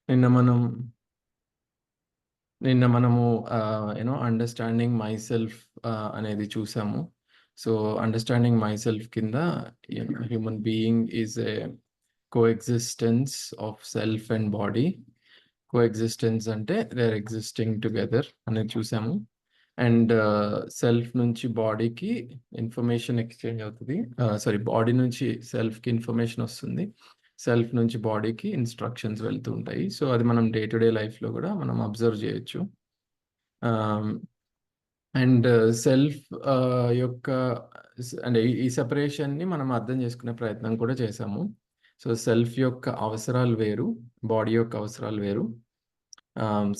నిన్న మనం నిన్న మనము అండర్స్టాండింగ్ మై సెల్ఫ్ అనేది చూసాము. సో అండర్స్టాండింగ్ మై సెల్ఫ్ కింద human being is a coexistence of self and body. Coexistence అంటే దే ఆర్ ఎగ్జిస్టింగ్ టుగెదర్ అనేది చూసాము. అండ్ సెల్ఫ్ నుంచి బాడీకి ఇన్ఫర్మేషన్ ఎక్స్చేంజ్ అవుతుంది. సారీ, బాడీ నుంచి సెల్ఫ్కి ఇన్ఫర్మేషన్ వస్తుంది, సెల్ఫ్ నుంచి బాడీకి ఇన్స్ట్రక్షన్స్ వెళ్తూ ఉంటాయి. సో అది మనం డే టు డే లైఫ్లో కూడా మనం అబ్జర్వ్ చేయొచ్చు. అండ్ సెల్ఫ్ యొక్క అంటే ఈ సెపరేషన్ని మనం అర్థం చేసుకునే ప్రయత్నం కూడా చేసాము. సో సెల్ఫ్ యొక్క అవసరాలు వేరు, బాడీ యొక్క అవసరాలు వేరు.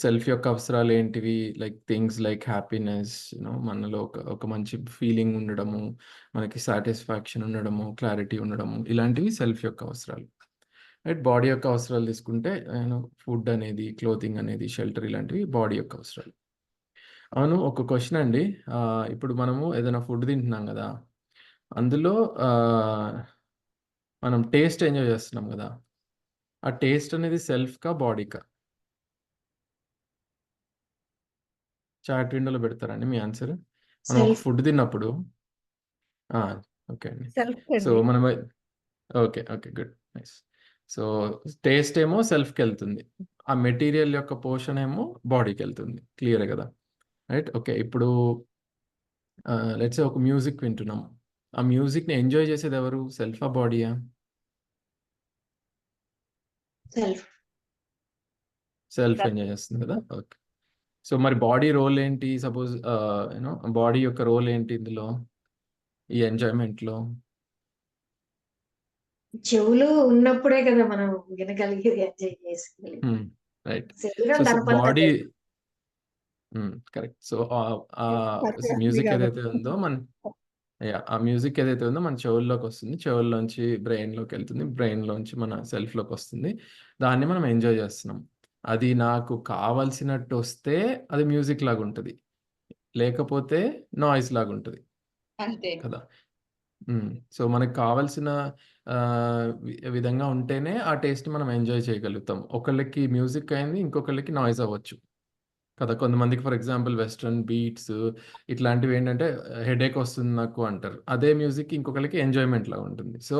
సెల్ఫ్ యొక్క అవసరాలు ఏంటివి? లైక్ థింగ్స్ లైక్ హ్యాపీనెస్, మనలో ఒక మంచి ఫీలింగ్ ఉండడము, మనకి సాటిస్ఫాక్షన్ ఉండడము, క్లారిటీ ఉండడము, ఇలాంటివి సెల్ఫ్ యొక్క అవసరాలు. రైట్. బాడీ యొక్క అవసరాలు తీసుకుంటే ఫుడ్ అనేది, క్లోతింగ్ అనేది, షెల్టర్, ఇలాంటివి బాడీ యొక్క అవసరాలు. అవును, ఒక క్వశ్చన్ అండి. ఇప్పుడు మనము ఏదైనా ఫుడ్ తింటున్నాం కదా, అందులో మనం టేస్ట్ ఎంజాయ్ చేస్తున్నాం కదా, ఆ టేస్ట్ అనేది సెల్ఫ్కా బాడీకా? చాట్ విండోలో పెడతారండి మీ ఆన్సర్. మనం ఒక సెల్ఫ్ ఫుడ్ తిన్నప్పుడు ఓకే అండి. సెల్ఫ్ సో అండి. మనం okay okay, good, nice. So taste ఏమో సెల్ఫ్కి వెళ్తుంది, ఆ మెటీరియల్ యొక్క పోర్షన్ ఏమో బాడీకి వెళ్తుంది. క్లియర్ కదా? రైట్. ఓకే. ఇప్పుడు లెట్స్ ఒక మ్యూజిక్ వింటున్నాం, ఆ మ్యూజిక్ని ఎంజాయ్ చేసేది ఎవరు? సెల్ఫా బాడీయా? సెల్ఫ్ సెల్ఫ్ ఎంజాయ్ చేస్తుంది కదా. ఓకే. సో మరి బాడీ రోల్ ఏంటి? సపోజ్ బాడీ యొక్క రోల్ ఏంటి ఇందులో, ఈ ఎంజాయ్మెంట్లో? చెవులు ఉన్నప్పుడే కదా మనం వినగలిగేది, ఎంజాయ్ చేసేది. రైట్. శరీరం సో దాని పని అది బాడీ చేస్తుంది. కరెక్ట్. సో మ్యూజిక్ పర్ఫెక్ట్‌గా ఏదైతే ఉందో ఆ మ్యూజిక్ ఏదైతే ఉందో మన చెవుల్లోకి వస్తుంది, చెవుల్లోంచి బ్రెయిన్లోకి వెళ్తుంది, బ్రెయిన్లోంచి మన సెల్ఫ్లోకి వస్తుంది. దాన్ని మనం ఎంజాయ్ చేస్తున్నాం. అది నాకు కావలసినట్టు వస్తే అది మ్యూజిక్ లాగా ఉంటుంది, లేకపోతే నాయిస్ లాగా ఉంటుంది అంతే. కదా. సో మనకు కావాల్సిన విధంగా ఉంటేనే ఆ టేస్ట్ మనం ఎంజాయ్ చేయగలుగుతాం. ఒకళ్ళకి మ్యూజిక్ అయింది, ఇంకొకళ్ళకి నాయిస్ అవ్వచ్చు కదా. కొంతమందికి ఫర్ ఎగ్జాంపుల్ వెస్ట్రన్ బీట్స్ ఇట్లాంటివి ఏంటంటే హెడేక్ వస్తుంది నాకు అంటారు, అదే మ్యూజిక్ ఇంకొకరికి ఎంజాయ్మెంట్ లాగా ఉంటుంది. సో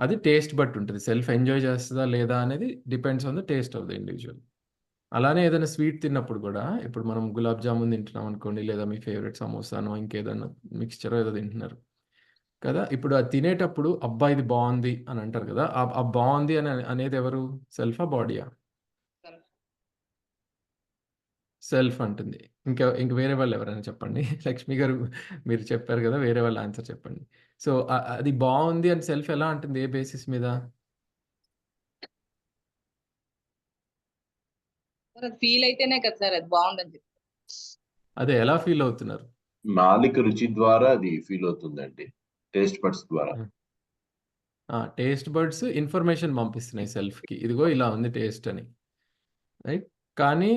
అది టేస్ట్ బట్టి ఉంటుంది. సెల్ఫ్ ఎంజాయ్ చేస్తుందా లేదా అనేది depends on the taste of the individual. అలానే ఏదైనా స్వీట్ తిన్నప్పుడు కూడా, ఇప్పుడు మనం గులాబ్ జామున్ తింటున్నాం అనుకోండి, లేదా మీ ఫేవరెట్ సమోసానో ఇంకేదైనా మిక్స్చర్ ఏదో తింటున్నారు కదా, ఇప్పుడు అది తినేటప్పుడు అబ్బా ఇది బాగుంది అని అంటారు కదా, ఆ బాగుంది అనేది ఎవరు? సెల్ఫా బాడీయా? సెల్ఫ్ అంటుంది. ఇంక వేరే వాళ్ళు ఎవరైనా చెప్పండి. లక్ష్మి గారు, మీరు చెప్పారు కదా, వేరే వాళ్ళ ఆన్సర్ చెప్పండి. సో అది బాగుంది అని సెల్ఫ్ ఎలా అంటుంది? ఏ బేసిస్ మీద? ఫీల్ అయితేనే కదా సార్ అది బాగుందని చెప్పి. అదే ఎలా ఫీల్ అవుతున్నారు? నాలిక రుచి ద్వారా అది ఫీల్ అవుతుందండి, టేస్ట్ బడ్స్ ద్వారా. టేస్ట్ బర్డ్స్ ఇన్ఫర్మేషన్ పంపిస్తున్నాయి సెల్ఫ్కి, ఇదిగో ఇలా ఉంది టేస్ట్ అని. రైట్. కానీ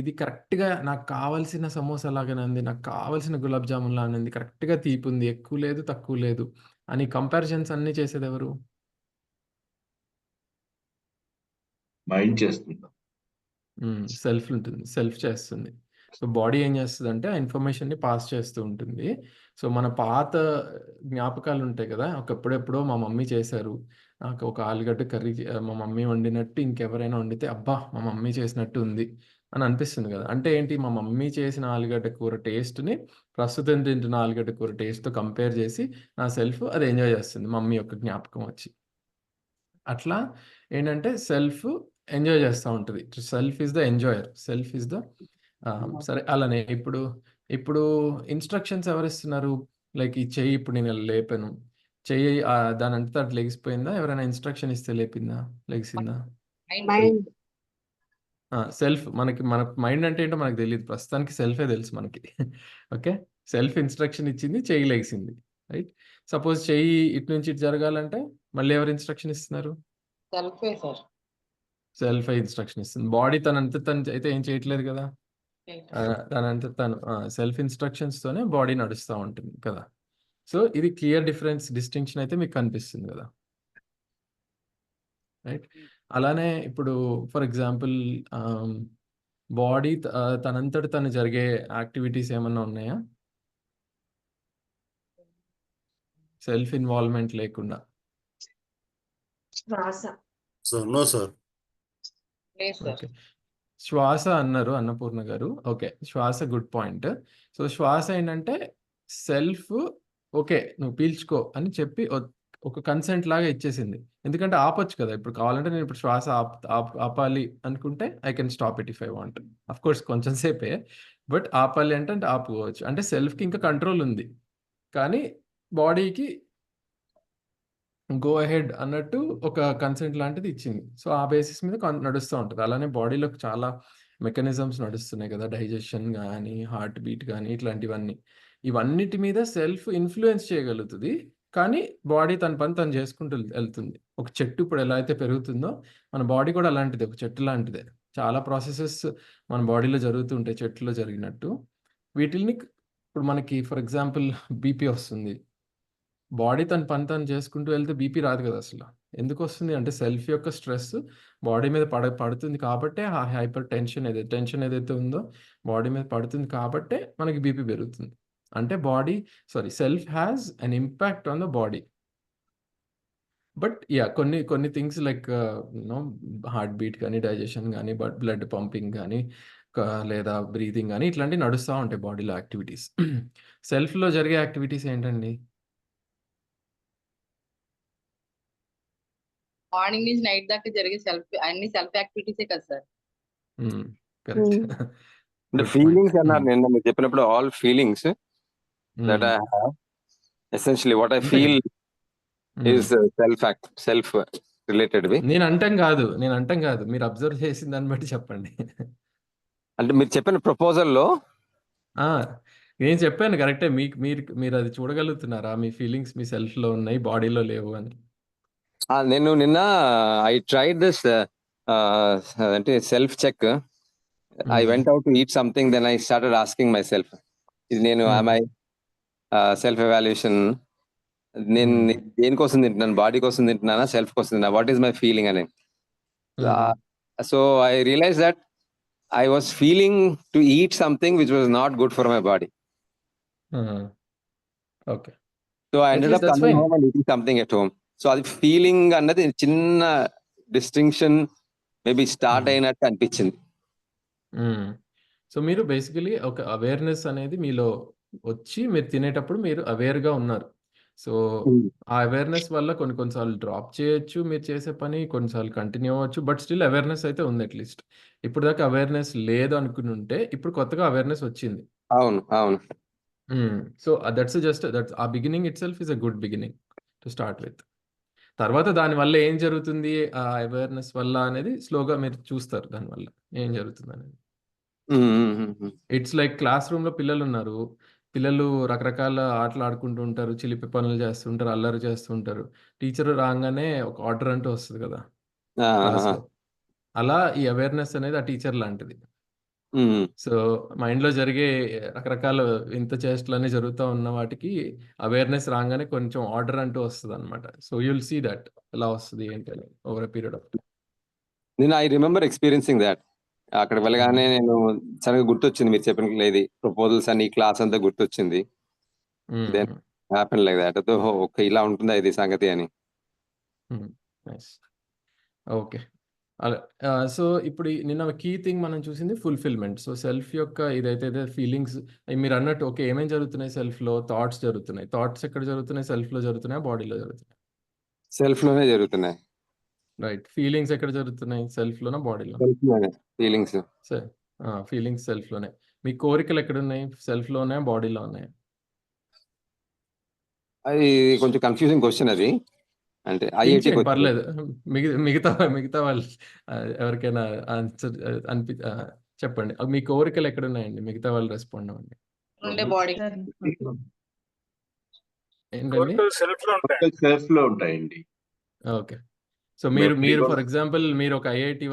ఇది కరెక్ట్గా నాకు కావాల్సిన సమోసా లాగానే ఉంది, నాకు కావాల్సిన గులాబ్ జామున్ లాగానే ఉంది, కరెక్ట్గా తీపి ఉంది, ఎక్కువ లేదు తక్కువ లేదు అని కంపారిజన్స్ అన్నీ చేసేది ఎవరు? మైండ్ చేస్తుంటాం. సెల్ఫ్ ఉంటుంది, సెల్ఫ్ చేస్తుంది. సో బాడీ ఏం చేస్తుంది అంటే ఆ ఇన్ఫర్మేషన్ని పాస్ చేస్తూ ఉంటుంది. సో మన పాత జ్ఞాపకాలు ఉంటాయి కదా, ఒకప్పుడెప్పుడో మా మమ్మీ చేశారు, నాకు ఒక ఆలుగడ్డ కర్రీ మా మమ్మీ వండినట్టు ఇంకెవరైనా వండితే అబ్బా మా మమ్మీ చేసినట్టు ఉంది అని అనిపిస్తుంది కదా. అంటే ఏంటి? మా మమ్మీ చేసిన ఆలుగడ్డ కూర టేస్ట్ని ప్రస్తుతం తింటున్న ఆలుగడ్డ కూర టేస్ట్తో కంపేర్ చేసి నా సెల్ఫ్ అది ఎంజాయ్ చేస్తుంది, మమ్మీ యొక్క జ్ఞాపకం వచ్చి. అట్లా ఏంటంటే సెల్ఫ్ ఎంజాయ్ చేస్తూ ఉంటుంది. Self is the enjoyer, self is the సరే. అలానే ఇప్పుడు ఇప్పుడు ఇన్స్ట్రక్షన్స్ ఎవరిస్తున్నారు? లైక్ ఈ చెయ్యి ఇప్పుడు నేను ఇలా లేపాను, చెయ్యి దాని అంతటా అట్లా లెగిసిపోయిందా? ఎవరైనా ఇన్స్ట్రక్షన్ ఇస్తే లేపిందా, లెగిసిందా? Mind self. మన మైండ్ అంటే ఏంటో మనకు తెలియదు, ప్రస్తుతానికి సెల్ఫే తెలుసు మనకి. ఓకే. సెల్ఫ్ ఇన్స్ట్రక్షన్ ఇచ్చింది, చెయ్యి లెగిసింది. రైట్. సపోజ్ చెయ్యి ఇటు నుంచి ఇటు జరగాలంటే మళ్ళీ ఎవరు ఇన్స్ట్రక్షన్ ఇస్తున్నారు? సెల్ఫే సార్. సెల్ఫ్ ఇన్స్ట్రక్షన్ ఇస్తుంది. బాడీ తనంత తను అయితే ఏం చేయట్లేదు కదా, తనంత తను సెల్ఫ్ ఇన్స్ట్రక్షన్స్తోనే బాడీ నడుస్తూ ఉంటుంది కదా. సో ఇది క్లియర్ డిస్టింక్షన్ అయితే మీకు కనిపిస్తుంది కదా. రైట్. అలానే ఇప్పుడు ఫర్ ఎగ్జాంపుల్ బాడీ తనంతట తను జరిగే యాక్టివిటీస్ ఏమన్నా ఉన్నాయా? సెల్ఫ్ ఇన్వాల్వ్మెంట్ లేకుండా. శ్వాస. So, no, sir. లేదు సార్. ఓకే. శ్వాస అన్నారు అన్నపూర్ణ గారు. ఓకే. శ్వాస గుడ్ పాయింట్. సో శ్వాస ఏంటంటే సెల్ఫ్ ఓకే నువ్వు పీల్చుకో అని చెప్పి ఒక కన్సెంట్ లాగా ఇచ్చేసింది. ఎందుకంటే ఆపొచ్చు కదా! ఇప్పుడు కావాలంటే నేను ఇప్పుడు శ్వాస ఆపాలి అనుకుంటే I can stop it if I want. Of course కొంచెం సేపే. బట్ ఆపాలి అంటే ఆపుకోవచ్చు. అంటే సెల్ఫ్‌కి ఇంకా కంట్రోల్ ఉంది. కానీ బాడీకి గో అహెడ్ అన్నట్టు ఒక కన్సెంట్ లాంటిది ఇచ్చింది. సో ఆ బేసిస్ మీద నడుస్తూ ఉంటుంది. అలానే బాడీలో చాలా మెకానిజమ్స్ నడుస్తున్నాయి కదా! డైజెషన్ గానీ, హార్ట్ బీట్ గానీ ఇట్లాంటివన్నీ. ఇవన్నిటి మీద సెల్ఫ్ ఇన్‌ఫ్లూయెన్స్ చేయగలుగుతది. కానీ బాడీ తన పని తను చేసుకుంటూ ఎళ్తుంది. ఒక చెట్టు ఇప్పుడు ఎలా అయితే పెరుగుతుందో మన బాడీ కూడా అలాంటిదే. ఒక చెట్టు లాంటిదే. చాలా ప్రాసెసెస్ మన బాడీలో జరుగుతూ ఉంటాయి చెట్టులో జరిగినట్టు. వీటిల్ని ఇప్పుడు మనకి ఫర్ ఎగ్జాంపుల్ బీపీ వస్తుంది. బాడీ తన పని తను చేసుకుంటూ వెళ్తే బీపీ రాదు కదా అసల. ఎందుకొస్తుంది అంటే సెల్ఫ్ యొక్క స్ట్రెస్ బాడీ మీద పడుతుంది కాబట్టే ఆ హైపర్ టెన్షన్ ఏదైతే ఉందో బాడీ మీద పడుతుంది కాబట్టే మనకి బీపీ పెరుగుతుంది. అంటే self has an impact on the body. But yeah! కొన్ని థింగ్స్ లైక్ హార్ట్ బీట్ గానీ, డైజెషన్ గానీ, బ్లడ్ పంపింగ్ గానీ, లేదా బ్రీతింగ్ గానీ ఇట్లాంటివి నడుస్తా ఉంటాయి బాడీలో యాక్టివిటీస్. సెల్ఫ్‌లో జరిగే యాక్టివిటీస్ ఏంటండి? మార్నింగ్ నుంచి నైట్ దాకా జరిగే అన్ని సెల్ఫ్ యాక్టివిటీసే కదా sir. Correct. The good feelings point. అన్నారు నిన్న మీరు చెప్పినప్పుడు all feelings that I have, essentially what I అంతే feel కదా! is self related వి. నేను అంటం కాదు. మీరు అబ్జర్వ్ చేసిన దాన్ని బట్టి చెప్పండి. అంటే మీరు చెప్పిన ప్రపోజల్‌లో ఆ! నేను చెప్పాను కరెక్టే. మీరు అది చూడగలుగుతున్నారా? మీ ఫీలింగ్స్ మీ సెల్ఫ్‌లో ఉన్నాయి, బాడీలో లేవు అని. నేను నిన్న ఐ ట్రైడ్ దిస్ అంటే self check. I went out to eat something, then I started asking my self, ఇది నేను యామ్ ఐ సెల్ఫ్ ఎవాల్యుయేషన్, నేను దేనికోసం తింటున్నాను? బాడీ కోసం తింటున్నానా, సెల్ఫ్ కోసం తింటున్నా? వాట్ ఈస్ మై ఫీలింగ్ అని. So I realize that I was feeling to eat something which was not good for my body. Okay. So I ended up that's coming fine. home and eating something at home. So అది feeling అన్నది చిన్న distinction maybe start అయినట్టు అనిపించింది. So మీరు basically ఒక awareness అనేది మీలో వచ్చి మీరు తినేటప్పుడు మీరు అవేర్‌గా ఉన్నారు. సో ఆ అవేర్‌నెస్ వల్ల కొన్ని సార్లు డ్రాప్ చేయొచ్చు మీరు చేసే పని. కొన్నిసార్లు కంటిన్యూ అవ్వచ్చు. బట్ స్టిల్ అవేర్‌నెస్ అయితే ఉంది అట్‌లీస్ట్. ఇప్పటిదాకా అవేర్‌నెస్ లేదు అనుకునుంటే ఇప్పుడు కొత్తగా అవేర్‌నెస్ వచ్చింది. అవును. సో దట్స్ ఆ beginning itself is a good beginning to start with. తర్వాత దానివల్ల ఏం జరుగుతుంది ఆ అవేర్‌నెస్ వల్ల అనేది స్లోగా మీరు చూస్తారు దానివల్ల ఏం జరుగుతుందనేది. ఇట్స్ లైక్ క్లాస్ రూమ్‌లో పిల్లలున్నారు. పిల్లలు రకరకాల ఆటలు ఆడుకుంటూ ఉంటారు. చిలిపి పనులు చేస్తుంటారు. అల్లరి చేస్తుంటారు. టీచర్ రాంగానే ఒక ఆర్డర్ అంటూ వస్తది కదా! క్లాస్‌లో. అలా ఈ అవేర్‌నెస్ అనేది ఆ టీచర్ లాంటిది. సో మైండ్‌లో జరిగే రకరకాల వింత చేష్టలన్నీ జరుగుతా ఉన్న వాటికి అవేర్‌నెస్ రాంగానే కొంచెం ఆర్డర్ అంటూ వస్తదన్నమాట. So you will see that ఎలా వస్తది ఏంటి అని over a period of time. నేను ఐ రిమెంబర్ ఎక్స్‌పీరియన్సింగ్ దట్. అక్కడికి వెళ్ళగానే నేను సడన్‌గా గుర్తొచ్చింది మీరు చెప్పిన ఇది ప్రపోజల్స్ అని, క్లాస్ అంతా గుర్తొచ్చింది. Then happen like that. Okay, ఇలా ఉంటుందా ఇది సంగతి అని. నైస్. ఓకే. అలా సో ఇప్పుడు నిన్న కీ థింగ్ మనం చూసింది ఫుల్‌ఫిల్‌మెంట్. సో సెల్ఫ్ యొక్క ఇదైతే ఫీలింగ్స్ మీరన్నట్టు ఓకే ఏమేం జరుగుతున్నాయి సెల్ఫ్‌లో? థాట్స్ జరుగుతున్నాయి. థాట్స్ ఎక్కడ జరుగుతున్నాయి? సెల్ఫ్‌లో జరుగుతున్నాయా? బాడీలో జరుగుతున్నాయా? సెల్ఫ్‌లోనే జరుగుతున్నాయి. రైట్. ఫీలింగ్స్ ఎక్కడ జరుగుతున్నాయి? సెల్ఫ్‌లోనా? బాడీలోనా? సెల్ఫ్‌లోనే ఫీలింగ్స్. ఫీలింగ్స్ సెల్ఫ్‌లోనే. మీ కోరికలు ఎక్కడున్నాయి? సెల్ఫ్‌లో ఉన్నాయా? బాడీలో ఉన్నాయా? అది కొంచెం కన్‌ఫ్యూజింగ్ క్వెషన్ అది. అంటే థింక్ పర్లేదు. మిగతా వాళ్ళు ఎవరికైనా ఆన్సర్ చెప్పండి. మీ కోరికలు ఎక్కడున్నాయండి? మిగతా వాళ్ళు రెస్పాండ్ అవ్వండి. ఉండే బాడీ. ఏంటండి? సెల్ఫ్‌లో ఉంటాయండి. ఓకే. సో మీరు ఫర్ ఎగ్జాంపుల్ మీరు ఒక ఐఐటీ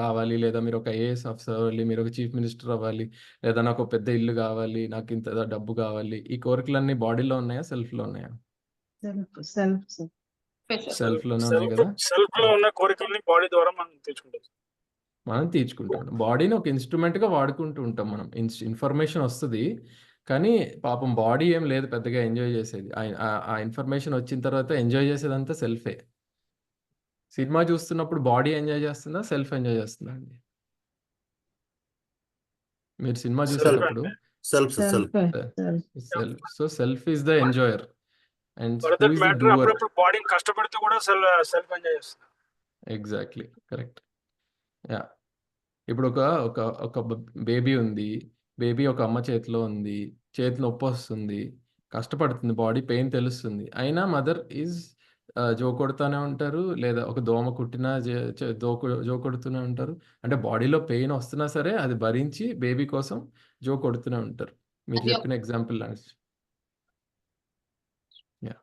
రావాలి, లేదా మీరు ఒక ఐఏఎస్ ఆఫీసర్ అవ్వాలి, మీరు ఒక చీఫ్ మినిస్టర్ అవ్వాలి, లేదా నాకు ఒక పెద్ద ఇల్లు కావాలి, నాకు ఇంత డబ్బు కావాలి. ఈ కోరికలన్నీ బాడీలో ఉన్నాయా? సెల్ఫ్‌లో ఉన్నాయా? స్పెషల్ సెల్ఫ్ లోనే ఉన్నాయి కదా. సెల్ఫ్ లో ఉన్న కోరికల్ని బాడీ ద్వారా మనం తెచ్చుకుంటాం. మనం తీర్చుకుంటాం. బాడీని ఒక ఇన్స్ట్రుమెంట్ గా వాడుకుంటూ ఉంటాం మనం. ఇన్ఫర్మేషన్ వస్తుంది, కానీ పాపం బాడీ ఏం లేదు పెద్దగా ఎంజాయ్ చేసేది. ఆ ఇన్ఫర్మేషన్ వచ్చిన తర్వాత ఎంజాయ్ చేసేదంతా సెల్ఫే. సినిమా చూస్తున్నప్పుడు బాడీ ఎంజాయ్ చేస్తుందా, సెల్ఫ్ ఎంజాయ్ చేస్తుందా అండి? మీరు సినిమా Self చూసేటప్పుడు self self self. So self is the enjoyer and for who that is the matter doer. అప్పుడప్పుడు బాడీని కష్టపడితే కూడా సెల్ఫ్ ఎంజాయ్ చేస్తుంది. Exactly correct. యా, ఇప్పుడు ఒక ఒక ఒక బేబీ ఉంది. బేబీ ఒక అమ్మ చేతిలో ఉంది. చేతి నొప్పి వస్తుంది, కష్టపడుతుంది, బాడీ పెయిన్ తెలుస్తుంది. అయినా మదర్ ఈజ్ జో కొడుతూనే ఉంటారు, లేదా ఒక దోమ కుట్టినా జో కొడుతూనే ఉంటారు. అంటే బాడీలో పెయిన్ వస్తున్నా సరే అది భరించి బేబీ కోసం జో కొడుతూనే ఉంటారు. మీరు అది చెప్పిన ఎగ్జాంపుల్ లాంటి. యా,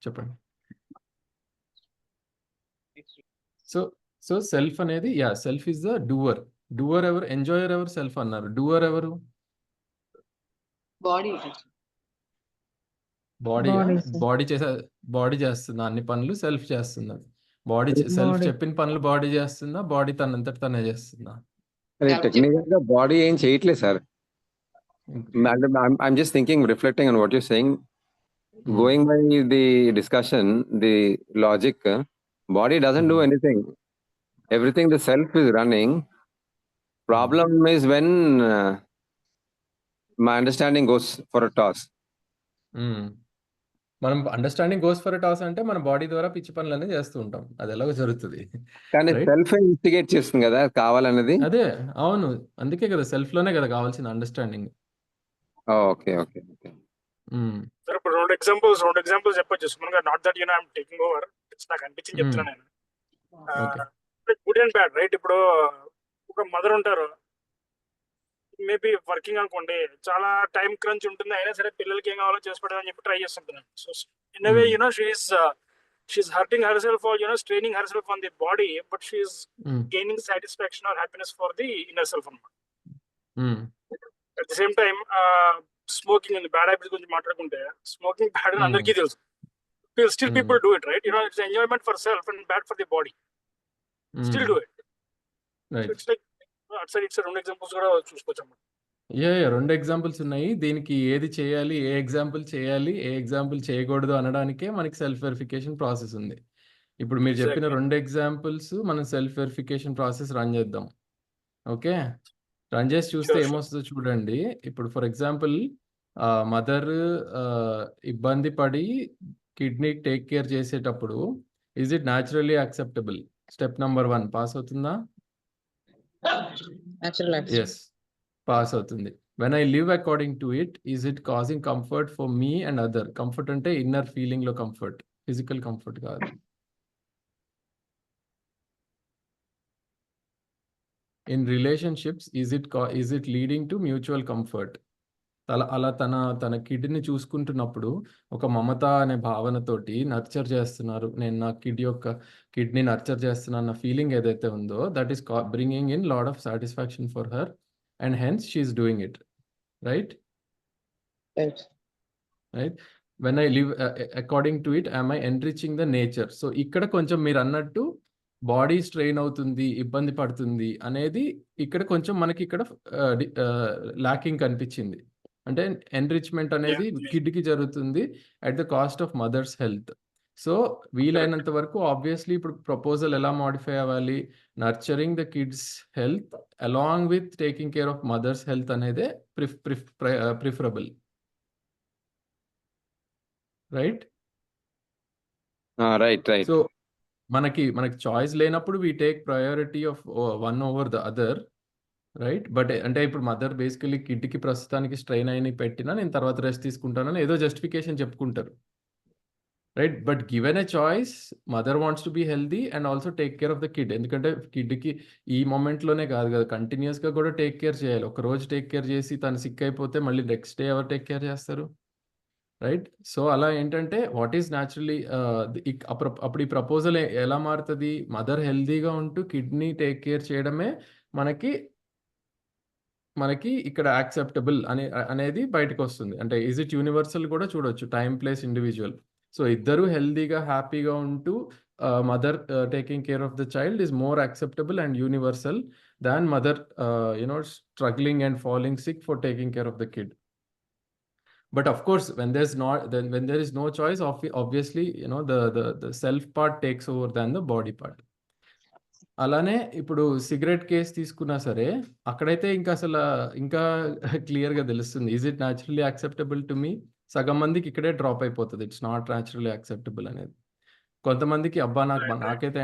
చెప్పండి. సో సో సెల్ఫ్ అనేది, yeah, self is the doer. Doer ఎవరు? ఎంజాయర్ ఎవరు? సెల్ఫ్ అన్నారు. డూవర్ ఎవరు? Body body. Body, sir. Body చేస్తుందా అన్ని పనులు? సెల్ఫ్ చేస్తుందా? Self Body. చెప్పిన పనులు బాడీ చేస్తుందా? బాడీ తనంతట తనే చేస్తుందా? టెక్నికల్ గా బాడీ ఏం చేయట్లేదు sir. I'm just thinking, reflecting on what you're saying. Going by the discussion, the logic, body doesn't do anything. Everything the self is running. Problem is when my understanding goes for a toss. మనం understanding goes for toss అంటే మన body ద్వారా పిచ్చి పనులన్నీ చేస్తూ ఉంటాం. అది ఎలాగో జరుగుతుంది. కానీ Right? సెల్ఫ్ ఇన్స్టిగేట్ చేస్తుంది కదా కావాలన్నది. అదే, అవును. అందుకే కదా సెల్ఫ్ లోనే కదా కావాల్సిన understanding. Okay okay okay. Sir ఇప్పుడు రెండు ఎగ్జాంపుల్స్ చెప్పొచ్చు. సుమన్ గారు, not that I'm taking over, నాకు అనిపించింది చెప్తున్నా నేను. Okay. Good and bad, right? ఇప్పుడు ఒక మదర్ ఉంటారు, మేబీ వర్కింగ్ అనుకోండి, చాలా టైం క్రంచ్ ఉంటుంది, అయినా సరే పిల్లలకి ఏం కావాలో చేసి పెట్టాలని చెప్పి ట్రై చేస్తుంటున్నాను. So in way she's hurting herself or straining herself on the body, but she's gaining satisfaction or happiness for the inner self అన్నమాట. At the same time smoking ఉంది, బ్యాడ్ హ్యాబిట్స్ గురించి మాట్లాడుకుంటే smoking bad అని అందరికీ తెలుసు. Still people do it, right? It's enjoyment for self and bad for the body. Still do it. It's like it's రెండు examples కూడా చూసుకోవచ్చు అన్నమాట. రెండు ఎగ్జాంపుల్స్ ఉన్నాయి. దీనికి ఏది చేయాలి, ఏ ఎగ్జాంపుల్ చేయాలి, ఏ ఎగ్జాంపుల్ చేయకూడదు అనడానికే మనకి సెల్ఫ్ వెరిఫికేషన్ ప్రాసెస్ ఉంది. ఇప్పుడు మీరు చెప్పిన Exactly. 2 ఎగ్జాంపుల్స్ మనం సెల్ఫ్ వెరిఫికేషన్ ప్రాసెస్ రన్ చేద్దాం. ఓకే, రన్ చేసి చూస్తే Sure. ఏమొస్తుందో చూడండి. ఇప్పుడు ఫర్ ఎగ్జాంపుల్ మదర్ ఇబ్బంది పడి కిడ్నీ టేక్ కేర్ చేసేటప్పుడు is it naturally acceptable? Step number 1 pass అవుతుందా? న్యాచురల్ ఎస్, పాస్ అవుతుంది. When I live according to it, is it causing comfort for me and other? Comfort అంటే inner feeling లో comfort, physical comfort కాదు. In relationships, is it leading to mutual comfort? అలా తన కిడ్ని చూసుకుంటున్నప్పుడు ఒక మమత అనే భావనతోటి nurture చేస్తున్నారు. నేను నా కిడ్నీ నర్చర్ చేస్తున్నాను అన్న ఫీలింగ్ ఏదైతే ఉందో, that is bringing in lot of satisfaction for her and hence she is doing it. Right? When I live according to it, I enriching the nature? So ఇక్కడ కొంచెం మీరు అన్నట్టు బాడీ స్ట్రెయిన్ అవుతుంది, ఇబ్బంది పడుతుంది అనేది ఇక్కడ కొంచెం మనకి ఇక్కడ ల్యాకింగ్ కనిపించింది. అంటే ఎన్రిచ్మెంట్ అనేది కిడ్కి జరుగుతుంది at the cost of mother's health. So వీలైనంత వరకు ఆబ్వియస్లీ ఇప్పుడు ప్రపోజల్ ఎలా మాడిఫై అవ్వాలి? Nurturing the kid's health along with taking care of mother's health అనేదే preferable. Right? Right right. So మనకి చాయిస్ లేనప్పుడు we take priority of one over the other. Right? But అంటే ఇప్పుడు మదర్ బేసికలీ కిడ్కి ప్రస్తుతానికి strain అయిన పెట్టినా నేను తర్వాత రెస్ట్ తీసుకుంటానని ఏదో జస్టిఫికేషన్ చెప్పుకుంటారు. Right? But given a choice, mother wants to be healthy and also take care of the kid. ఎందుకంటే కిడ్కి ఈ మూమెంట్లోనే కాదు కదా, కంటిన్యూస్గా కూడా టేక్ కేర్ చేయాలి. ఒక రోజు టేక్ కేర్ చేసి తను సిక్ అయిపోతే మళ్ళీ నెక్స్ట్ డే ఎవరు టేక్ కేర్ చేస్తారు? రైట్? సో అలా ఏంటంటే వాట్ ఈస్ న్యాచురలీ అప్పుడు ఈ ప్రపోజల్ ఎలా మారుతుంది? మదర్ హెల్దీగా ఉంటూ కిడ్నీ టేక్ కేర్ చేయడమే మనకి ఇక్కడ యాక్సెప్టబుల్ అనేది బయటకు వస్తుంది. అంటే ఈజ్ ఇట్ యూనివర్సల్ కూడా చూడొచ్చు, టైం ప్లేస్ ఇండివిజువల్. సో ఇద్దరు హెల్దీగా హ్యాపీగా ఉంటూ mother taking care of the child is more acceptable and universal than mother struggling and following sick for taking care of the kid. But of course, when there is no choice, obviously, the self part takes over than the body part. అలానే ఇప్పుడు cigarette case తీసుకున్నా సరే అక్కడైతే ఇంకా క్లియర్గా తెలుస్తుంది. Is it naturally acceptable to me? సగం మందికి ఇక్కడే డ్రాప్ అయిపోతుంది, ఇట్స్ నాట్ న్యాచురల్లీ యాక్సెప్టబుల్ అనేది. కొంతమందికి అబ్బా నాకైతే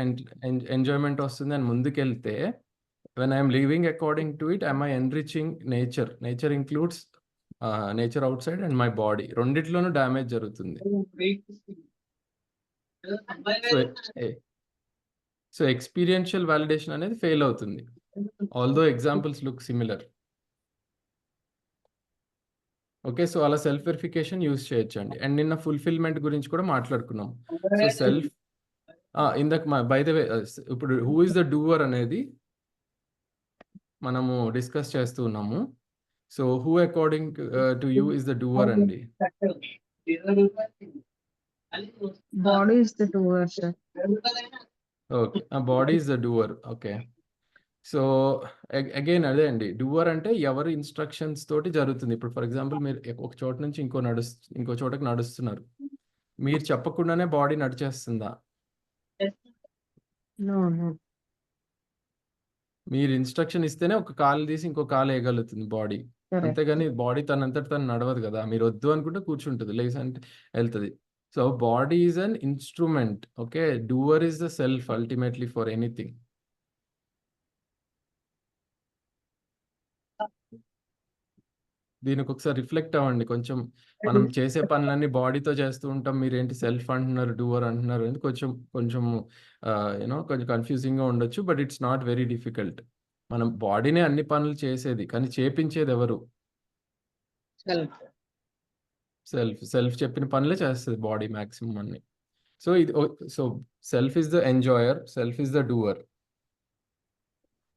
ఎంజాయ్మెంట్ వస్తుంది అని ముందుకెళ్తే, when I am living according to it, am I enriching nature? Nature includes nature outside and my body, రెండిట్లోనూ డ్యామేజ్ జరుగుతుంది. సో ఎక్స్పీరియన్షియల్ వాలిడేషన్ అనేది ఫెయిల్ అవుతుంది, although examples look similar. Okay, so అలా self verification use చేయొచ్చండి. And నిన్న fulfilment గురించి కూడా మాట్లాడుకున్నాం. సో సెల్ఫ్ ఇందాక బై ద వే ఇప్పుడు హూ ఇస్ ద డూవర్ అనేది మనము డిస్కస్ చేస్తూ ఉన్నాము. So who according to you is the doer అండి? Body is the doer, sir. Okay, body is the doer. Okay, so again అదే అండి, doer అంటే ఎవరి ఇన్స్ట్రక్షన్స్ తోటి జరుగుతుంది. ఇప్పుడు ఫర్ ఎగ్జాంపుల్ మీరు ఒక చోట నుంచి ఇంకో చోటకి నడుస్తున్నారు, మీరు చెప్పకుండానే బాడీ నడిచేస్తుందా? No. మీరు ఇన్స్ట్రక్షన్ ఇస్తేనే ఒక కాలు తీసి ఇంకో కాలు వేయగలుగుతుంది బాడీ, అంతేగాని బాడీ తనంతట తను నడవదు కదా. మీరు వద్దు అనుకుంటే కూర్చుంటుంది, లేసి అంటే వెళ్తుంది. So body is an instrument. Okay, doer is the self ultimately for anything. దీనికి ఒకసారి రిఫ్లెక్ట్ అవ్వండి కొంచెం. మనం చేసే పనులన్నీ బాడీతో చేస్తూ ఉంటాం, మీరేంటి సెల్ఫ్ అంటున్నారు, డూవర్ అంటున్నారు అని కొంచెం కొంచెం కన్ఫ్యూజింగ్గా ఉండొచ్చు. But it's not very difficult. మనం బాడీనే అన్ని పనులు చేసేది, కానీ చేపించేది ఎవరు? సెల్ఫ్ చెప్పిన పనులే చేస్తుంది బాడీ మ్యాక్సిమం అన్ని. So self is the enjoyer, self is the doer.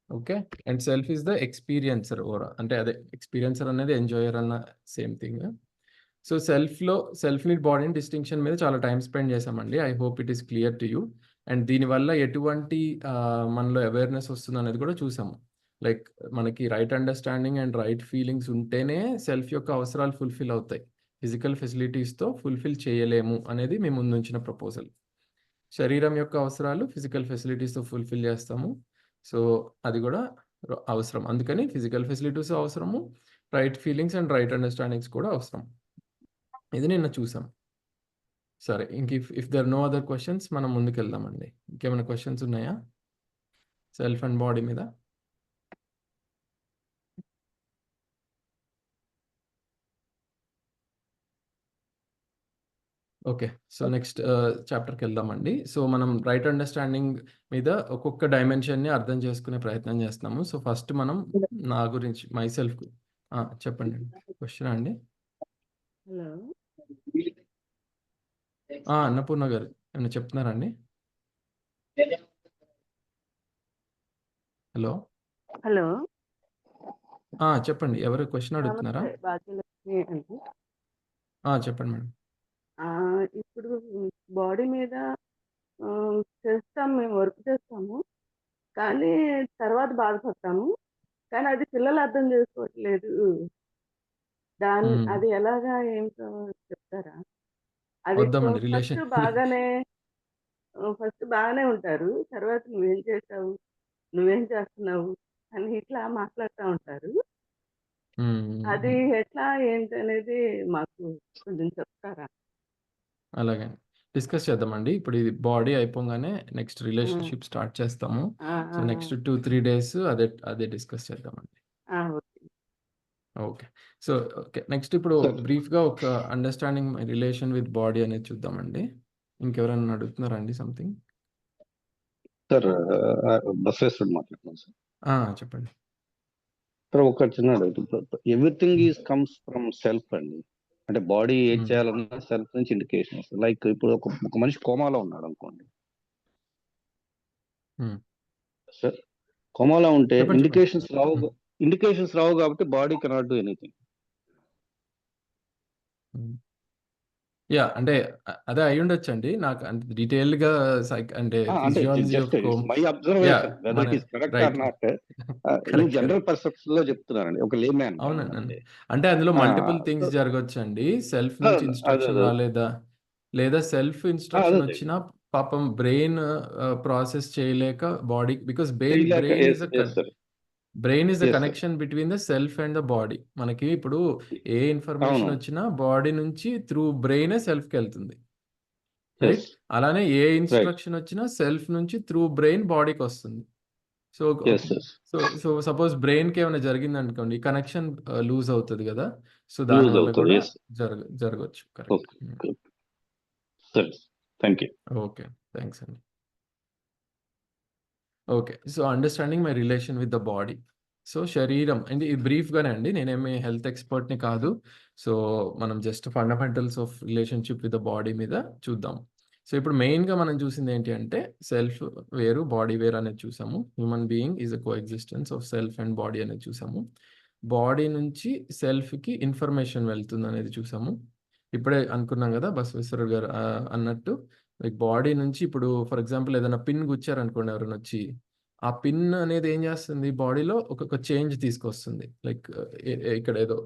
Okay, and self is the experiencer. అంటే అదే ఎక్స్పీరియన్సర్ అనేది ఎంజాయర్ అన్న same thing. So self need బాడీని డిస్టింక్షన్ మీద చాలా టైం స్పెండ్ చేసామండి. I hope it is clear to you. And దీనివల్ల ఎటువంటి మనలో అవేర్నెస్ వస్తుంది అనేది కూడా చూసాము. లైక్ మనకి right understanding and right feelings ఉంటేనే సెల్ఫ్ యొక్క అవసరాలు ఫుల్ఫిల్ అవుతాయి. ఫిజికల్ ఫెసిలిటీస్తో ఫుల్ఫిల్ చేయలేము అనేది మేము ముందుంచిన ప్రపోజల్. శరీరం యొక్క అవసరాలు ఫిజికల్ ఫెసిలిటీస్తో ఫుల్ఫిల్ చేస్తాము. సో అది కూడా అవసరం. అందుకని ఫిజికల్ ఫెసిలిటీస్ అవసరము, right feelings and right understandings కూడా అవసరం. ఇది నిన్న చూసాం. సరే, if there no other questions మనం ముందుకు వెళ్దామండి. ఇంకేమైనా క్వశ్చన్స్ ఉన్నాయా సెల్ఫ్ అండ్ బాడీ మీద? ఓకే, సో నెక్స్ట్ చాప్టర్కి వెళ్దామండి. సో మనం రైట్ అండర్స్టాండింగ్ మీద ఒక్కొక్క డైమెన్షన్ని అర్థం చేసుకునే ప్రయత్నం చేస్తున్నాము. సో ఫస్ట్ మనం నా గురించి మైసెల్ఫ్ చెప్పండి. క్వశ్చన్ అండి. Hello. అన్నపూర్ణ గారు ఏమైనా చెప్తున్నారండి? హలో, చెప్పండి. ఎవరు క్వశ్చన్ అడుగుతున్నారా? నమస్తే, భాగ్యలక్ష్మి అండి. చెప్పండి మేడం. ఇప్పుడు బాడీ మీద చేస్తాం, మేము వర్క్ చేస్తాము, కానీ తర్వాత బాధపడతాము. కానీ అది పిల్లలు అర్థం చేసుకోవట్లేదు. అది ఎలాగా ఏంటో చెప్తారా? అది వద్దామండి రిలేషన్. ఫస్ట్ బాగానే ఉంటారు, తర్వాత నువ్వేం చేసావు, నువ్వేం చేస్తున్నావు అని ఇట్లా మాట్లాడుతూ ఉంటారు. అది ఎట్లా ఏంటి అనేది మాకు కొంచెం చెప్తారా? అలాగే డిస్కస్ చేద్దామండి. ఇప్పుడు ఇది బాడీ అయిపోగానే నెక్స్ట్ రిలేషన్షిప్ స్టార్ట్ చేస్తాము. సో నెక్స్ట్ 2-3 days అదే డిస్కస్ చేద్దామండి. ఓకే, సో నెక్స్ట్ ఇప్పుడు బ్రీఫ్గా ఒక understanding my relation with body అనేది చూద్దామండి. ఇంకెవరైనా అడుగుతున్నారా అండి సంథింగ్? సార్ బసవేశ్వరుడు మాట్లాడుతున్నాను సార్. చెప్పండి సార్. ఒక చిన్న everything is comes from self అండి. అంటే బాడీ ఏం చేయాలన్నా సెల్ఫ్ నుంచి ఇండికేషన్స్. లైక్ ఇప్పుడు ఒక మనిషి కోమాలో ఉన్నాడు అనుకోండి సార్. కోమాలో ఉంటే ఇండికేషన్స్ రావు కాబట్టి body cannot do anything. Yeah అంటే అదే అయి ఉండొచ్చండి. నాకు అంటే డీటెయిల్డ్‌గా అంటే అంటే physiology just of it's my yeah observation whether మన it is correct or right not. In correct general correct perception లో చెప్తున్నానండి, ఒక లే మ్యాన్ గా అవునండి అంతే. అంటే అందులో ఆ, మల్టిపుల్ సో థింగ్స్ జరగొచ్చండి. సెల్ఫ్ అదే నుంచి ఇన్స్ట్రక్షన్ అదే రాలేదా, లేదా సెల్ఫ్ అదే ఇన్స్ట్రక్షన్ అదే వచ్చినా పాపం బ్రెయిన్ ప్రాసెస్ చేయలేక బాడీ బికాస్ చేయలేక brain is the yes sir. Connection between the self and the body. మనకి ఇప్పుడు ఏ ఇన్ఫర్మేషన్ అవును. వచ్చినా బాడీ నుంచి త్రూ బ్రెయినే సెల్ఫ్కి వెళ్తుంది, ఎస్ రైట్? అలానే ఏ రైట్. ఇన్స్ట్రక్షన్ వచ్చినా సెల్ఫ్ నుంచి త్రూ బ్రెయిన్ బాడీకి వస్తుంది. So yes yes so so suppose బ్రెయిన్కి ఏమైనా జరిగింది అనుకోండి, కనెక్షన్ లూజ్ అవుతుంది కదా. సో లూజ్ దానివల్ల అవుతుంది. కూడా ఎస్. జరగవచ్చు. కరెక్ట్. ఓకే సరే, థ్యాంక్ యూ. ఓకే, థ్యాంక్స్ అండి. Okay, so understanding my relation with the body. So శరీరం అంటే ఇది బ్రీఫ్గానే అండి, నేనేమి హెల్త్ ఎక్స్పర్ట్ని కాదు. సో మనం just fundamentals of relationship with the body మీద చూద్దాం. సో ఇప్పుడు మెయిన్గా మనం చూసింది ఏంటి అంటే సెల్ఫ్ వేరు బాడీ వేరు అనేది చూసాము. Human being is a co existence of self and body అనేది చూసాము. బాడీ నుంచి సెల్ఫ్కి ఇన్ఫర్మేషన్ వెళ్తుంది అనేది చూసాము. ఇప్పుడే అనుకున్నాం కదా బసవేశ్వర గారు అన్నట్టు, లైక్ బాడీ నుంచి ఇప్పుడు ఫర్ ఎగ్జాంపుల్ ఏదైనా పిన్ గుచ్చారనుకోండి ఎవరైనా వచ్చి, ఆ పిన్ అనేది ఏం చేస్తుంది బాడీలో ఒక చేంజ్ తీసుకొస్తుంది. లైక్ ఇక్కడ ఏదో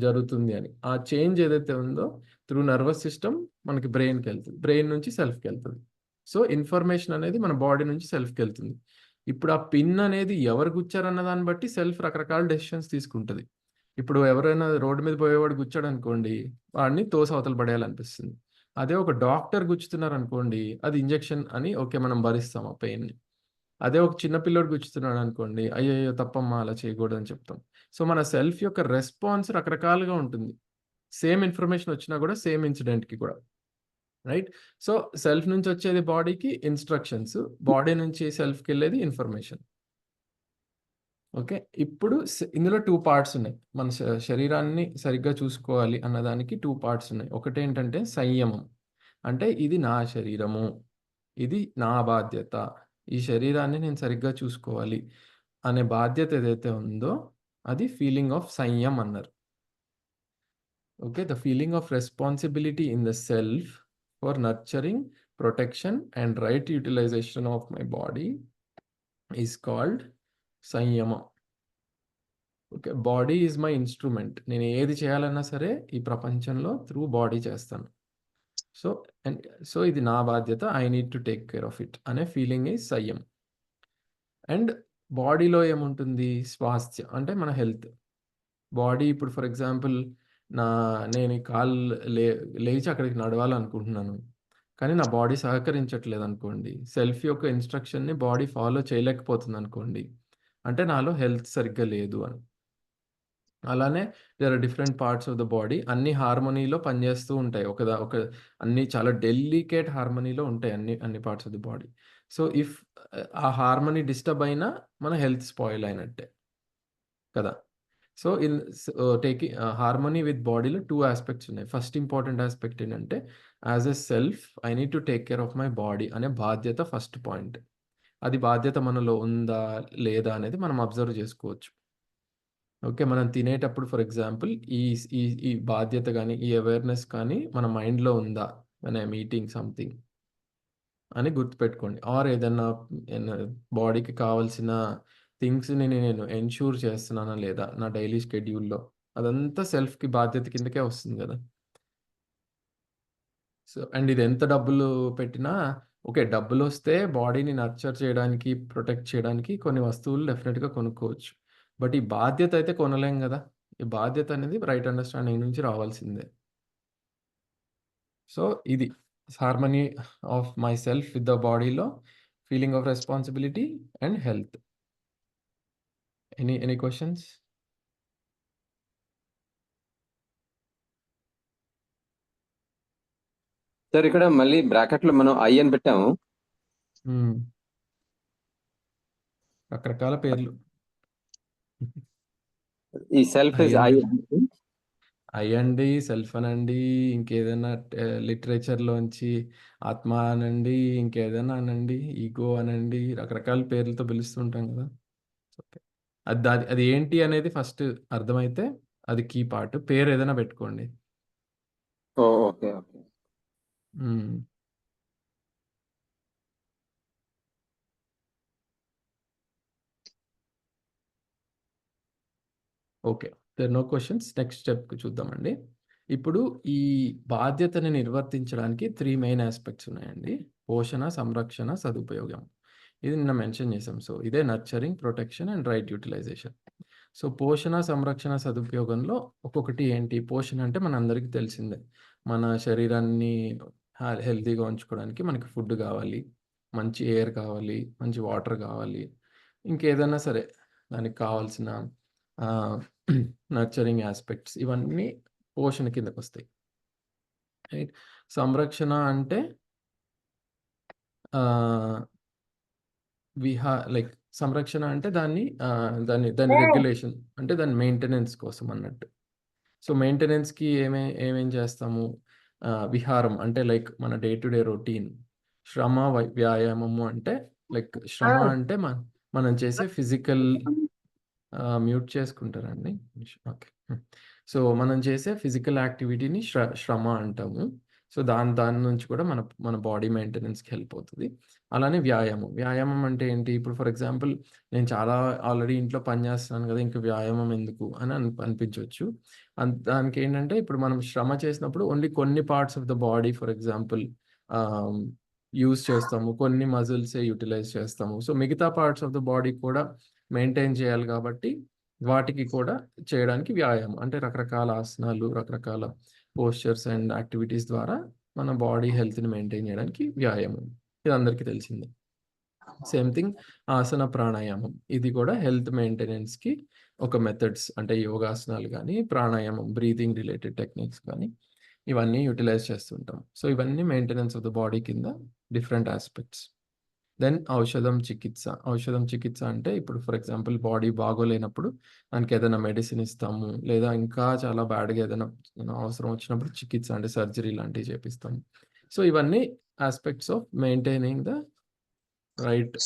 జరుగుతుంది అని, ఆ చేంజ్ ఏదైతే ఉందో త్రూ నర్వస్ సిస్టమ్ మనకి బ్రెయిన్కి వెళ్తుంది, బ్రెయిన్ నుంచి సెల్ఫ్కి వెళ్తుంది. సో ఇన్ఫర్మేషన్ అనేది మన బాడీ నుంచి సెల్ఫ్కి వెళ్తుంది. ఇప్పుడు ఆ పిన్ అనేది ఎవరు గుచ్చారన్న దాన్ని బట్టి సెల్ఫ్ రకరకాల డెసిషన్స్ తీసుకుంటుంది. ఇప్పుడు ఎవరైనా రోడ్డు మీద పోయేవాడు గుచ్చాడు అనుకోండి, వాడిని తోసి అవతల పడేయాలనిపిస్తుంది. అదే ఒక డాక్టర్ గుచ్చుతున్నారు అనుకోండి, అది ఇంజెక్షన్ అని ఓకే మనం భరిస్తాం ఆ పెయిన్ని. అదే ఒక చిన్న పిల్లోడు గుచ్చుతున్నాడు అనుకోండి, అయ్యో తప్పమ్మా అలా చేయకూడదు అని చెప్తాం. సో మన సెల్ఫ్ యొక్క రెస్పాన్స్ రకరకాలుగా ఉంటుంది, సేమ్ ఇన్ఫర్మేషన్ వచ్చినా కూడా, సేమ్ ఇన్సిడెంట్కి కూడా, రైట్? సో సెల్ఫ్ నుంచి వచ్చేది బాడీకి ఇన్స్ట్రక్షన్స్, బాడీ నుంచి సెల్ఫ్కి వెళ్ళేది ఇన్ఫర్మేషన్. ఓకే, ఇప్పుడు ఇందులో 2 పార్ట్స్ ఉన్నాయి. మన శరీరాన్ని సరిగ్గా చూసుకోవాలి అన్నదానికి 2 పార్ట్స్ ఉన్నాయి. ఒకటి ఏంటంటే సంయమం, అంటే ఇది నా శరీరము, ఇది నా బాధ్యత, ఈ శరీరాన్ని నేను సరిగ్గా చూసుకోవాలి అనే బాధ్యత ఏదైతే ఉందో అది ఫీలింగ్ ఆఫ్ సంయమ్ అన్నారు. Okay, the feeling of responsibility in the self for nurturing, protection and right utilization of my body is called సంయమం. Okay, body is my instrument. నేను ఏది చేయాలన్నా సరే ఈ ప్రపంచంలో త్రూ బాడీ చేస్తాను. సో సో ఇది నా బాధ్యత, I need to take care of it అనే ఫీలింగ్ ఈజ్ సంయమ్. అండ్ బాడీలో ఏముంటుంది, స్వాస్థ్యం అంటే మన హెల్త్. బాడీ ఇప్పుడు ఫర్ ఎగ్జాంపుల్ నేను ఈ కాలు లేచి అక్కడికి నడవాలనుకుంటున్నాను, కానీ నా బాడీ సహకరించట్లేదు అనుకోండి, సెల్ఫ్ యొక్క ఇన్స్ట్రక్షన్ని బాడీ ఫాలో చేయలేకపోతుంది అనుకోండి, అంటే నాలో హెల్త్ సరిగ్గా లేదు అని. అలానే there are different parts of the body, అన్ని హార్మనీలో పనిచేస్తూ ఉంటాయి. ఒక అన్ని చాలా డెలికేట్ హార్మనీలో ఉంటాయి అన్ని parts of the body. So if ఆ హార్మనీ డిస్టర్బ్ అయినా మన హెల్త్ స్పాయిల్ అయినట్టే కదా. So in taking harmony with బాడీలో 2 ఆస్పెక్ట్స్ ఉన్నాయి. ఫస్ట్ ఇంపార్టెంట్ ఆస్పెక్ట్ ఏంటంటే as a self I need to take care of my body అనే బాధ్యత ఫస్ట్ పాయింట్. అది బాధ్యత మనలో ఉందా లేదా అనేది మనం అబ్జర్వ్ చేసుకోవచ్చు. ఓకే, మనం తినేటప్పుడు ఫర్ ఎగ్జాంపుల్ ఈ ఈ ఈ బాధ్యత కానీ ఈ అవేర్నెస్ కానీ మన మైండ్లో ఉందా, వెన్ ఐఎమ్ ఈటింగ్ సంథింగ్ అని గుర్తుపెట్టుకోండి. ఆర్ ఏదన్నా బాడీకి కావాల్సిన థింగ్స్ని నేను ఎన్ష్యూర్ చేస్తున్నానా లేదా నా డైలీ షెడ్యూల్లో, అదంతా సెల్ఫ్కి బాధ్యత కిందకే వస్తుంది కదా. సో అండ్ ఇది ఎంత డబ్బులు పెట్టినా ఓకే, డబ్బులు వస్తే బాడీని నర్చర్ చేయడానికి, ప్రొటెక్ట్ చేయడానికి కొన్ని వస్తువులు డెఫినెట్గా కొనుక్కోవచ్చు. బట్ ఈ బాధ్యత అయితే కొనలేం కదా. ఈ బాధ్యత అనేది రైట్ అండర్స్టాండింగ్ నుంచి రావాల్సిందే. సో ఇది harmony of my self with the బాడీలో feeling of responsibility and health. Any questions? Sir ఇక్కడ మళ్ళీ బ్రాకెట్ లో మనం ఐ అని పెట్టాము. రకరకాల పేర్లు. ఈ సెల్ఫ్ ఇస్ ఐ. అయ్యండి, సెల్ఫ్ అనండి, ఇంకేదైనా లిటరేచర్లోంచి ఆత్మ అనండి, ఇంకేదైనా అనండి, ఈగో అనండి, రకరకాల పేర్లతో పిలుస్తుంటాం కదా. ఓకే, అది ఏంటి అనేది ఫస్ట్ అర్థమైతే అది కీ పార్ట్. పేరు ఏదైనా పెట్టుకోండి. Okay okay. Um. Okay, no questions. Next స్టెప్కి చూద్దామండి. ఇప్పుడు ఈ బాధ్యతని నిర్వర్తించడానికి 3 మెయిన్ ఆస్పెక్ట్స్ ఉన్నాయండి. పోషణ, సంరక్షణ, సదుపయోగం. ఇది నిన్న మెన్షన్ చేసాం. సో ఇదే nurturing, protection and right utilization. So పోషణ, సంరక్షణ, సదుపయోగంలో ఒక్కొక్కటి ఏంటి? పోషణ అంటే మనందరికీ తెలిసిందే. మన శరీరాన్ని హెల్తీగా ఉంచుకోవడానికి మనకి ఫుడ్ కావాలి, మంచి ఎయిర్ కావాలి, మంచి వాటర్ కావాలి, ఇంకేదైనా సరే దానికి కావాల్సిన నర్చరింగ్ ఆస్పెక్ట్స్ ఇవన్నీ పోషణ కిందకు వస్తాయి. రైట్. సంరక్షణ అంటే లైక్ సంరక్షణ అంటే దాన్ని దాని రెగ్యులేషన్ అంటే దాని మెయింటెనెన్స్ కోసం అన్నట్టు. సో మెయింటెనెన్స్కి ఏమేం చేస్తాము? విహారం అంటే లైక్ మన డే టు డే రొటీన్. శ్రమ, వ్యాయామము అంటే లైక్ శ్రమ అంటే మనం చేసే ఫిజికల్ మ్యూట్ చేసుకుంటారండి. ఓకే. సో మనం చేసే ఫిజికల్ యాక్టివిటీని శ్రమ అంటాము. సో దాని నుంచి కూడా మన బాడీ మెయింటెనెన్స్కి హెల్ప్ అవుతుంది. అలానే వ్యాయామం అంటే ఏంటి? ఇప్పుడు ఫర్ ఎగ్జాంపుల్ నేను చాలా ఆల్రెడీ ఇంట్లో పని చేస్తున్నాను కదా, ఇంకా వ్యాయామం ఎందుకు అని అనిపించవచ్చు. దానికి ఏంటంటే ఇప్పుడు మనం శ్రమ చేసినప్పుడు ఓన్లీ కొన్ని parts of the body for example use చేస్తాము, కొన్ని మజిల్సే యూటిలైజ్ చేస్తాము. సో మిగతా పార్ట్స్ ఆఫ్ ద బాడీ కూడా మెయింటైన్ చేయాలి కాబట్టి వాటికి కూడా చేయడానికి వ్యాయామం అంటే రకరకాల ఆసనాలు, రకరకాల పోస్చర్స్ అండ్ యాక్టివిటీస్ ద్వారా మన బాడీ హెల్త్ని మెయింటైన్ చేయడానికి వ్యాయామం. ఇది అందరికీ తెలిసిందే. సేమ్ థింగ్ ఆసన, ప్రాణాయామం. ఇది కూడా హెల్త్ మెయింటెనెన్స్కి ఒక మెథడ్స్. అంటే యోగాసనాలు కానీ, ప్రాణాయామం, బ్రీతింగ్ రిలేటెడ్ టెక్నిక్స్ కానీ ఇవన్నీ యూటిలైజ్ చేస్తుంటాం. సో ఇవన్నీ మెయింటెనెన్స్ ఆఫ్ ద బాడీ కింద డిఫరెంట్ ఆస్పెక్ట్స్. దెన్ ఔషధం, చికిత్స అంటే ఇప్పుడు ఫర్ ఎగ్జాంపుల్ బాడీ బాగోలేనప్పుడు దానికి ఏదైనా మెడిసిన్ ఇస్తాము, లేదా ఇంకా చాలా బ్యాడ్గా ఏదైనా అవసరం వచ్చినప్పుడు చికిత్స అంటే సర్జరీ లాంటివి చేపిస్తాము. సో ఇవన్నీ aspects of maintaining the right.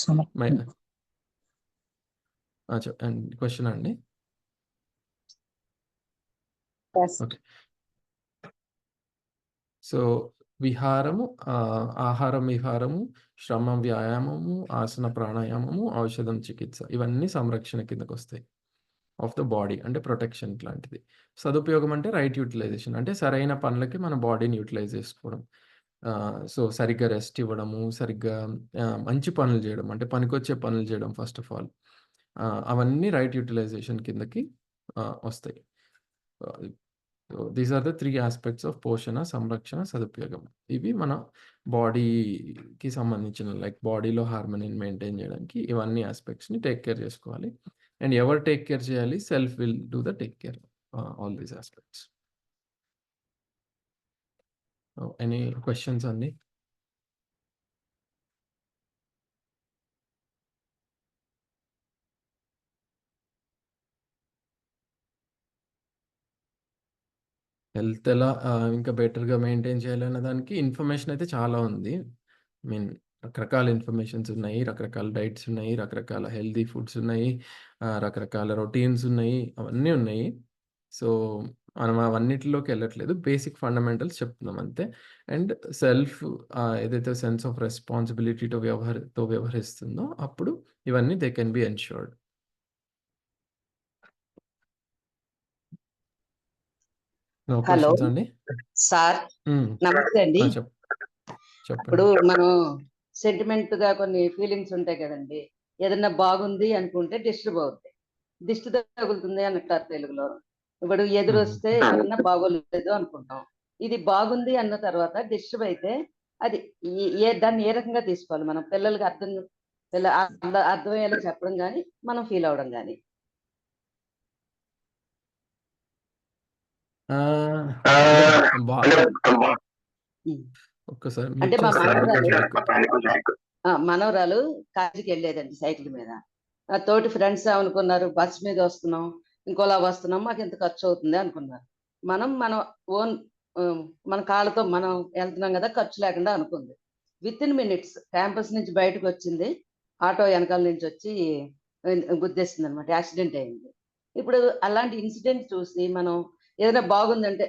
Question అండి. ఓకే. సో విహారము, ఆహారం, విహారము, శ్రమ, వ్యాయామము, ఆసన, ప్రాణాయామము, ఔషధం, చికిత్స ఇవన్నీ సంరక్షణ కిందకు వస్తాయి ఆఫ్ ద బాడీ అంటే ప్రొటెక్షన్ లాంటిది. సదుపయోగం అంటే రైట్ యూటిలైజేషన్ అంటే సరైన పనులకి మన బాడీని యూటిలైజ్ చేసుకోవడం. సో సరిగ్గా రెస్ట్ ఇవ్వడము, సరిగ్గా మంచి పనులు చేయడం అంటే పనికొచ్చే పనులు చేయడం ఫస్ట్ ఆఫ్ ఆల్. అవన్నీ రైట్ యూటిలైజేషన్ కిందకి వస్తాయి. These are the 3 aspects of పోషణ, సంరక్షణ, సదుపయోగం. ఇవి మన బాడీకి సంబంధించిన లైక్ బాడీలో హార్మోనీని మెయింటైన్ చేయడానికి ఇవన్నీ ఆస్పెక్ట్స్ని టేక్ కేర్ చేసుకోవాలి. అండ్ ఎవరు టేక్ కేర్ చేయాలి? Self will do the take care all these aspects. Any questions అండి? హెల్త్ ఎలా ఇంకా బెటర్గా మెయింటైన్ చేయాలనే దానికి ఇన్ఫర్మేషన్ అయితే చాలా ఉంది. మీన్ రకరకాల ఇన్ఫర్మేషన్స్ ఉన్నాయి, రకరకాల డైట్స్ ఉన్నాయి, రకరకాల హెల్తీ ఫుడ్స్ ఉన్నాయి, రకరకాల రొటీన్స్ ఉన్నాయి, అవన్నీ ఉన్నాయి. సో మనం అవన్నిటిలోకి వెళ్ళట్లేదు, బేసిక్ ఫండమెంటల్స్ చెప్తున్నాం అంతే. అండ్ సెల్ఫ్ ఏదైతే సెన్స్ ఆఫ్ రెస్పాన్సిబిలిటీతో వ్యవహరిస్తుందో అప్పుడు ఇవన్నీ they can be ensured. No hello questions అండి? సార్, నమస్తే అండి. ఇప్పుడు చెప్పండి. మనం సెంటిమెంట్ గా కొన్ని ఫీలింగ్స్ ఉంటాయి కదండి. ఏదన్నా బాగుంది అనుకుంటే డిస్టర్బ్ అవుతాయి, దిష్టి తగులుతుంది అంటారు తెలుగులో. ఇప్పుడు ఎదురు వస్తే ఏదన్నా బాగోలేదు అనుకుంటాం, ఇది బాగుంది అన్న తర్వాత డిస్టర్బ్ అయితే అది దాన్ని ఏ రకంగా తీసుకోవాలి మనం? పిల్లలకి అర్థమయ్యేలా చెప్పడం కానీ మనం ఫీల్ అవడం కానీ. ఒక్కసారి అంటే మా మనవరాలు కాలేజీకి వెళ్ళేదండి సైకిల్ మీద. తోటి ఫ్రెండ్స్ ఏమనుకున్నారు, బస్ మీద వస్తున్నాం, ఇంకోలా వస్తున్నాం, మాకు ఎంత ఖర్చు అవుతుంది అనుకున్నారు. మన ఓన్ మన కాళ్ళతో మనం వెళ్తున్నాం కదా, ఖర్చు లేకుండా అనుకుంది. విత్ ఇన్ మినిట్స్ క్యాంపస్ నుంచి బయటకు వచ్చింది, ఆటో వెనకాల నుంచి వచ్చి గుద్దేసింది అనమాట, యాక్సిడెంట్ అయింది. ఇప్పుడు అలాంటి ఇన్సిడెంట్ చూసి మనం ఏదైనా బాగుందంటే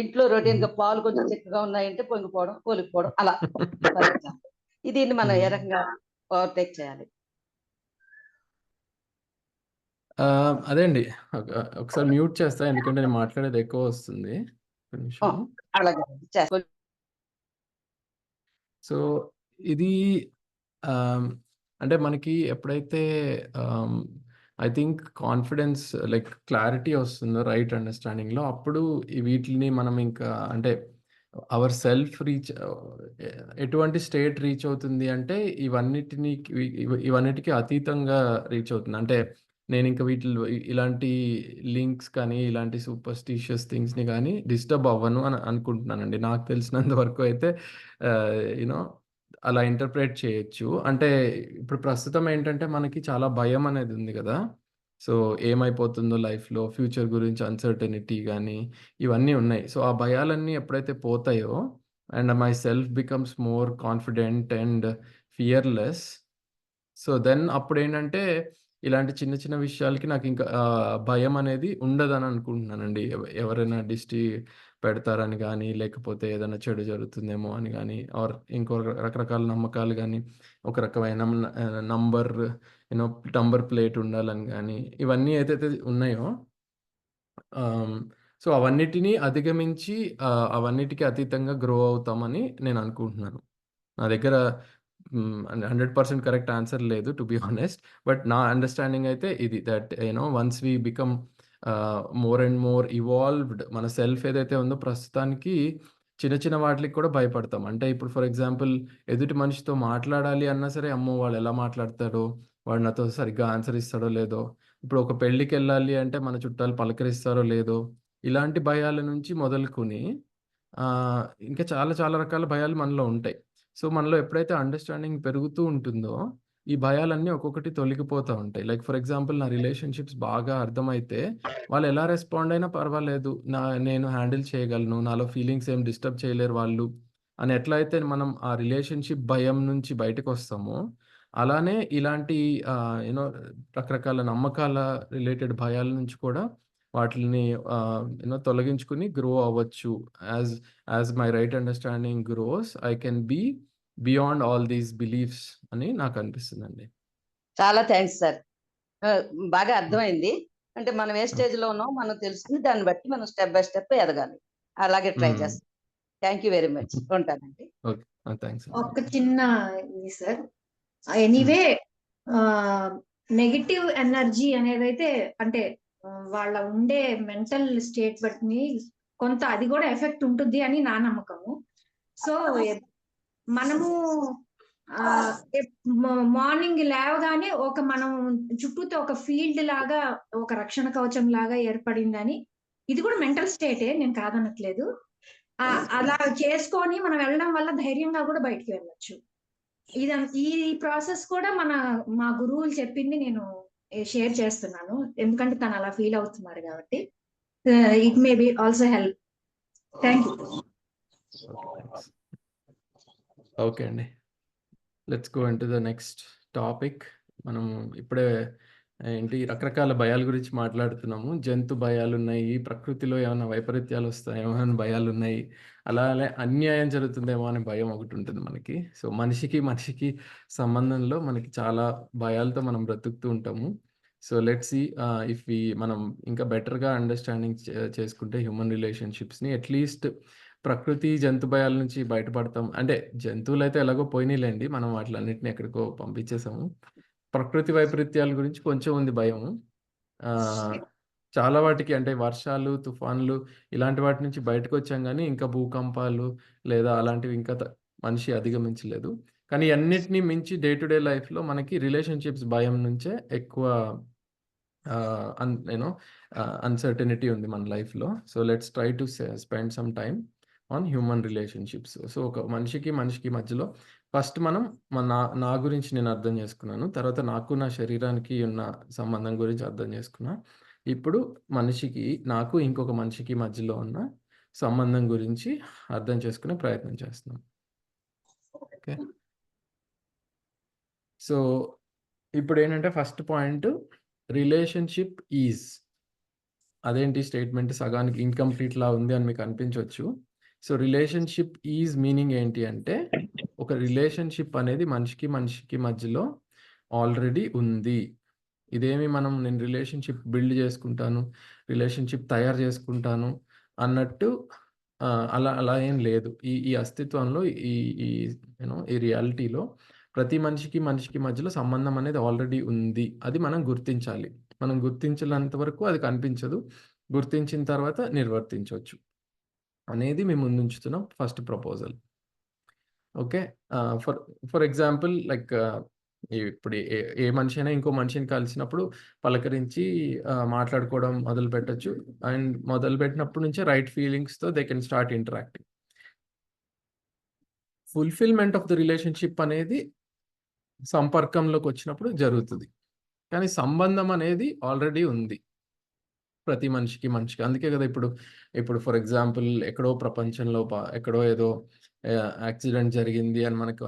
ఇంట్లో రొటీన్ గా పాలు కొంచెం చిక్కగా ఉన్నాయంటే పొంగిపోవడం పోలిపోవడం అలా ఫర్ ఎగ్జాంపుల్. దీన్ని మనం ఏ రకంగా ఓవర్టేక్ చేయాలి? అదే అండి, ఒకసారి మ్యూట్ చేస్తా, ఎందుకంటే నేను మాట్లాడేది ఎక్కువ వస్తుంది. ఒక నిమిషం. అలాగే సో ఇది అంటే మనకి ఎప్పుడైతే I think confidence like clarity వస్తుందో రైట్ అండర్స్టాండింగ్లో, అప్పుడు వీటిని మనం ఇంకా అంటే అవర్ సెల్ఫ్ రీచ్ ఎటువంటి స్టేట్ రీచ్ అవుతుంది అంటే ఇవన్నిటికి అతీతంగా రీచ్ అవుతుంది. అంటే నేను ఇంకా వీటిలో ఇలాంటి లింక్స్ కానీ ఇలాంటి సూపర్స్టిషియస్ థింగ్స్ని కానీ డిస్టర్బ్ అవ్వను అని అనుకుంటున్నానండి. నాకు తెలిసినంత వరకు అయితే యూనో అలా ఇంటర్ప్రేట్ చేయొచ్చు. అంటే ఇప్పుడు ప్రస్తుతం ఏంటంటే మనకి చాలా భయం అనేది ఉంది కదా. సో ఏమైపోతుందో లైఫ్లో, ఫ్యూచర్ గురించి అన్సర్టనిటీ కానీ ఇవన్నీ ఉన్నాయి. సో ఆ భయాలన్నీ ఎప్పుడైతే పోతాయో and my self becomes more confident and fearless, so then అప్పుడేంటంటే ఇలాంటి చిన్న చిన్న విషయాలకి నాకు ఇంకా భయం అనేది ఉండదని అనుకుంటున్నానండి. ఎవరైనా దిష్టి పెడతారని కానీ, లేకపోతే ఏదైనా చెడు జరుగుతుందేమో అని కానీ, ఆర్ ఇంకో రకరకాల నమ్మకాలు కానీ, ఒక రకమైన నంబర్ ప్లేట్ ఉండాలని కానీ, ఇవన్నీ ఏదైతే ఉన్నాయో సో అవన్నిటినీ అధిగమించి అవన్నిటికీ అతీతంగా గ్రో అవుతామని నేను అనుకుంటున్నాను. నా దగ్గర 100% కరెక్ట్ ఆన్సర్ లేదు, టు బి హానెస్ట్. బట్ నా అండర్స్టాండింగ్ అయితే ఇది, that once we become more and more evolved, మన సెల్ఫ్ ఏదైతే ఉందో ప్రస్తుతానికి చిన్న చిన్న వాటికి కూడా భయపడతాం. అంటే ఇప్పుడు ఫర్ ఎగ్జాంపుల్ ఎదుటి మనిషితో మాట్లాడాలి అన్నా సరే, అమ్మో వాళ్ళు ఎలా మాట్లాడతాడో, వాడు నాతో సరిగ్గా ఆన్సర్ ఇస్తాడో లేదో, ఇప్పుడు ఒక పెళ్ళికి వెళ్ళాలి అంటే మన చుట్టాలు పలకరిస్తారో లేదో, ఇలాంటి భయాల నుంచి మొదలుకొని ఇంకా చాలా చాలా రకాల భయాలు మనలో ఉంటాయి. సో మనలో ఎప్పుడైతే అండర్స్టాండింగ్ పెరుగుతూ ఉంటుందో ఈ భయాలన్నీ ఒక్కొక్కటి తొలగిపోతూ ఉంటాయి. లైక్ ఫర్ ఎగ్జాంపుల్ నా రిలేషన్షిప్స్ బాగా అర్థమైతే వాళ్ళు ఎలా రెస్పాండ్ అయినా పర్వాలేదు, నేను హ్యాండిల్ చేయగలను, నాలో ఫీలింగ్స్ ఏం డిస్టర్బ్ చేయలేరు వాళ్ళు అని ఎట్లయితే మనం ఆ రిలేషన్షిప్ భయం నుంచి బయటకు వస్తామో, అలానే ఇలాంటి యూనో రకరకాల నమ్మకాల రిలేటెడ్ భయాల నుంచి కూడా వాటిని తొలగించుకుని గ్రో అవ్వచ్చు. As my right understanding grows, I can be beyond all these beliefs అని నాకు అనిపిస్తుందండి. చాలా థ్యాంక్స్ సార్. బాగా అర్థమైంది. అంటే మనం ఏ స్టేజ్ లో ఉన్నామో మనం తెలుసుకుని దాన్ని బట్టి మనం స్టెప్ బై స్టెప్ ఎదగాలి. అలాగే ట్రై చేస్తాం. Thank you very much. ఉంటానండి. Okay, thanks. ఒక చిన్న ఇది సార్, ఎనీవే నెగిటివ్ ఎనర్జీ అనేది అయితే అంటే వాళ్ళ ఉండే మెంటల్ స్టేట్ బట్టి కొంత అది కూడా ఎఫెక్ట్ ఉంటుంది అని నా నమ్మకము. సో మనము మార్నింగ్ లేవగానే మనం చుట్టూతో ఒక ఫీల్డ్ లాగా, ఒక రక్షణ కవచం లాగా ఏర్పడిందని, ఇది కూడా మెంటల్ స్టేటే, నేను కాదనట్లేదు. అలా చేసుకొని మనం వెళ్ళడం వల్ల ధైర్యంగా కూడా బయటికి వెళ్ళొచ్చు. ఈ ప్రాసెస్ కూడా మా గురువులు చెప్పింది నేను షేర్ చేస్తున్నాను, ఎందుకంటే తను అలా ఫీల్ అవుతున్నారు కాబట్టి. It may be also help. Thank you. Okay అండి, let's go into the next topic. మనం ఇప్పుడే ఏంటి రకరకాల భయాల గురించి మాట్లాడుతున్నాము. జంతు భయాలు ఉన్నాయి, ప్రకృతిలో ఏమైనా వైపరీత్యాలు వస్తాయేమో అని భయాలు ఉన్నాయి, అలానే అన్యాయం జరుగుతుందేమో అనే భయం ఒకటి ఉంటుంది మనకి. సో మనిషికి సంబంధంలో మనకి చాలా భయాలతో మనం బ్రతుకుతూ ఉంటాము. సో లెట్స్ సీ ఇఫ్ మనం ఇంకా బెటర్గా అండర్స్టాండింగ్ చేసుకుంటే హ్యూమన్ రిలేషన్షిప్స్ని, అట్లీస్ట్ ప్రకృతి జంతు భయాల నుంచి బయటపడతాం. అంటే జంతువులు అయితే ఎలాగో పోయినాయిలేండి, మనం వాటిలన్నిటిని ఎక్కడికో పంపించేసాము. ప్రకృతి వైపరీత్యాల గురించి కొంచెం ఉంది భయము. చాలా వాటికి అంటే వర్షాలు, తుఫాన్లు ఇలాంటి వాటి నుంచి బయటకు వచ్చాం, కానీ ఇంకా భూకంపాలు లేదా అలాంటివి ఇంకా మనిషి అధిగమించలేదు. కానీ అన్నిటినీ మించి డే టు డే లైఫ్లో మనకి రిలేషన్షిప్స్ భయం నుంచే ఎక్కువ అన్సర్టనిటీ ఉంది మన లైఫ్లో. So let's try to spend some time on human relationships. So ఒక మనిషికి మధ్యలో ఫస్ట్ మనం నా గురించి నేను అర్థం చేసుకున్నాను, తర్వాత నాకు నా శరీరానికి ఉన్న సంబంధం గురించి అర్థం చేసుకున్నా. ఇప్పుడు నాకు ఇంకొక మనిషికి మధ్యలో ఉన్న సంబంధం గురించి అర్థం చేసుకునే ప్రయత్నం చేస్తున్నాం. ఓకే, సో ఇప్పుడు ఏంటంటే ఫస్ట్ పాయింట్, రిలేషన్షిప్ ఈజ్ అదేంటి స్టేట్మెంట్ సగానికి ఇన్కంప్లీట్ లా ఉంది అని మీకు అనిపించవచ్చు. సో రిలేషన్షిప్ ఈజ్ మీనింగ్ ఏంటి అంటే, ఒక రిలేషన్షిప్ అనేది మనిషికి మనిషికి మధ్యలో ఆల్రెడీ ఉంది. ఇదేమి నేను రిలేషన్షిప్ బిల్డ్ చేసుకుంటాను, రిలేషన్షిప్ తయారు చేసుకుంటాను అన్నట్టు అలా అలా ఏం లేదు. ఈ అస్తిత్వంలో ఈ ఈ ఈ రియాలిటీలో ప్రతి మనిషికి మనిషికి మధ్యలో సంబంధం అనేది ఆల్రెడీ ఉంది. అది మనం గుర్తించాలి. మనం గుర్తించినంత వరకు అది కనిపించదు. గుర్తించిన తర్వాత నిర్వర్తించవచ్చు అనేది మేము ముందుంచుతున్నాం first proposal. Okay. For example like ఇప్పుడు ఏ మనిషి అయినా ఇంకో మనిషిని కలిసినప్పుడు పలకరించి మాట్లాడుకోవడం మొదలు పెట్టచ్చు. అండ్ మొదలు పెట్టినప్పటి నుంచే రైట్ ఫీలింగ్స్తో they can start interacting. Fulfilment of the relationship అనేది సంపర్కంలోకి వచ్చినప్పుడు జరుగుతుంది. కానీ సంబంధం అనేది ఆల్రెడీ ఉంది ప్రతి మనిషికి మనిషికి. అందుకే కదా ఇప్పుడు ఫర్ ఎగ్జాంపుల్ ఎక్కడో ప్రపంచంలో ఎక్కడో ఏదో యాక్సిడెంట్ జరిగింది అని మనకు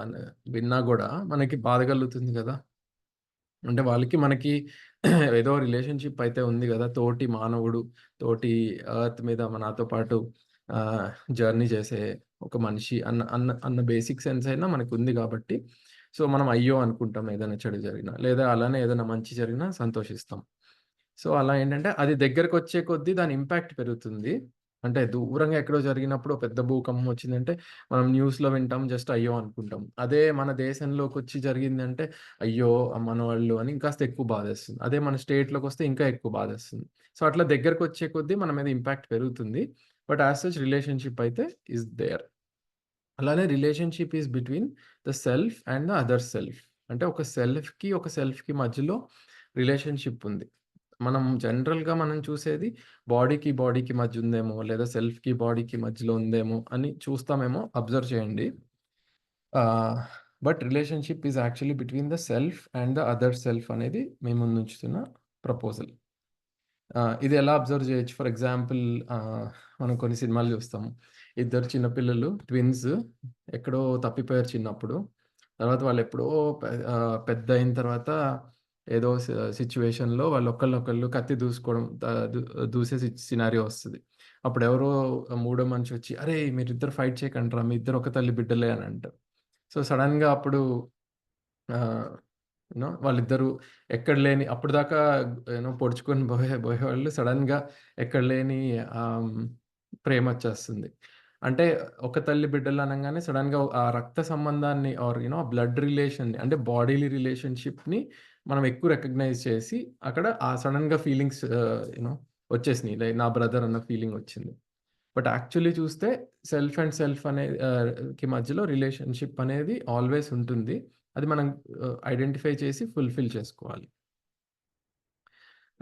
విన్నా కూడా మనకి బాధ కలుగుతుంది కదా. అంటే వాళ్ళకి మనకి ఏదో రిలేషన్షిప్ అయితే ఉంది కదా, తోటి మానవుడు, తోటి ఎర్త్ మీద నాతో పాటు జర్నీ చేసే ఒక మనిషి అన్న అన్న అన్న బేసిక్ సెన్స్ అయినా మనకు ఉంది కాబట్టి, సో మనం అయ్యో అనుకుంటాం ఏదైనా చెడు జరిగినా, లేదా అలానే ఏదైనా మంచి జరిగినా సంతోషిస్తాం. సో అలా ఏంటంటే అది దగ్గరకు వచ్చే కొద్దీ దాని ఇంపాక్ట్ పెరుగుతుంది. అంటే దూరంగా ఎక్కడో జరిగినప్పుడు పెద్ద భూకంపం వచ్చిందంటే మనం న్యూస్లో వింటాం, జస్ట్ అయ్యో అనుకుంటాం. అదే మన దేశంలోకి వచ్చి జరిగిందంటే అయ్యో మన వాళ్ళు అని ఇంకాస్త ఎక్కువ బాధేస్తుంది. అదే మన స్టేట్లోకి వస్తే ఇంకా ఎక్కువ బాధేస్తుంది. సో అట్లా దగ్గరకు వచ్చే కొద్దీ మన మీద ఇంపాక్ట్ పెరుగుతుంది. బట్ యాజ్ సచ్ రిలేషన్షిప్ అయితే ఈజ్ దేర్. అలానే relationship is between the self and the other self. అంటే ఒక సెల్ఫ్కి మధ్యలో రిలేషన్షిప్ ఉంది. మనం జనరల్గా మనం చూసేది బాడీకి మధ్య ఉందేమో, లేదా సెల్ఫ్కి బాడీకి మధ్యలో ఉందేమో అని చూస్తామేమో, అబ్జర్వ్ చేయండి. But relationship is actually between the self and the other self అనేది మేము ముందుంచుతున్న ప్రపోజల్. ఇది ఎలా అబ్జర్వ్ చేయొచ్చు? ఫర్ ఎగ్జాంపుల్ మనం కొన్ని సినిమాలు చూస్తాము. ఇద్దరు చిన్నపిల్లలు ట్విన్స్ ఎక్కడో తప్పిపోయారు చిన్నప్పుడు. తర్వాత వాళ్ళు ఎప్పుడో పెద్ద అయిన తర్వాత ఏదో సిచ్యువేషన్లో వాళ్ళు ఒకళ్ళనొకళ్ళు కత్తి దూసుకోవడం దూసే సినారియో వస్తుంది. అప్పుడు ఎవరో మూడో మనిషి వచ్చి, అరే మీరిద్దరు ఫైట్ చేయకండి రా, మీ ఇద్దరు ఒక తల్లి బిడ్డలే అని అంటారు. సో సడన్గా అప్పుడు వాళ్ళిద్దరూ ఎక్కడ లేని అప్పుడు దాకా పొడుచుకొని పోయేవాళ్ళు సడన్గా ఎక్కడ లేని ప్రేమ వచ్చేస్తుంది. అంటే ఒక తల్లి బిడ్డలు అనగానే సడన్గా ఆ రక్త సంబంధాన్ని ఆర్ బ్లడ్ రిలేషన్ అంటే బాడీలీ రిలేషన్షిప్ని మనం ఎక్కువ రికగ్నైజ్ చేసి అక్కడ ఆ సడన్గా ఫీలింగ్స్ వచ్చేసినాయి. లైక్ నా బ్రదర్ అన్న ఫీలింగ్ వచ్చింది. బట్ యాక్చువల్లీ చూస్తే సెల్ఫ్ అండ్ సెల్ఫ్ కి మధ్యలో రిలేషన్షిప్ అనేది ఆల్వేస్ ఉంటుంది. అది మనం ఐడెంటిఫై చేసి ఫుల్ఫిల్ చేసుకోవాలి.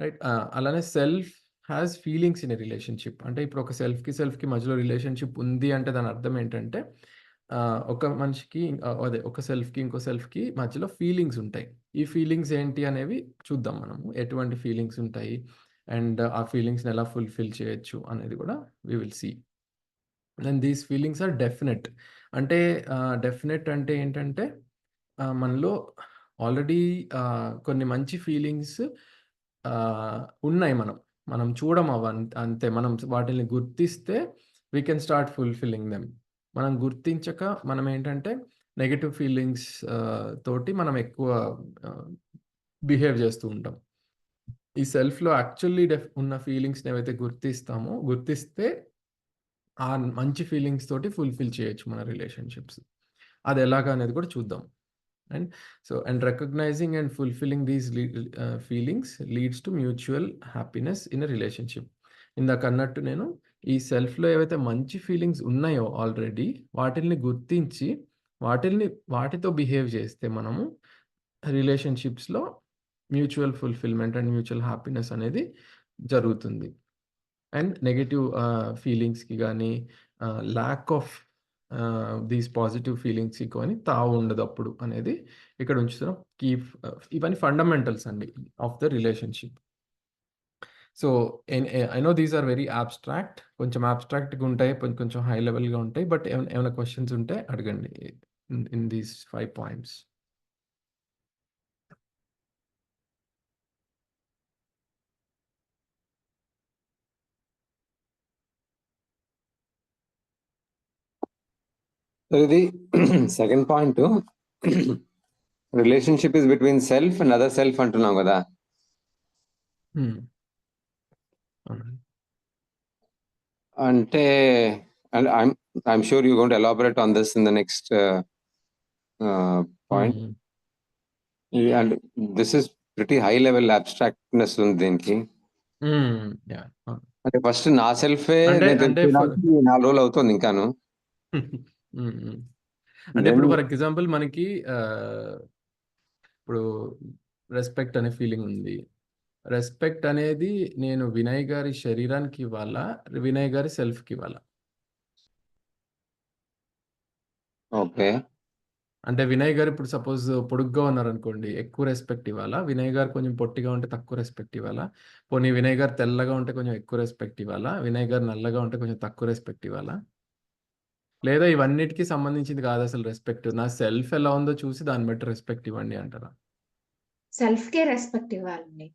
రైట్. అలానే self has feelings in a relationship. అంటే ఇప్పుడు ఒక సెల్ఫ్కి మధ్యలో రిలేషన్షిప్ ఉంది అంటే దాని అర్థం ఏంటంటే ఒక మనిషికి అదే ఒక సెల్ఫ్కి ఇంకో సెల్ఫ్కి మధ్యలో ఫీలింగ్స్ ఉంటాయి. ఈ ఫీలింగ్స్ ఏంటి అనేవి చూద్దాం మనము. ఎటువంటి ఫీలింగ్స్ ఉంటాయి అండ్ ఆ ఫీలింగ్స్ని ఎలా ఫుల్ఫిల్ చేయొచ్చు అనేది కూడా we will see. And these feelings are definite. అంటే డెఫినెట్ అంటే ఏంటంటే మనలో ఆల్రెడీ కొన్ని మంచి ఫీలింగ్స్ ఉన్నాయి. మనం చూడం అంతే. మనం వాటిని గుర్తిస్తే we can start fulfilling them. మనం గుర్తించక మనం ఏంటంటే నెగటివ్ ఫీలింగ్స్ తోటి మనం ఎక్కువ బిహేవ్ చేస్తూ ఉంటాం. ఈ సెల్ఫ్లో యాక్చువల్లీ ఉన్న ఫీలింగ్స్ని ఏవైతే గుర్తిస్తే ఆ మంచి ఫీలింగ్స్ తోటి ఫుల్ఫిల్ చేయొచ్చు మన రిలేషన్షిప్స్. అది ఎలాగా అనేది కూడా చూద్దాం. And recognizing and fulfilling these feelings leads to mutual happiness in a relationship. ఇందాక అన్నట్టు నేను ఈ సెల్ఫ్లో ఏవైతే మంచి ఫీలింగ్స్ ఉన్నాయో ఆల్రెడీ వాటిల్ని గుర్తించి వాటితో బిహేవ్ చేస్తే మనము రిలేషన్షిప్స్లో mutual fulfilment and mutual happiness అనేది జరుగుతుంది. అండ్ నెగటివ్ ఫీలింగ్స్కి కానీ ల్యాక్ ఆఫ్ దీస్ పాజిటివ్ ఫీలింగ్స్కి కానీ తావు ఉండదు అప్పుడు అనేది ఇక్కడ ఉంచుతున్నాం. ఇవన్నీ ఫండమెంటల్స్ అండి of the relationship. So I know these are very abstract, కొంచెం అబ్స్ట్రాక్ట్గా ఉంటాయి, కొంచెం హై లెవెల్గా ఉంటాయి. బట్ ఏమైనా క్వశ్చన్స్ ఉంటే అడగండి ఇన్ దీస్ 5 పాయింట్స్. సో ఇది second point, relationship is between self and other self అంటున్నాం కదా. అవునండి. అంటే and I'm sure you're going to elaborate on this in the next point. And this is pretty high level abstractness ఉంది దీనికి. Yeah. అంటే first నా సెల్ఫే అంటే నేను అంటే తెలుసుకోవడానికి 4 రోజులు అవుతుంది ఇంకాను. అంటే ఇప్పుడు ఫర్ ఎగ్జాంపుల్ మనకి ఇప్పుడు రెస్పెక్ట్ అనే ఫీలింగ్ ఉంది. రెస్పెక్ట్ అనేది నేను వినయ్ గారి శరీరానికి ఇవ్వాలా, వినయ్ గారి సెల్ఫ్కి ఇవ్వాలా? ఓకే. అంటే వినయ్ గారు ఇప్పుడు సపోజ్ పొడుగ్గా ఉన్నారనుకోండి, ఎక్కువ రెస్పెక్ట్ ఇవ్వాలా? వినయ్ గారు కొంచెం పొట్టిగా ఉంటే తక్కువ రెస్పెక్ట్ ఇవ్వాలా? పోనీ వినయ్ గారు తెల్లగా ఉంటే కొంచెం ఎక్కువ రెస్పెక్ట్ ఇవ్వాలా? వినయ్ గారు నల్లగా ఉంటే కొంచెం తక్కువ రెస్పెక్ట్ ఇవ్వాలా? లేదా ఇవన్నిటికీ సంబంధించింది కాదు అసలు రెస్పెక్ట్, నా సెల్ఫ్ ఎలా ఉందో చూసి దాన్ని బట్టి రెస్పెక్ట్ ఇవ్వండి అంటారా? సెల్ఫ్ కే రెస్పెక్ట్ ఇవ్వాలండి.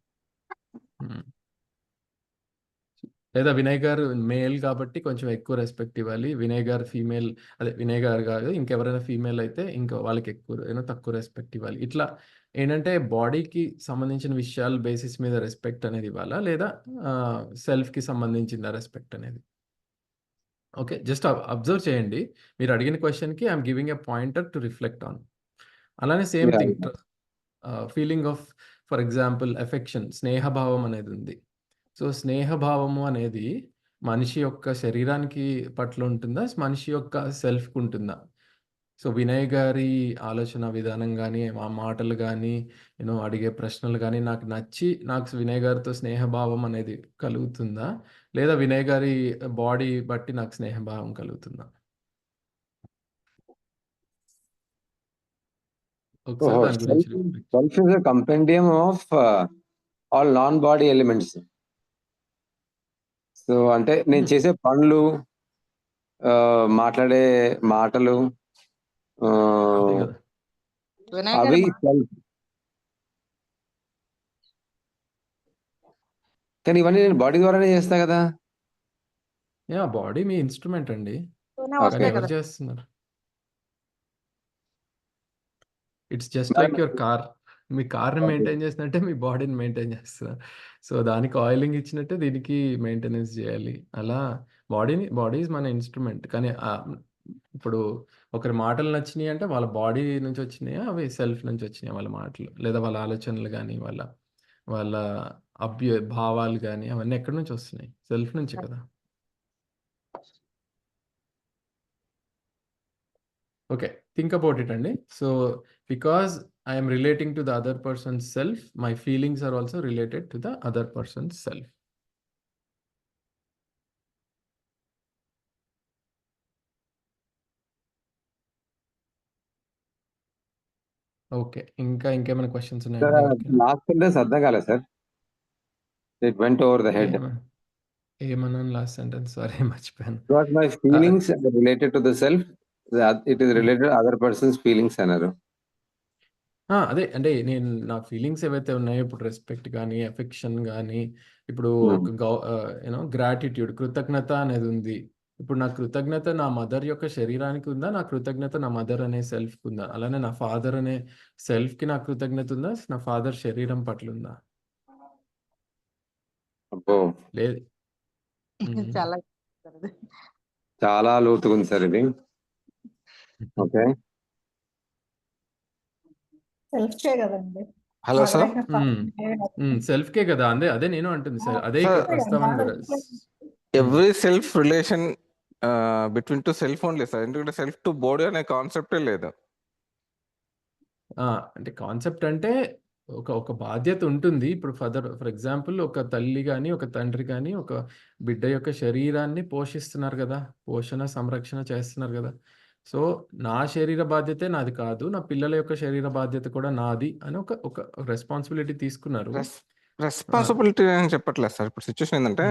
లేదా వినయ్ గారు మేల్ కాబట్టి కొంచెం ఎక్కువ రెస్పెక్ట్ ఇవ్వాలి, వినయ్ గారు ఫీమేల్, అదే వినయ్ గారు కాదు ఇంకెవరైనా ఫీమేల్ అయితే ఇంకా వాళ్ళకి ఎక్కువ తక్కువ రెస్పెక్ట్ ఇవ్వాలి. ఇట్లా ఏంటంటే బాడీకి సంబంధించిన విషయాల బేసిస్ మీద రెస్పెక్ట్ అనేది ఇవ్వాలా, లేదా సెల్ఫ్కి సంబంధించిందా రెస్పెక్ట్ అనేది? ఓకే, జస్ట్ అబ్జర్వ్ చేయండి. మీరు అడిగిన క్వశ్చన్కి I'm giving a pointer to reflect on. అలానే same thing feeling of, for example affection, స్నేహభావం అనేది ఉంది. సో స్నేహభావము అనేది మనిషి యొక్క శరీరానికి పట్ల ఉంటుందా, మనిషి యొక్క సెల్ఫ్కి ఉంటుందా? సో వినయ్ గారి ఆలోచన విధానం కానీ, ఆ మాటలు కానీ, అడిగే ప్రశ్నలు కానీ నాకు నచ్చి నాకు వినయ్ గారితో స్నేహభావం అనేది కలుగుతుందా, లేదా వినయ్ గారి బాడీ బట్టి నాకు స్నేహభావం కలుగుతుందా? ఒకసారి దాని గురించి self is a కంపెండియం of all non body elements. So అంటే నేను చేసే పనులు, మాట్లాడే మాటలు, అవి సెల్ఫ్. కానీ ఇవన్నీ నేను బాడీ ద్వారానే చేస్తా కదా. బాడీ మీ ఇన్స్ట్రుమెంట్ అండి, ఎవరు చేస్తున్నారు? It's just like your car. మీ కార్ని మెయింటైన్ చేసినట్టే మీ బాడీని మెయింటైన్ చేస్తున్నారు. సో దానికి ఆయిలింగ్ ఇచ్చినట్టే దీనికి మెయింటెనెన్స్ చేయాలి. అలా బాడీ ఈజ్ మన ఇన్స్ట్రుమెంట్. కానీ ఇప్పుడు ఒకరి మాటలు నచ్చినాయి అంటే వాళ్ళ బాడీ నుంచి వచ్చినాయా, అవి సెల్ఫ్ నుంచి వచ్చినాయి వాళ్ళ మాటలు, లేదా వాళ్ళ ఆలోచనలు కానీ, వాళ్ళ భావాలు కానీ, అవన్నీ ఎక్కడి నుంచి వస్తున్నాయి? సెల్ఫ్ నుంచి కదా. ఓకే, థింక్ అబౌట్ ఇట్ అండి. So because I am relating to the other person's self, my feelings are also related to the other person's self. Okay, ఇంకేమైనా క్వశ్చన్స్ ఉన్నాయా? లాస్ట్ సెంటెన్స్ అర్థం కాలేదు sir, it went over the head. ఏమన్నాను last sentence? Sorry, మర్చిపోయాను. Because my feelings are related to the self, it is related other person's feelings అన్నారు. అదే అంటే నేను నా ఫీలింగ్స్ ఏవైతే ఉన్నాయో, ఇప్పుడు రెస్పెక్ట్ కానీ, ఎఫెక్షన్ కానీ, ఇప్పుడు ఒక గ్రాటిట్యూడ్, కృతజ్ఞత అనేది ఉంది. ఇప్పుడు నా కృతజ్ఞత నా మదర్ యొక్క శరీరానికి ఉందా, నా కృతజ్ఞత నా మదర్ అనే సెల్ఫ్కి ఉందా? అలానే నా ఫాదర్ అనే సెల్ఫ్కి నా కృతజ్ఞత ఉందా, నా ఫాదర్ శరీరం పట్ల ఉందా? లేదు. చాలా లోతుగా ఉంది సార్ ఇది. ఓకే, సెల్ఫ్కే కదండి. హలో సార్, సెల్ఫ్కే కదా. అదే నేను అంటుంది సార్, అదే ఇక్కడ ప్రస్తావన కూడా. Every self relation between to self only sir, ఎందుకంటే సెల్ఫ్ టు బాడీ అనే కాన్సెప్టే లేదు. అంటే కాన్సెప్ట్ అంటే ఒక బాధ్యత ఉంటుంది. ఇప్పుడు ఫర్ ఎగ్జాంపుల్ ఒక తల్లి కానీ, ఒక తండ్రి కానీ, ఒక బిడ్డ యొక్క శరీరాన్ని పోషిస్తున్నారు కదా, పోషణ సంరక్షణ చేస్తున్నారు కదా. సో నా శరీర బాధ్యతే నాది కాదు, నా పిల్లల యొక్క శరీర బాధ్యత కూడా నాది అని ఒక రెస్పాన్సిబిలిటీ తీసుకున్నారు. రెస్పాన్సిబిలిటీ అని చెప్పట్లేదు సార్. ఇప్పుడు సిచ్యువేషన్ ఏంటంటే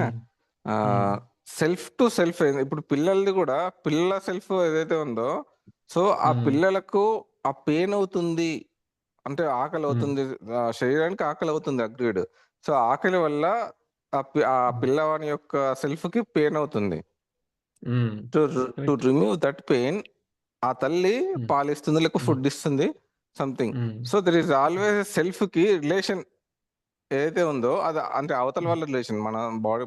సెల్ఫ్ టు సెల్ఫ్, ఇప్పుడు పిల్లలది కూడా పిల్లల సెల్ఫ్ ఏదైతే ఉందో, సో ఆ పిల్లలకు ఆ పెయిన్ అవుతుంది అంటే ఆకలి అవుతుంది, శరీరానికి ఆకలి అవుతుంది, అగ్రీడ్. సో ఆకలి వల్ల ఆ పిల్లవాని యొక్క సెల్ఫ్ కి పెయిన్ అవుతుంది. టు రిమూవ్ దట్ పెయిన్, ఆ తల్లి ఉమ్, పాలిస్తుంది, లేక ఉమ్, ఫుడ్ ఇస్తుంది, something. Um, so there is always self కి రిలేషన్ ఏదైతే ఉందో అది, అంటే అవతల ఉమ్, వాళ్ళ రిలేషన్,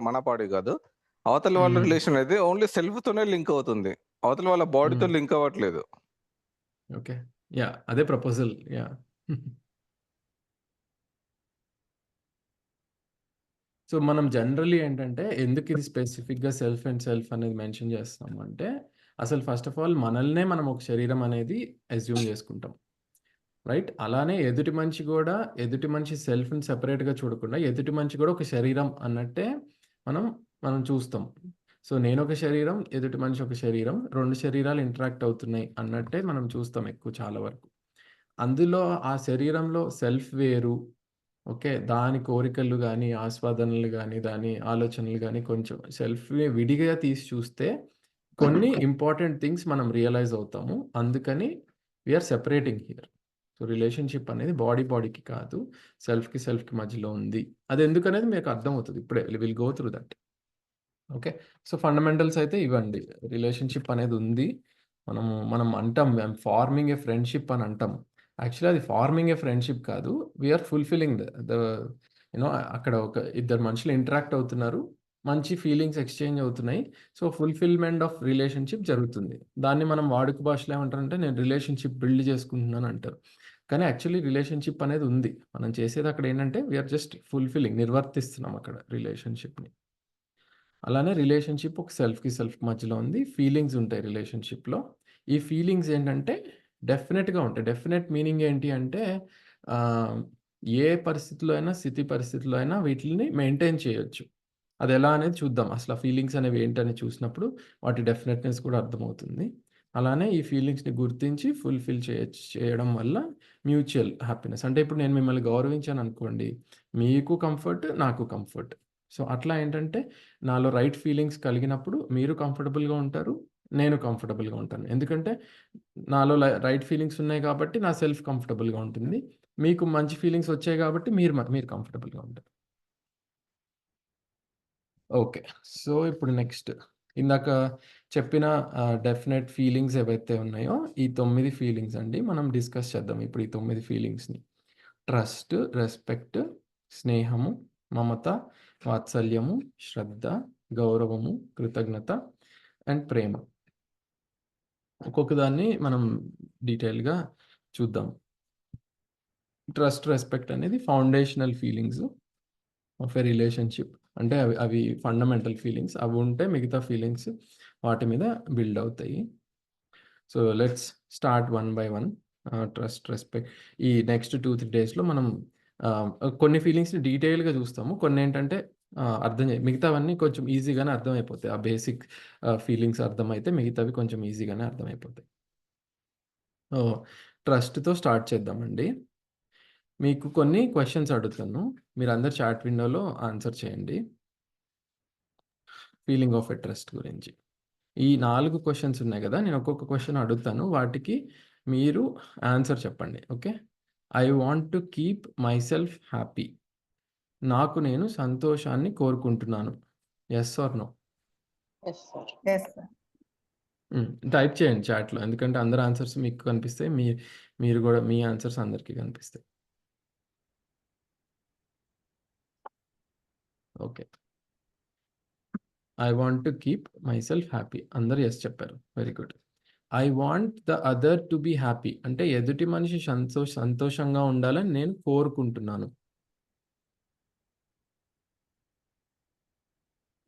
మన బాడీ కాదు, అవతల వాళ్ళ ఉమ్, రిలేషన్ అయితే ఓన్లీ సెల్ఫ్ తోనే లింక్ అవుతుంది, అవతల వాళ్ళ బాడీతో ఉమ్. లింక్ అవ్వట్లేదు. ఓకే, యా, అదే ప్రపోజల్. యా. సో మనం జనరల్లీ ఏంటంటే ఎందుకు ఇది స్పెసిఫిక్గా సెల్ఫ్ అండ్ సెల్ఫ్ అనేది మెన్షన్ చేస్తాము అంటే, అసలు ఫస్ట్ ఆఫ్ ఆల్ మనల్నే మనం ఒక శరీరం అనేది అజ్యూమ్ చేసుకుంటాం, రైట్? అలానే ఎదుటి మనిషి కూడా, ఎదుటి మనిషి సెల్ఫ్ని సెపరేట్గా చూడకుండా ఎదుటి మనిషి కూడా ఒక శరీరం అన్నట్టే మనం మనం చూస్తాం. సో నేను ఒక శరీరం, ఎదుటి మనిషి ఒక శరీరం, రెండు శరీరాలు ఇంటరాక్ట్ అవుతున్నాయి అన్నట్టే మనం చూస్తాం ఎక్కువ చాలా వరకు. అందులో ఆ శరీరంలో సెల్ఫ్ వేరు, ఓకే, దాని కోరికలు కానీ, ఆస్వాదనలు కానీ, దాని ఆలోచనలు కానీ కొంచెం సెల్ఫ్ని విడిగా తీసి చూస్తే కొన్ని ఇంపార్టెంట్ థింగ్స్ మనం రియలైజ్ అవుతాము. అందుకని we're separating here. So relationship అనేది బాడీకి కాదు, సెల్ఫ్కి మధ్యలో ఉంది. అది ఎందుకనేది మీకు అర్థమవుతుంది ఇప్పుడే. Will go through that. Okay. So fundamentals అయితే ఇవ్వండి. రిలేషన్షిప్ అనేది ఉంది. మనం అంటాం ఐయామ్ ఫార్మింగ్ ఏ ఫ్రెండ్షిప్ అని అంటాం. యాక్చువల్లీ అది ఫార్మింగ్ ఏ ఫ్రెండ్షిప్ కాదు. వీఆర్ ఫుల్ఫిల్లింగ్ ద యూనో అక్కడ ఒక ఇద్దరు మనుషులు ఇంటరాక్ట్ అవుతున్నారు, మంచి ఫీలింగ్స్ ఎక్స్చేంజ్ అవుతున్నాయి. సో ఫుల్ఫిల్మెంట్ ఆఫ్ రిలేషన్షిప్ జరుగుతుంది. దాన్ని మనం వాడుక భాషలో ఏమంటారంటే నేను రిలేషన్షిప్ బిల్డ్ చేసుకుంటున్నాను అంటారు. కానీ యాక్చువల్లీ రిలేషన్షిప్ అనేది ఉంది. మనం చేసేది అక్కడ ఏంటంటే వీఆర్ జస్ట్ ఫుల్ఫిల్లింగ్, నిర్వర్తిస్తున్నాం అక్కడ రిలేషన్షిప్ని. అలానే రిలేషన్షిప్ ఒక సెల్ఫ్కి మధ్యలో ఉంది. ఫీలింగ్స్ ఉంటాయి రిలేషన్షిప్లో. ఈ ఫీలింగ్స్ ఏంటంటే డెఫినెట్గా ఉంటాయి. డెఫినెట్ మీనింగ్ ఏంటి అంటే ఏ పరిస్థితిలో అయినా, స్థితి పరిస్థితిలో అయినా వీటిని మెయింటైన్ చేయొచ్చు. అది ఎలా అనేది చూద్దాం. అసలు ఆ ఫీలింగ్స్ అనేవి ఏంటని చూసినప్పుడు వాటి డెఫినెట్నెస్ కూడా అర్థమవుతుంది. అలానే ఈ ఫీలింగ్స్ని గుర్తించి ఫుల్ఫిల్ చేయడం వల్ల మ్యూచువల్ హ్యాపీనెస్. అంటే ఇప్పుడు నేను మిమ్మల్ని గౌరవించాను అనుకోండి, మీకు కంఫర్ట్, నాకు కంఫర్ట్. సో అట్లా ఏంటంటే నాలో రైట్ ఫీలింగ్స్ కలిగినప్పుడు మీరు కంఫర్టబుల్గా ఉంటారు, నేను కంఫర్టబుల్గా ఉంటాను. ఎందుకంటే నాలో రైట్ ఫీలింగ్స్ ఉన్నాయి కాబట్టి నా సెల్ఫ్ కంఫర్టబుల్గా ఉంటుంది. మీకు మంచి ఫీలింగ్స్ వచ్చాయి కాబట్టి మీరు కంఫర్టబుల్గా ఉంటారు. ఓకే. సో ఇప్పుడు నెక్స్ట్ ఇందాక చెప్పిన డెఫినెట్ ఫీలింగ్స్ ఏవైతే ఉన్నాయో ఈ 9 ఫీలింగ్స్ అండి మనం డిస్కస్ చేద్దాం ఇప్పుడు ఈ 9 ఫీలింగ్స్ని. ట్రస్ట్, రెస్పెక్ట్, స్నేహము, మమత, వాత్సల్యము, శ్రద్ధ, గౌరవము, కృతజ్ఞత అండ్ ప్రేమ. ఒక్కొక్క దాన్ని మనం డీటెయిల్గా చూద్దాం. ట్రస్ట్, రెస్పెక్ట్ అనేది foundational feelings of a relationship. అంటే అవి ఫండమెంటల్ ఫీలింగ్స్. అవి ఉంటే మిగతా ఫీలింగ్స్ వాటి మీద బిల్డ్ అవుతాయి. So let's start one by one. Trust, respect. ఈ నెక్స్ట్ 2-3 డేస్లో మనం కొన్ని ఫీలింగ్స్ని డీటెయిల్గా చూస్తాము. కొన్ని ఏంటంటే మిగతావన్నీ కొంచెం ఈజీగానే అర్థమైపోతాయి. ఆ బేసిక్ ఫీలింగ్స్ అర్థమైతే మిగతావి కొంచెం ఈజీగానే అర్థమైపోతాయి. ట్రస్ట్తో స్టార్ట్ చేద్దామండి. మీకు కొన్ని క్వశ్చన్స్ అడుగుతాను, మీరు అందరు చాట్ విండోలో ఆన్సర్ చేయండి. ఫీలింగ్ ఆఫ్ ఎ ట్రస్ట్ గురించి ఈ 4 క్వశ్చన్స్ ఉన్నాయి కదా, నేను ఒక్కొక్క క్వశ్చన్ అడుగుతాను, వాటికి మీరు ఆన్సర్ చెప్పండి. Okay. I want to keep my self happy. నాకు నేను సంతోషాన్ని కోరుకుంటున్నాను. Yes or no? టైప్ చేయండి చాట్లో, ఎందుకంటే అందరు ఆన్సర్స్ మీకు కనిపిస్తాయి, మీరు కూడా మీ ఆన్సర్స్ అందరికీ కనిపిస్తాయి. Okay. I want to keep my self happy. అందరు ఎస్ చెప్పారు, very good. I want the other to be happy. అంటే ఎదుటి మనిషి సంతోషంగా ఉండాలని నేను కోరుకుంటున్నాను.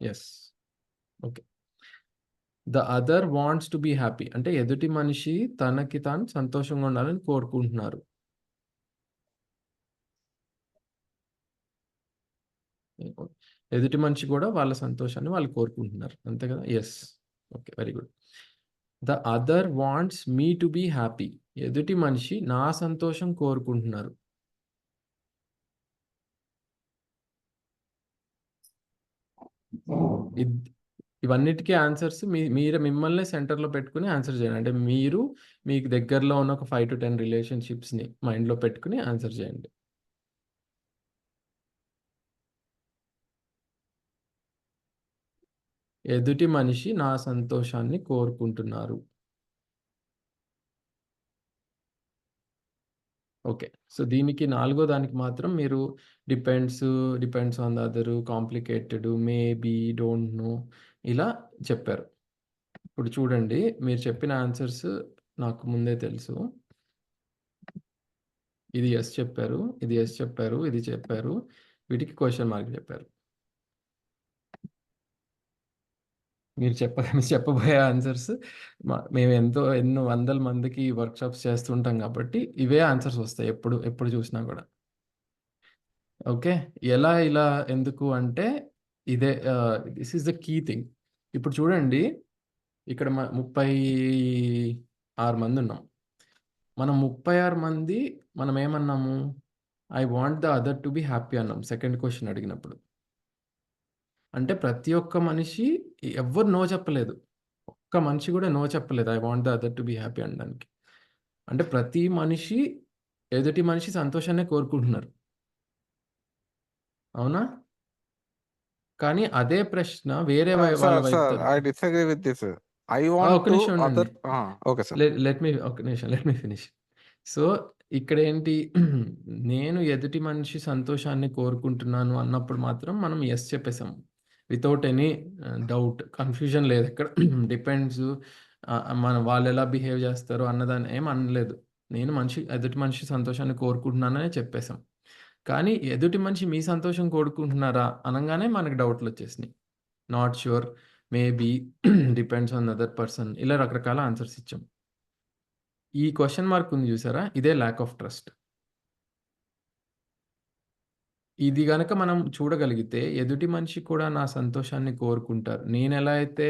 Yes. Okay. The other wants to be happy. అంటే ఎదుటి మనిషి తనకి తాను సంతోషంగా ఉండాలని కోరుకుంటున్నారు. ఎదుటి మనిషి కూడా వాళ్ళ సంతోషాన్ని వాళ్ళు కోరుకుంటున్నారు, అంతే కదా? Yes. Okay, very good. The other wants me to be happy. ఎదుటి మనిషి నా సంతోషం కోరుకుంటున్నారు. ఇవన్నిటికీ ఆన్సర్స్ మీరు మిమ్మల్ని సెంటర్లో పెట్టుకుని ఆన్సర్ చేయండి. అంటే మీరు మీకు దగ్గరలో ఉన్న ఒక 5 to 10 రిలేషన్షిప్స్ని మైండ్లో పెట్టుకుని ఆన్సర్ చేయండి. ఎదుటి మనిషి నా సంతోషాన్ని కోరుకుంటున్నారు. ఓకే. సో, దీనికి నాలుగో దానికి మాత్రం మీరు depends on the other, complicated, maybe, don't know ఇలా చెప్పారు. ఇప్పుడు చూడండి, మీరు చెప్పిన ఆన్సర్స్ నాకు ముందే తెలుసు. ఇది యెస్ చెప్పారు, ఇది యెస్ చెప్పారు, ఇది చెప్పారు. వీటికి క్వెషన్ మార్క్ చెప్పారు. మీరు చెప్పబోయే ఆన్సర్స్ మేము ఎన్నో వందల మందికి వర్క్షాప్స్ చేస్తుంటాం కాబట్టి ఇవే ఆన్సర్స్ వస్తాయి ఎప్పుడు చూసినా కూడా. ఓకే. ఇలా ఎందుకు అంటే ఇదే this is the key thing. ఇప్పుడు చూడండి, ఇక్కడ 36 మంది ఉన్నాం. మనం 36 మంది మనం ఏమన్నాము? I want the other to be happy అన్నాం సెకండ్ క్వెషన్ అడిగినప్పుడు. అంటే ప్రతి ఒక్క మనిషి ఎవ్వరు నో చెప్పలేదు. ఒక్క మనిషి కూడా నో చెప్పలేదు I want the other to be happy అనడానికి. అంటే ప్రతి మనిషి ఎదుటి మనిషి సంతోషాన్నే కోరుకుంటున్నారు. అవునా? కానీ అదే ప్రశ్న వేరే వాళ్ళ సార్ వైపు I disagree with this. I ఒక్క వాంట్ టు నిమిషం ఉండండి. అదర్. Okay sir. ఒక్క నిమిషం లెట్ మీ ఫినిష్. సో, ఇక్కడ ఏంటి నేను ఎదుటి మనిషి సంతోషాన్ని కోరుకుంటున్నాను అన్నప్పుడు మాత్రం మనం యెస్ చెప్పేసాం. వితౌట్ ఎనీ డౌట్, కన్‌ఫ్యూజన్ లేదు ఎక్కడ. డిపెండ్స్ వాళ్ళు ఎలా బిహేవ్ చేస్తారో అన్నదాన్ని ఏం అనలేదు. నేను ఎదుటి మనిషి సంతోషాన్ని కోరుకుంటున్నాననే చెప్పేసాం. కానీ ఎదుటి మనిషి మీ సంతోషం కోరుకుంటున్నారా అనంగానే మనకు డౌట్‌లొచ్చేసినాయి. Not sure, maybe, depends on other person ఇలా రకరకాల ఆన్సర్స్ ఇచ్చాం. ఈ క్వెషన్ మార్క్ ఉంది చూసారా? ఇదే ల్యాక్ ఆఫ్ ట్రస్ట్. ఇది గనక మనం చూడగలిగితే ఎదుటి మనిషి కూడా నా సంతోషాన్ని కోరుకుంటారు. నేనెలా అయితే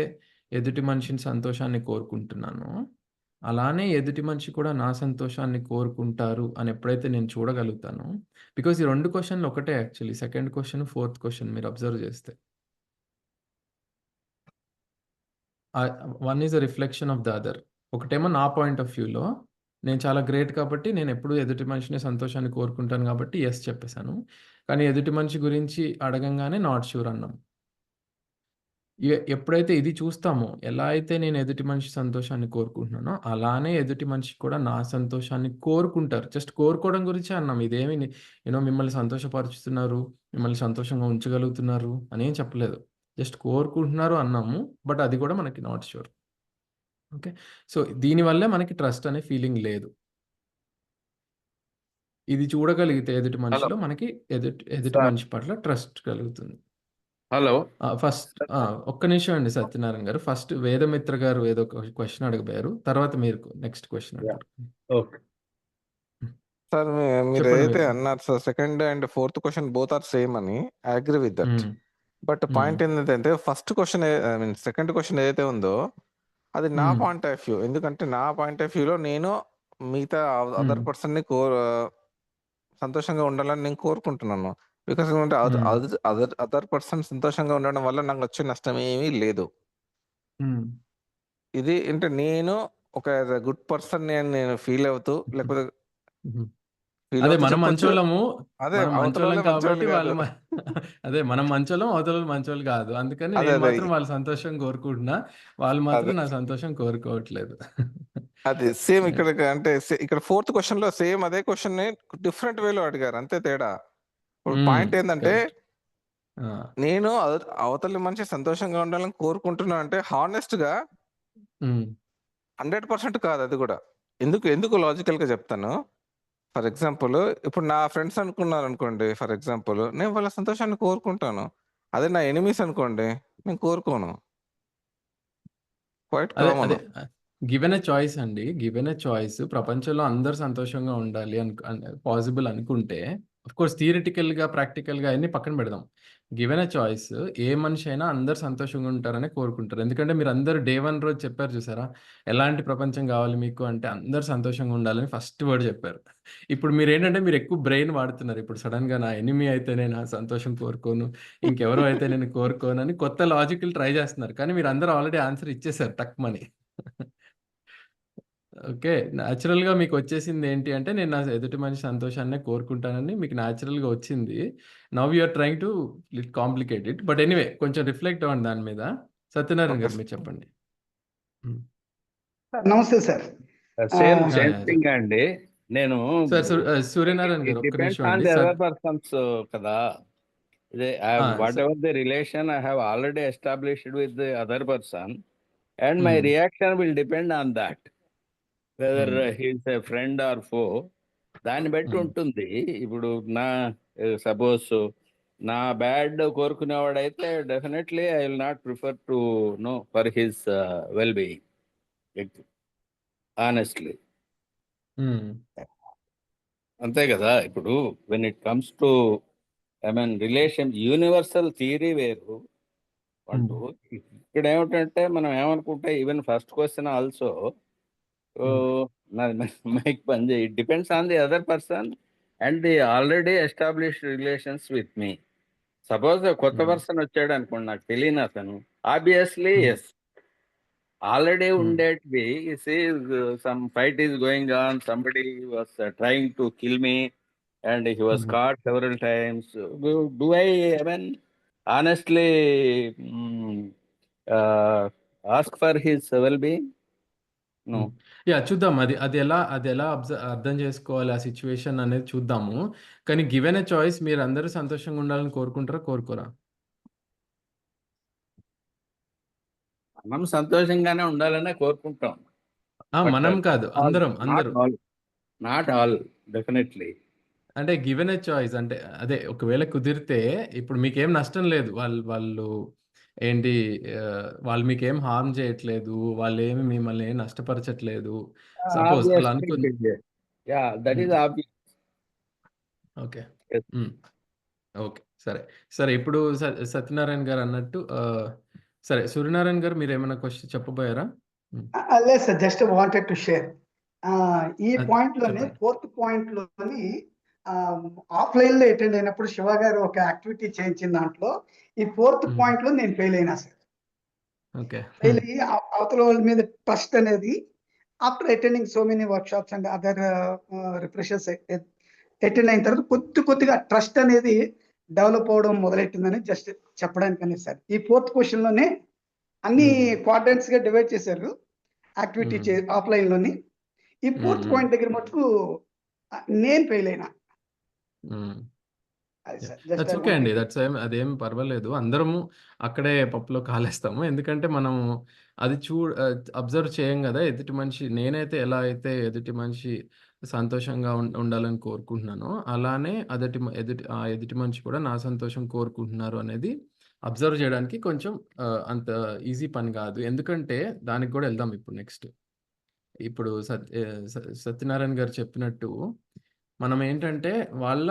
ఎదుటి మనిషిని సంతోషాన్ని కోరుకుంటున్నానో, అలానే ఎదుటి మనిషి కూడా నా సంతోషాన్ని కోరుకుంటారు అని ఎప్పుడైతే నేను చూడగలుగుతానో, బికాజ్ ఈ 2 క్వెషన్‌లు ఒకటే actually. Second question, fourth question మీరు అబ్జర్వ్ చేస్తే. One is a reflection of the other. ఒకటేమో నా పాయింట్ ఆఫ్ వ్యూలో నేను చాలా గ్రేట్ కాబట్టి నేను ఎప్పుడూ ఎదుటి మనిషిని సంతోషాన్ని కోరుకుంటాను కాబట్టి యెస్ చెప్పేసాను. కానీ ఎదుటి మనిషి గురించి అడగంగానే నాట్ ష్యూర్ అన్నాం. ఎప్పుడైతే ఇది చూస్తామో, ఎలా అయితే నేను ఎదుటి మనిషి సంతోషాన్ని కోరుకుంటున్నానో, అలానే ఎదుటి మనిషి కూడా నా సంతోషాన్ని కోరుకుంటారు. జస్ట్ కోరుకోవడం గురించే అన్నాం. ఇదేమి మిమ్మల్ని సంతోషపరుచుతున్నారు, మిమ్మల్ని సంతోషంగా ఉంచగలుగుతున్నారు అనేం చెప్పలేదు. జస్ట్ కోరుకుంటున్నారు అన్నాము. బట్ అది కూడా మనకి నాట్ ష్యూర్. ఓకే. సో, దీనివల్లే మనకి ట్రస్ట్ అనే ఫీలింగ్ లేదు. ఇది చూడగలిగితే ఎదుటి మనిషిలో మనకి ఎదుటి సార్. మనిషి పట్ల ట్రస్ట్ కలుగుతుంది. హలో. ఫస్ట్ ఒక్క నిమిషం అండి సత్యనారాయణ గారు. ఫస్ట్ వేదమిత్ర గారు ఏదో ఒక క్వెషన్ అడగబోయారు. తర్వాత మీరు నెక్స్ట్ క్వెషన్ అడగారు. ఓకే. సార్ మీరు చెప్పండి ఏదైతే మీరు. అన్నారు sir, second and fourth question both are same అని I agree with that. But point ఏంటంటే first question I mean second question ఏదైతే ఉందో అది నా పాయింట్ ఆఫ్ వ్యూ. ఎందుకంటే నా పాయింట్ ఆఫ్ వ్యూలో నేను మిగతా అదర్ పర్సన్ ని సంతోషంగా ఉండాలని నేను కోరుకుంటున్నాను. బికాస్ అదర్ పర్సన్ సంతోషంగా ఉండడం వల్ల నాకు వచ్చే నష్టం ఏమీ లేదు. ఇది అంటే నేను ఒక గుడ్ పర్సన్ నేను ఫీల్ అవుతూ లేకపోతే ఫీల్ అదే అవుతూ మనం చెప్పొచ్చు. మంచోళ్ళము, అదే మనం మంచోళ్ళం అవతల కాబట్టి మంచోళ్ళు వాళ్ళు కాదు. అదే మనం మంచోళ్ళం, అవతల మంచోళ్ళు కాదు. అందుకని అదే నేను అదే మాత్రం వాళ్ళ సంతోషం కోరుకుంటున్నా, వాళ్ళు మాత్రం అదే నా సంతోషం కోరుకోవట్లేదు. అది సేమ్ ఇక్కడ అంటే ఇక్కడ ఫోర్త్ క్వెషన్ లో సేమ్ అదే క్వెషన్ ని డిఫరెంట్ వేలో అడిగారు, అంతే తేడా. పాయింట్ ఏంటంటే కరెక్ట్. నేను అవతలి మనిషి సంతోషంగా ఉండాలని కోరుకుంటున్నా అంటే హానెస్ట్ గా 100% కాదు అది కూడా. ఎందుకు లాజికల్ గా చెప్తాను. ఫర్ ఎగ్జాంపుల్ ఇప్పుడు నా ఫ్రెండ్స్ అనుకున్నారు అనుకోండి, ఫర్ ఎగ్జాంపుల్ నేను వాళ్ళ సంతోషాన్ని కోరుకుంటాను. అదే నా ఎనిమీస్ అనుకోండి నేను కోరుకోను. క్వైట్ అదే కామన్. గివెన్ ఎ చాయిస్ అండి. గివెన్ ఎ చాయిస్ ప్రపంచంలో అందరూ సంతోషంగా ఉండాలి పాసిబుల్ అనుకుంటే, ఆఫ్ కోర్స్ థియరిటికల్‌గా, ప్రాక్టికల్‌గా అయన్నీ పక్కన పెడదాం. గివెన్ ఎ చాయిస్ ఏ మనిషి అయినా అందరూ సంతోషంగా ఉంటారనే కోరుకుంటారు. ఎందుకంటే మీరందరూ డే 1 రోజు చెప్పారు చూసారా? ఎలాంటి ప్రపంచం కావాలి మీకు అంటే అందరూ సంతోషంగా ఉండాలని ఫస్ట్ వర్డ్ చెప్పారు. ఇప్పుడు మీరేంటంటే మీరు ఎక్కువ బ్రెయిన్ వాడుతున్నారు. ఇప్పుడు సడెన్‌గా నా ఎనిమీ అయితేనే నా సంతోషం కోరుకోను, ఇంకెవరో అయితే నేను కోరుకోను అని కొత్త లాజిక్‌లు ట్రై చేస్తున్నారు. కానీ మీరందరూ ఆల్రెడీ ఆన్సర్ ఇచ్చేసారు టక్‌మని. ఓకే. నేచురల్‌గా మీకొచ్చేసింది ఏంటి అంటే, నేను నా ఎదుటి మనిషి సంతోషాన్నే కోరుకుంటానని మీకు నేచురల్‌గా వచ్చింది. Now you are trying to complicate it. But anyway కొంచెం రిఫ్లెక్ట్ అవ్వండి దాని మీద. సత్యనారాయణ ఓకే గారు మీరు చెప్పండి. నమస్తే sir. Same yeah, yeah. Thing అండి. నేను సార్ సూర్యనారాయణ గారు ఒక్క డిపెండ్స్ నిమిషం ఆన్ అండి ది సార్. అదర్ పర్సన్స్ కదా. Whatever the relation I have already established with the other person, and my reaction will depend on that, whether he's a friend or foe. దాన్ని బట్టి ఉంటుంది. ఇప్పుడు నా suppose నా bad కోరుకునేవాడైతే definitely I will not prefer to know for his well being, honestly. అంతే కదా. ఇప్పుడు when it comes to relation, universal theory వేరు. వాళ్ళు ఇక్కడ ఏమిటంటే మనం ఏమనుకుంటే, ఈవెన్ ఫస్ట్ క్వశ్చన్ ఆల్సో మైక్ పని it depends on the other person and the already established relations with me. Suppose కొత్త పర్సన్ వచ్చాడు అనుకోండి, నాకు తెలియని అతను, ఆబ్వియస్లీ ఎస్, ఆల్రెడీ ఉండేటివి. Some fight is going on, somebody was trying to kill me and he was caught several times. Do I honestly ask for his well-being? No. Yeah చూద్దాం. అది ఎలా అర్థం చేసుకోవాలి ఆ సిచ్యువేషన్ అనేది చూద్దాము. కానీ గివెన్ ఎ చాయిస్, మీరు అందరూ సంతోషంగా ఉండాలని కోరుకుంటారా, కోరుకోరా? మనం సంతోషంగానే ఉండాలనే కోరుకుంటాం. మనం కాదు, అందరూ. Not all definitely. అంటే గివెన్ ఎ చాయిస్ అంటే అదే, ఒకవేళ కుదిరితే, ఇప్పుడు మీకేం నష్టం లేదు, వాళ్ళు ఏంటి, వాళ్ళు మీకేం హార్మ్ చేయట్లేదు, వాళ్ళు ఏమి మిమ్మల్ని ఏం నష్టపరచట్లేదు. సపోజ్ అలా అనుకుంది. ఓకే ఓకే సరే సరే. ఇప్పుడు సత్యనారాయణ గారు అన్నట్టు, సరే సూర్యనారాయణ గారు మీరు ఏమైనా క్వశ్చన్ చెప్పబోయారా? లేదు sir, just wanted to share. ఈ పాయింట్ లోనే, చెప్పండి. 4th పాయింట్ లోని ఆఫ్లైన్ లో అటెండ్ అయినప్పుడు శివ గారు ఒక యాక్టివిటీ చేయించిన దాంట్లో ఈ 4th పాయింట్ లో నేను ఫెయిల్ అయినా సార్. ఓకే. ఫెయిల్ అయ్యి అవతల వాళ్ళ మీద ట్రస్ట్ అనేది, after attending so many work shops and other refreshers attend అయిన తర్వాత కొద్దిగా ట్రస్ట్ అనేది డెవలప్ అవడం మొదలెట్టిందని జస్ట్ చెప్పడానికనే సార్. ఈ 4th క్వశ్చన్ లోనే అన్ని క్వాడ్రంట్స్ గా డివైడ్ చేశారు యాక్టివిటీ ఆఫ్లైన్ లోని. ఈ 4th పాయింట్ దగ్గర మటుకు నేను ఫెయిల్ అయినా. దట్స్ ఓకే అండి. అదేం పర్వాలేదు. అందరము అక్కడే పప్పులో కాలేస్తాము. ఎందుకంటే మనం అది అబ్జర్వ్ చేయం కదా ఎదుటి మనిషి. నేనైతే ఎలా అయితే ఎదుటి మనిషి సంతోషంగా ఉండాలని కోరుకుంటున్నానో, అలానే ఎదుటి మనిషి కూడా నా సంతోషం కోరుకుంటున్నారు అనేది అబ్జర్వ్ చేయడానికి కొంచెం అంత ఈజీ పని కాదు. ఎందుకంటే దానికి కూడా వెళ్దాం ఇప్పుడు నెక్స్ట్. ఇప్పుడు సత్యనారాయణ గారు చెప్పినట్టు, మనం ఏంటంటే వాళ్ళ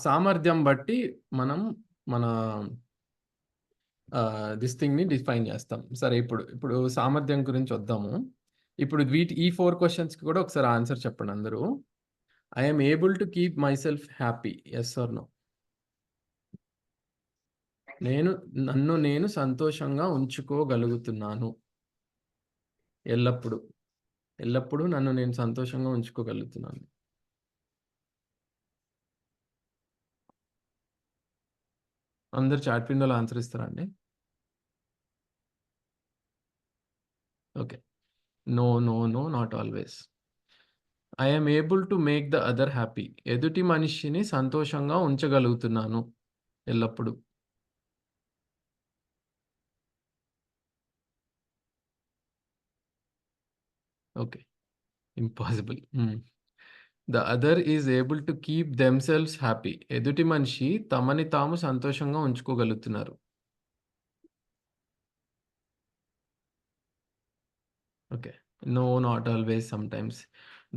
సామర్థ్యం బట్టి మనం మన దిస్ థింగ్ని డిఫైన్ చేస్తాం. సరే, ఇప్పుడు సామర్థ్యం గురించి వద్దాము. ఇప్పుడు ఈ 4 క్వశ్చన్స్కి కూడా ఒకసారి ఆన్సర్ చెప్పండి అందరూ. I'm able to keep my self happy, yes or no? నన్ను నేను సంతోషంగా ఉంచుకోగలుగుతున్నాను. ఎల్లప్పుడూ నన్ను నేను సంతోషంగా ఉంచుకోగలుగుతున్నాను. అందరు చాట్ విండోలో ఆన్సర్ ఇస్తారా అండి? Okay. No, not always. I'm able to make the other happy. ఎదుటి మనిషిని సంతోషంగా ఉంచగలుగుతున్నాను ఎల్లప్పుడూ. Okay. Impossible. The other is able to keep themselves happy. ఎదుటి మనిషి తమని తాము సంతోషంగా ఉంచుకోగలుగుతున్నారు. Okay. No, not always, sometimes.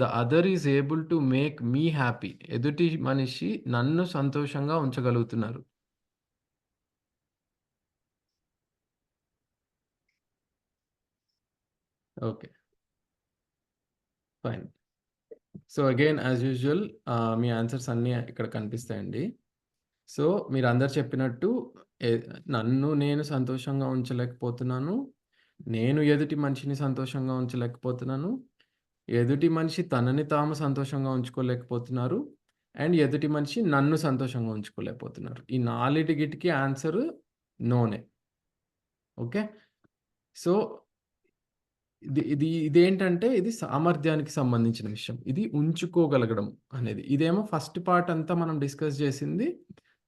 The other is able to make me happy. ఎదుటి మనిషి నన్ను సంతోషంగా ఉంచగలుగుతున్నారు. Okay, fine. So again as usual మీ ఆన్సర్స్ అన్నీ ఇక్కడ కనిపిస్తాయండి. సో మీరు అందరు చెప్పినట్టు, నన్ను నేను సంతోషంగా ఉంచలేకపోతున్నాను, నేను ఎదుటి మనిషిని సంతోషంగా ఉంచలేకపోతున్నాను, ఎదుటి మనిషి తనని తాము సంతోషంగా ఉంచుకోలేకపోతున్నారు, అండ్ ఎదుటి మనిషి నన్ను సంతోషంగా ఉంచుకోలేకపోతున్నారు. ఈ 4టికి ఆన్సర్ నోనే. ఓకే. సో ఇదేంటంటే ఇది సామర్థ్యానికి సంబంధించిన విషయం. ఇది ఉంచుకోగలగడం అనేది. ఇదేమో ఫస్ట్ పార్ట్ అంతా మనం డిస్కస్ చేసింది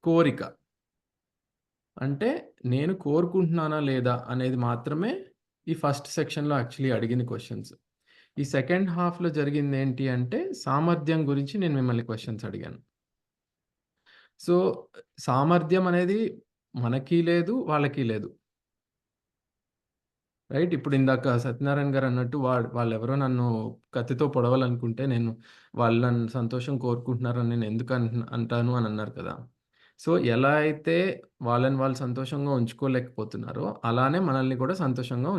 కోరిక. అంటే నేను కోరుకుంటున్నానా లేదా అనేది మాత్రమే ఈ ఫస్ట్ సెక్షన్‌లో యాక్చువల్లీ అడిగిన క్వెషన్స్. ఈ సెకండ్ హాఫ్‌లో జరిగిందేంటి అంటే సామర్థ్యం గురించి నేను మిమ్మల్ని క్వెషన్స్ అడిగాను. సో, సామర్థ్యం అనేది మనకి లేదు, వాళ్ళకి లేదు. రైట్? ఇప్పుడు ఇందాక సత్యనారాయణ గారు అన్నట్టు వాళ్ళెవరో నన్ను కత్తితో పొడవాలనుకుంటే వాళ్ళు నన్ను సంతోషం కోరుకుంటున్నారని నేను ఎందుకు అంటాను అని అన్నారు కదా! సో, ఎలా అయితే వాళ్ళని వాళ్ళు సంతోషంగా ఉంచుకోలేకపోతున్నారో, అలానే మనల్ని కూడా సంతోషంగా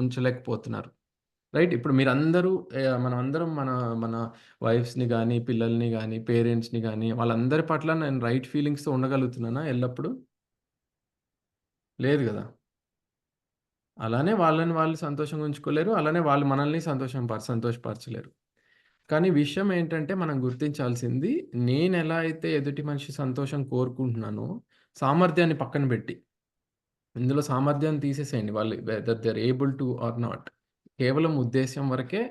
ఉంచలేకపోతున్నారు. రైట్? ఇప్పుడు మీరందరూ మనమందరం మన మన వైఫ్స్‌ని గానీ, పిల్లల్ని గానీ, పేరెంట్స్‌ని గానీ వాళ్ళందరి పట్ల నేను రైట్ ఫీలింగ్స్‌తో ఉండగలుగుతున్నానా ఎల్లప్పుడూ? లేదు గదా! అలానే వాళ్ళని వాళ్ళు సంతోషంగా ఉంచుకోలేరు. అలానే వాళ్ళు మనల్ని సంతోషపరచలేరు. కానీ విషయం ఏంటంటే మనం గుర్తించాల్సింది నేనెలా అయితే ఎదుటి మనిషి సంతోషం కోరుకుంటున్నానో, సామర్థ్యాన్ని పక్కన పెట్టి, ఇందులో సామర్థ్యాన్ని తీసేసేయండి. వాళ్ళు whether they are able to or not. కేవలం ఉద్దేశ్యం వరకే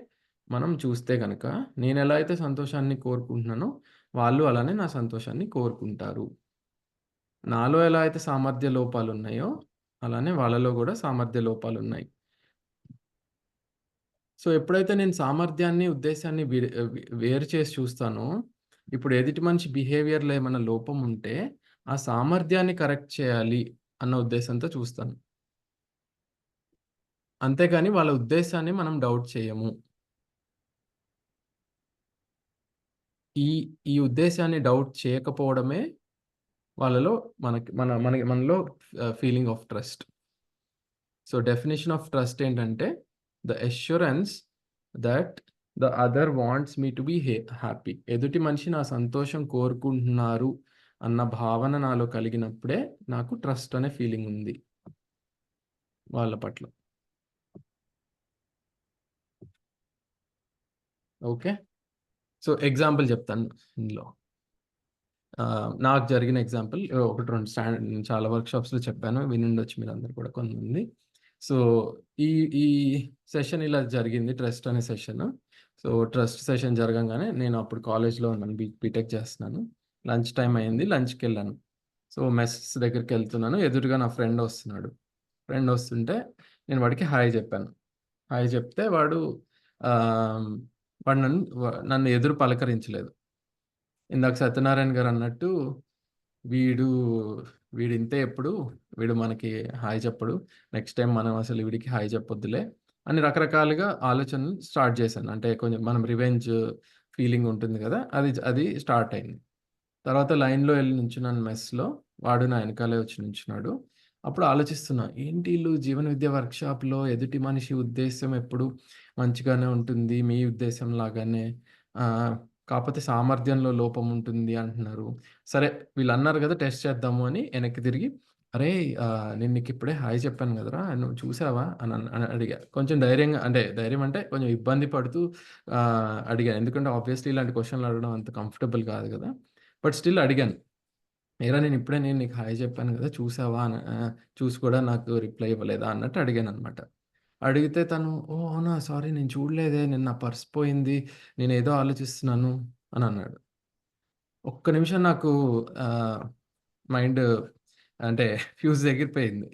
మనం చూస్తే గనక నేనెలా అయితే సంతోషాన్ని కోరుకుంటున్నానో, వాళ్ళు అలానే నా సంతోషాన్ని కోరుకుంటారు. నాలో ఎలా అయితే సామర్థ్య లోపాలున్నాయో, అలానే వాళ్ళలో గూడా సామర్థ్య లోపాలున్నాయి. సో, ఎప్పుడైతే నేను సామర్థ్యాన్ని, ఉద్దేశాన్ని వేరు చేసి చూస్తానో, ఇప్పుడు ఎదుటి మనిషి బిహేవియర్‌లో ఏమన్నా లోపం ఉంటే, ఆ సామర్థ్యాన్ని కరెక్ట్ చేయాలి అన్న ఉద్దేశంతో చూస్తాను. అంతేగాని వాళ్ళ ఉద్దేశాన్ని మనం డౌట్ చేయము. ఈ ఉద్దేశాన్ని డౌట్ చేయకపోవడమే వాళ్ళలో మనలో feeling of trust. So, definition of trust ఏంటంటే, the assurance that the other wants me to be happy. ఎదుటి మనిషి నా సంతోషం కోరుకుంటున్నారు అన్న భావన నాలో కలిగినప్పుడే నాకు ట్రస్ట్ అనే ఫీలింగ్ ఉంది వాళ్ళ పట్ల. ఓకే. సో, ఎగ్జాంపుల్ చెప్తాను ఇందులో. నాకు జరిగిన ఎగ్జాంపుల్ 1, 2 చాలా వర్క్‌షాప్స్‌లో చెప్పాను. వినుండొచ్చు మీరందరూ కూడా కొంతమంది. సో, ఈ ఈ సెషన్ ఇలా జరిగింది. ట్రస్ట్ అనే సెషన్. సో, ట్రస్ట్ సెషన్ జరగంగానే నేను అప్పుడు కాలేజ్‌లో ఉన్నాను. బీటెక్ చేస్తున్నాను. లంచ్ టైమ్ అయింది. లంచ్‌కెళ్ళాను. సో, మెస్ దగ్గరికెళ్తున్నాను. ఎదురుగా నా ఫ్రెండ్ వస్తున్నాడు. ఫ్రెండ్ వస్తుంటే నేను వాడికి హాయ్ చెప్పాను. హాయ్ చెప్తే వాడు నన్ను ఎదురు పలకరించలేదు. ఇందాక సత్యనారాయణ గారు అన్నట్టు వీడు ఇంతే ఎప్పుడు, వీడు మనకి హాయ్ చెప్పడు. నెక్స్ట్ టైమ్ మనం అసలు వీడికి హాయ్ చెప్పొద్దులే అని రకరకాలుగా ఆలోచనలు స్టార్ట్ చేశాను. అంటే కొంచెం మనం రివెంజ్ ఫీలింగ్ ఉంటుంది కదా! అది స్టార్ట్ అయింది. తర్వాత లైన్‌లో ఎళ్లి నుంచున్నాను మెస్‌లో. వాడు నా వెనకాలే వచ్చి నుంచున్నాడు. అప్పుడు ఆలోచిస్తున్నా, ఏంటి ఈళ్ళు జీవన విద్య వర్క్‌షాప్‌లో ఎదుటి మనిషి ఉద్దేశ్యం ఎప్పుడు మంచిగానే ఉంటుంది. మీ ఉద్దేశం లాగానే. కాపోతే సామర్థ్యంలో లోపం ఉంటుంది అంటున్నారు. సరే వీళ్ళన్నారు గదా! టెస్ట్ చేద్దాము అని వెనక్కి తిరిగి, "అరేయ్! నేను నీకిప్పుడే హాయ్ చెప్పాను గదరా! నువ్వు చూసావా?" అని అడిగా. కొంచెం ధైర్యంగా, అంటే ధైర్యం అంటే కొంచెం ఇబ్బంది పడుతూ అడిగాను. ఎందుకంటే ఆబ్వియస్‌లీ ఇలాంటి క్వెషన్‌లు అడగడం అంత కంఫర్టబుల్ కాదు గదా! బట్ స్టిల్ అడిగాను. "ఏరా నేను నీకు హాయ్ చెప్పాను గదా! చూసావా?" చూసి కూడా నాకు రిప్లై ఇవ్వలేదా అన్నట్టు అడిగాననమాట. అడిగితే తను, "ఓహ్! అవునా! సారీ నేను చూడలేదే. నా పర్స్ పోయింది. నేనేదో ఆలోచిస్తున్నాను" అనన్నాడు. ఒక్క నిమిషం నాకు మైండ్, అంటే ఫ్యూజ్ ఎగిరిపోయింది.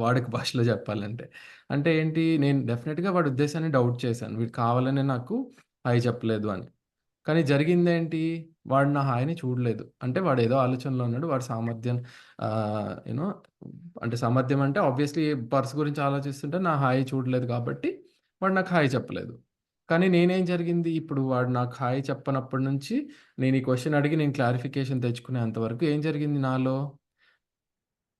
వాడుక భాషలో చెప్పాలంటే. అంటే ఏంటి, నేను డెఫినిట్‌గా వాడి ఉద్దేశాన్ని డౌట్ చేశాను. వీడు కావాలనే నాకు హాయ్ చెప్పలేదు అని. కానీ జరిగిందేంటి? వాడు నా హాయ్‌ని చూడలేదు. అంటే వాడేదో ఆలోచనలో ఉన్నాడు. వాడి సామర్థ్యం యూ నో అంటే సామర్థ్యం అంటే ఆబ్వియస్‌లీ పర్స్ గురించి ఆలోచిస్తుంటే నా హాయ్ చూడలేదు కాబట్టి వాడు నాకు హాయ్ చెప్పలేదు. కానీ నేనేం జరిగింది, ఇప్పుడు వాడు నాకు హాయ్ చెప్పనప్పటి నుంచి నేను ఈ క్వెషన్ అడిగి నేను క్లారిఫికేషన్ తెచ్చుకునేంత వరకు ఏం జరిగింది నాలో?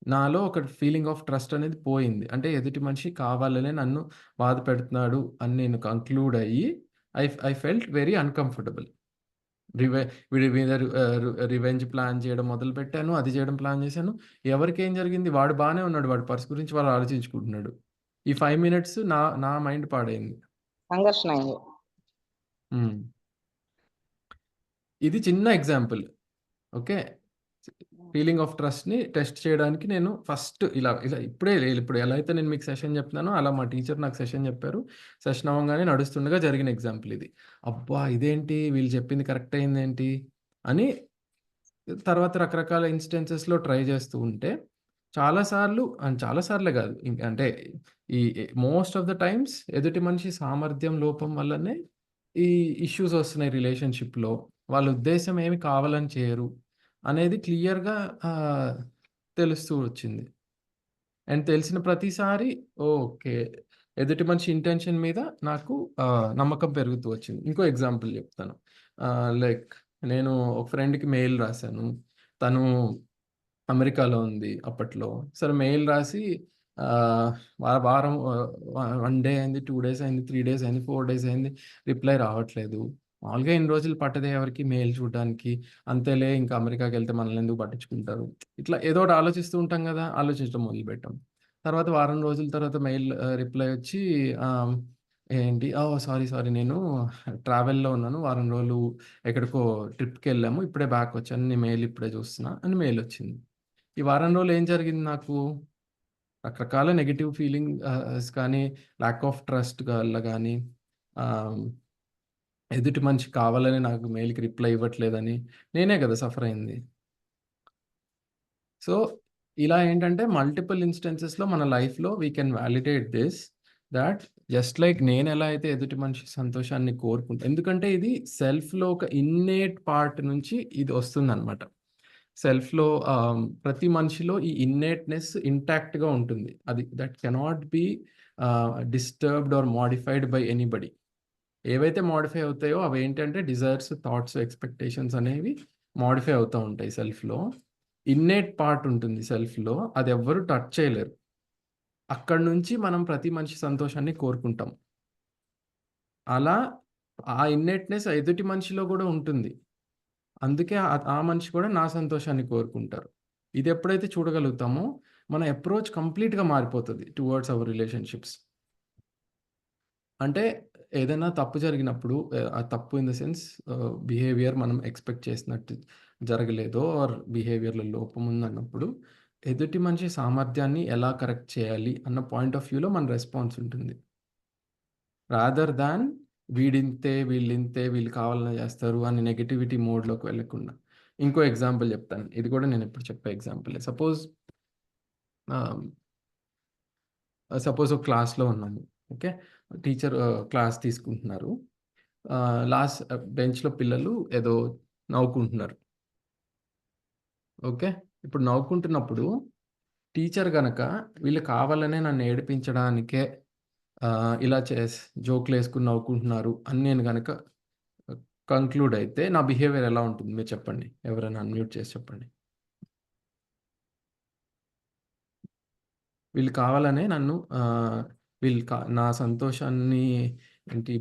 నాలో ఒక ఫీలింగ్ ఆఫ్ ట్రస్ట్ అనేది పోయింది. అంటే ఎదుటి మనిషి కావాలనే నన్ను బాధ పెడుతున్నాడు అని నేను కంక్లూడ్ అయ్యి ఐ ఫెల్ట్ వెరీ అన్‌కంఫర్టబుల్. రివె వీడి మీద రివెంజ్ ప్లాన్ చేయడం మొదలుపెట్టాను. అది చేయడం ప్లాన్ చేశాను. ఎవరికేం జరిగింది? వాడు బానే ఉన్నాడు. వాడి పర్స్ గురించి వాడు ఆలోచించుకుంటున్నాడు. ఈ 5 మినిట్స్ నా మైండ్ పాడైంది. సంఘర్షణ అయింది. ఇది చిన్న ఎగ్జాంపుల్. ఓకే. ఫీలింగ్ ఆఫ్ ట్రస్ట్ని టెస్ట్ చేయడానికి నేను ఫస్ట్ ఇలా ఇలా ఇప్పుడు ఎలా అయితే నేను మీకు సెషన్ చెప్తున్నానో అలా మా టీచర్ నాకు సెషన్ చెప్పారు. సెషన్ అవ్వగానే నడుస్తుండగా జరిగిన ఎగ్జాంపుల్ ఇది. అబ్బా ఇదేంటి వీళ్ళు చెప్పింది కరెక్ట్ అయిందేంటి అని తర్వాత రకరకాల ఇన్స్టెన్సెస్లో ట్రై చేస్తూ ఉంటే చాలాసార్లు చాలాసార్లే కాదు అంటే ఈ మోస్ట్ ఆఫ్ ద టైమ్స్ ఎదుటి మనిషి సామర్థ్యం లోపం వల్లనే ఈ ఇష్యూస్ వస్తున్నాయి రిలేషన్షిప్లో. వాళ్ళ ఉద్దేశం ఏమి కావాలని చేయరు అనేది క్లియర్గా తెలుస్తూ వచ్చింది. అండ్ తెలిసిన ప్రతిసారి ఓకే ఎదుటి మనిషి ఇంటెన్షన్ మీద నాకు నమ్మకం పెరుగుతూ వచ్చింది. ఇంకో ఎగ్జాంపుల్ చెప్తాను. లైక్ నేను ఒక ఫ్రెండ్కి మెయిల్ రాశాను. తను అమెరికాలో ఉంది అప్పట్లో. సరే మెయిల్ రాసి వారం 1 డే అయింది, 2 డేస్ అయింది, 3 డేస్ అయింది, 4 డేస్ అయింది, రిప్లై రావట్లేదు. మామూలుగా ఇన్ని రోజులు పట్టదే ఎవరికి మెయిల్ చూడడానికి, అంతేలే ఇంకా అమెరికాకి వెళ్తే మనల్ని ఎందుకు పట్టించుకుంటారు, ఇట్లా ఏదో ఒకటి ఆలోచిస్తూ ఉంటాం కదా, ఆలోచించడం మొదలుపెట్టాం. తర్వాత వారం రోజుల తర్వాత మెయిల్ రిప్లై వచ్చి ఏంటి సారీ నేను ట్రావెల్లో ఉన్నాను, వారం రోజులు ఎక్కడికో ట్రిప్కి వెళ్ళాము, ఇప్పుడే బ్యాక్ వచ్చాను, నీ మెయిల్ ఇప్పుడే చూస్తున్నా అని మెయిల్ వచ్చింది. ఈ వారం రోజులు ఏం జరిగింది, నాకు రకరకాల నెగిటివ్ ఫీలింగ్ కానీ ల్యాక్ ఆఫ్ ట్రస్ట్ వల్ల కానీ ఎదుటి మనిషి కావాలని నాకు మెయిల్కి రిప్లై ఇవ్వట్లేదని నేనే కదా సఫర్ అయింది. సో ఇలా ఏంటంటే మల్టిపుల్ ఇన్స్టెన్సెస్లో మన లైఫ్లో we can validate this that just like నేను ఎలా అయితే ఎదుటి మనిషి సంతోషాన్ని కోరుకుంటా, ఎందుకంటే ఇది సెల్ఫ్లో ఒక ఇన్నేట్ పార్ట్ నుంచి ఇది వస్తుంది అనమాట. సెల్ఫ్లో ప్రతి మనిషిలో ఈ ఇన్నేట్నెస్ ఇంటాక్ట్గా ఉంటుంది. అది that cannot be disturbed or modified by anybody. ఏవైతే మోడిఫై అవుతాయో అవి ఏంటంటే డిజైర్స్, థాట్స్, ఎక్స్పెక్టేషన్స్ అనేవి మోడిఫై అవుతూ ఉంటాయి. సెల్ఫ్లో ఇన్నేట్ పార్ట్ ఉంటుంది సెల్ఫ్లో, అది ఎవ్వరు టచ్ చేయలేరు. అక్కడ నుంచి మనం ప్రతి మనిషి సంతోషాన్ని కోరుకుంటాం. అలా ఆ ఇన్నేట్నెస్ ఎదుటి మనిషిలో కూడా ఉంటుంది. అందుకే ఆ మనిషి కూడా నా సంతోషాన్ని కోరుకుంటారు. ఇది ఎప్పుడైతే చూడగలుగుతామో మన అప్రోచ్ కంప్లీట్గా మారిపోతుంది టువర్డ్స్ అవర్ రిలేషన్షిప్స్. అంటే ఏదైనా తప్పు జరిగినప్పుడు ఆ తప్పు ఇన్ ద సెన్స్ బిహేవియర్ మనం ఎక్స్పెక్ట్ చేసినట్టు జరగలేదో ఆర్ బిహేవియర్లో లోపం ఉందన్నప్పుడు ఎదుటి మనిషి సామర్థ్యాన్ని ఎలా కరెక్ట్ చేయాలి అన్న పాయింట్ ఆఫ్ వ్యూలో మన రెస్పాన్స్ ఉంటుంది. రాదర్ దాన్ వీడింతే వీళ్ళింతే వీళ్ళు కావాలని చేస్తారు అని నెగిటివిటీ మోడ్లోకి వెళ్ళకుండా. ఇంకో ఎగ్జాంపుల్ చెప్తాను, ఇది కూడా నేను ఇప్పుడు చెప్పే ఎగ్జాంపుల్. సపోజ్ ఒక క్లాస్లో ఉన్నాము, ఓకే, టీచర్ క్లాస్ తీసుకుంటున్నారు, లాస్ట్ బెంచ్లో పిల్లలు ఏదో నవ్వుకుంటున్నారు. ఓకే, ఇప్పుడు నవ్వుకుంటున్నప్పుడు టీచర్ కనుక వీళ్ళు కావాలనే నన్ను ఏడిపించడానికే ఇలా జోకులు వేసుకుని నవ్వుకుంటున్నారు అని నేను కనుక కంక్లూడ్ అయితే నా బిహేవియర్ ఎలా ఉంటుంది మీరు చెప్పండి, ఎవరైనా అన్మ్యూట్ చేసి చెప్పండి. వీళ్ళు కావాలనే నన్ను వీళ్ళు నా సంతోషాన్ని ఏంటి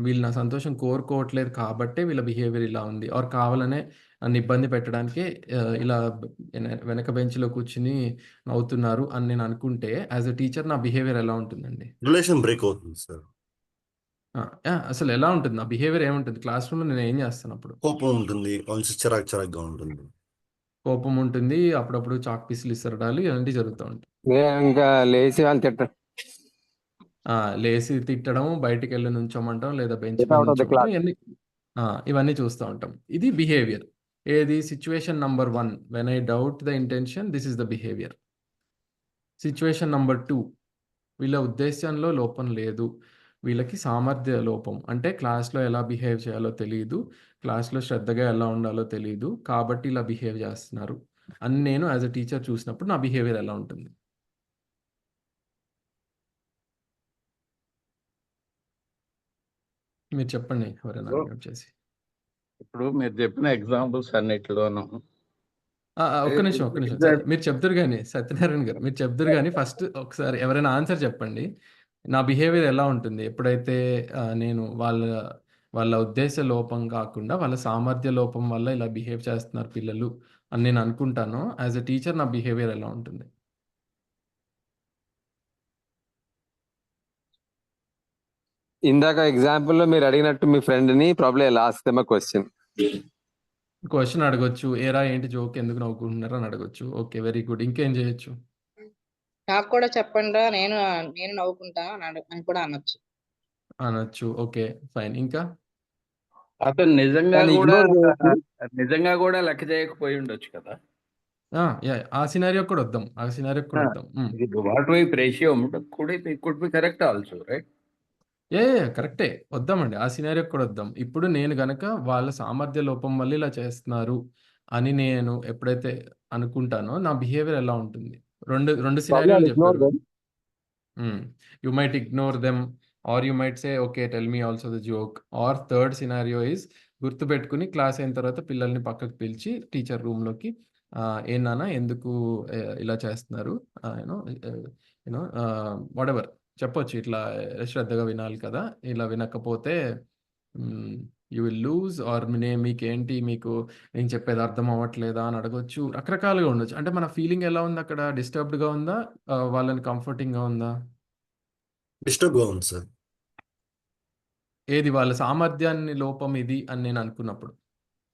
వీళ్ళు నా సంతోషం కోరుకోవట్లేదు కాబట్టే వీళ్ళ బిహేవియర్ ఇలా ఉంది, ఆర్ కావాలనే నన్ను ఇబ్బంది పెట్టడానికే ఇలా వెనక బెంచ్లో కూర్చుని నవ్వుతున్నారు అని నేను అనుకుంటే యాజ్ అ టీచర్ నా బిహేవియర్ ఎలా ఉంటుందండి? రిలేషన్ బ్రేక్ అవుతుంది సార్. అసలు ఎలా ఉంటుంది నా బిహేవియర్, ఏముంటుంది క్లాస్ రూమ్లో నేను ఏం చేస్తాను? అప్పుడు కోపం ఉంటుంది, చిరాగ్గా ఉంటుంది, కోపం ఉంటుంది, అప్పుడప్పుడు చాక్ పీసులు ఇసరడాలు ఇలాంటివి జరుగుతూ ఉంటాయి. ఇంకా లేచి వాళ్ళు తిట్టడం, లేసి తిట్టడం, బయటికి వెళ్ళి నుంచోమంటాం లేదా బెంచ్ మీద నుంచోమంటాం, ఇవన్నీ చూస్తూ ఉంటాం. ఇది బిహేవియర్. ఏది? Situation number 1, when I doubt the intention, this is the behaviour. Situation number 2, వీళ్ళ ఉద్దేశంలో లోపం లేదు, వీళ్ళకి సామర్థ్య లోపం, అంటే క్లాస్లో ఎలా బిహేవ్ చేయాలో తెలియదు, క్లాస్లో శ్రద్ధగా ఎలా ఉండాలో తెలియదు, కాబట్టి ఇలా బిహేవ్ చేస్తున్నారు అని నేను యాజ్ అ టీచర్ చూసినప్పుడు నా బిహేవియర్ ఎలా ఉంటుంది? మీరు చెప్పండి ఎవరైనా అన్మ్యూట్ చేసి. ఇప్పుడు మీరు చెప్పిన ఎగ్జాంపుల్స్ అన్నిటిలోనూ ఒక్క నిమిషం మీరు చెప్తారు కానీ సత్యనారాయణ గారు మీరు చెప్తారు కానీ ఫస్ట్ ఒకసారి ఎవరైనా ఆన్సర్ చెప్పండి. నా బిహేవియర్ ఎలా ఉంటుంది ఎప్పుడైతే నేను వాళ్ళ ఉద్దేశ లోపం కాకుండా వాళ్ళ సామర్థ్య లోపం వల్ల ఇలా బిహేవ్ చేస్తున్నారు పిల్లలు అని నేను అనుకుంటానో యాజ్ ఎ టీచర్ నా బిహేవియర్ ఎలా ఉంటుంది? ఇందాక ఎగ్జాంపుల్లో మీరు అడిగినట్టు మీ ఫ్రెండ్ని probably last them question, question అడగొచ్చు. ఏరా ఏంటి జోక్ ఎందుకు నవ్వుకుంటున్నారు అని అడగొచ్చు. ఓకే. Very good. ఇంకేం చేయొచ్చు? నాకు కూడా చెప్పండిరా, నేను నవ్వుకుంటాను అని కూడా అనొచ్చు. అనొచ్చు. ఓకే. ఫైన్. ఇంకా? అతను దాన్ని నిజంగా కూడా లెక్క చేయకపోయి ఉండొచ్చు కదా. యాహ్! ఆ సినారియోకి కూడా వద్దాం. ఆ సినారియోకి కూడా వద్దాం. What we presumed could be correct also, right? Yeah! కరెక్టే. వద్దామండి. ఆ సినారియోకి కూడా వద్దాం. ఇప్పుడు నేను గనక వాళ్ళ సామర్థ్య లోపం వల్ల ఇలా చేస్తున్నారు అని నేను ఎప్పుడైతే అనుకుంటానో నా బిహేవియర్ ఎలా ఉంటుంది? 2 సినారియోలు చెప్పారు. You might ignore them, or you might say, okay, tell me also the joke. Or third scenario is గుర్తుపెట్టుకుని క్లాస్ అయిన తర్వాత పిల్లల్ని పక్కకు పిలిచి టీచర్ రూమ్‌లోకి "ఏం నాన్న ఎందుకు ఇలా చేస్తున్నారు?" యూనో వాటెవర్ చెప్పొచ్చు. ఇట్లా శ్రద్ధగా వినాలి కదా! ఇలా వినకపోతే యూ విల్ లూజ్ ఆర్ మీకేంటి మీకు నేను చెప్పేది అర్థం అవ్వట్లేదా అని అడగొచ్చు. రకరకాలుగా ఉండొచ్చు. అంటే మన ఫీలింగ్ ఎలా ఉంది అక్కడ? డిస్టర్బ్డ్‌గా ఉందా? వాళ్ళని కంఫర్టింగ్‌గా ఉందా? డిస్టర్బ్‌గా ఉంది సార్. ఏది వాళ్ళ సామర్థ్యాన్ని లోపం ఇది అని నేను అనుకున్నప్పుడు.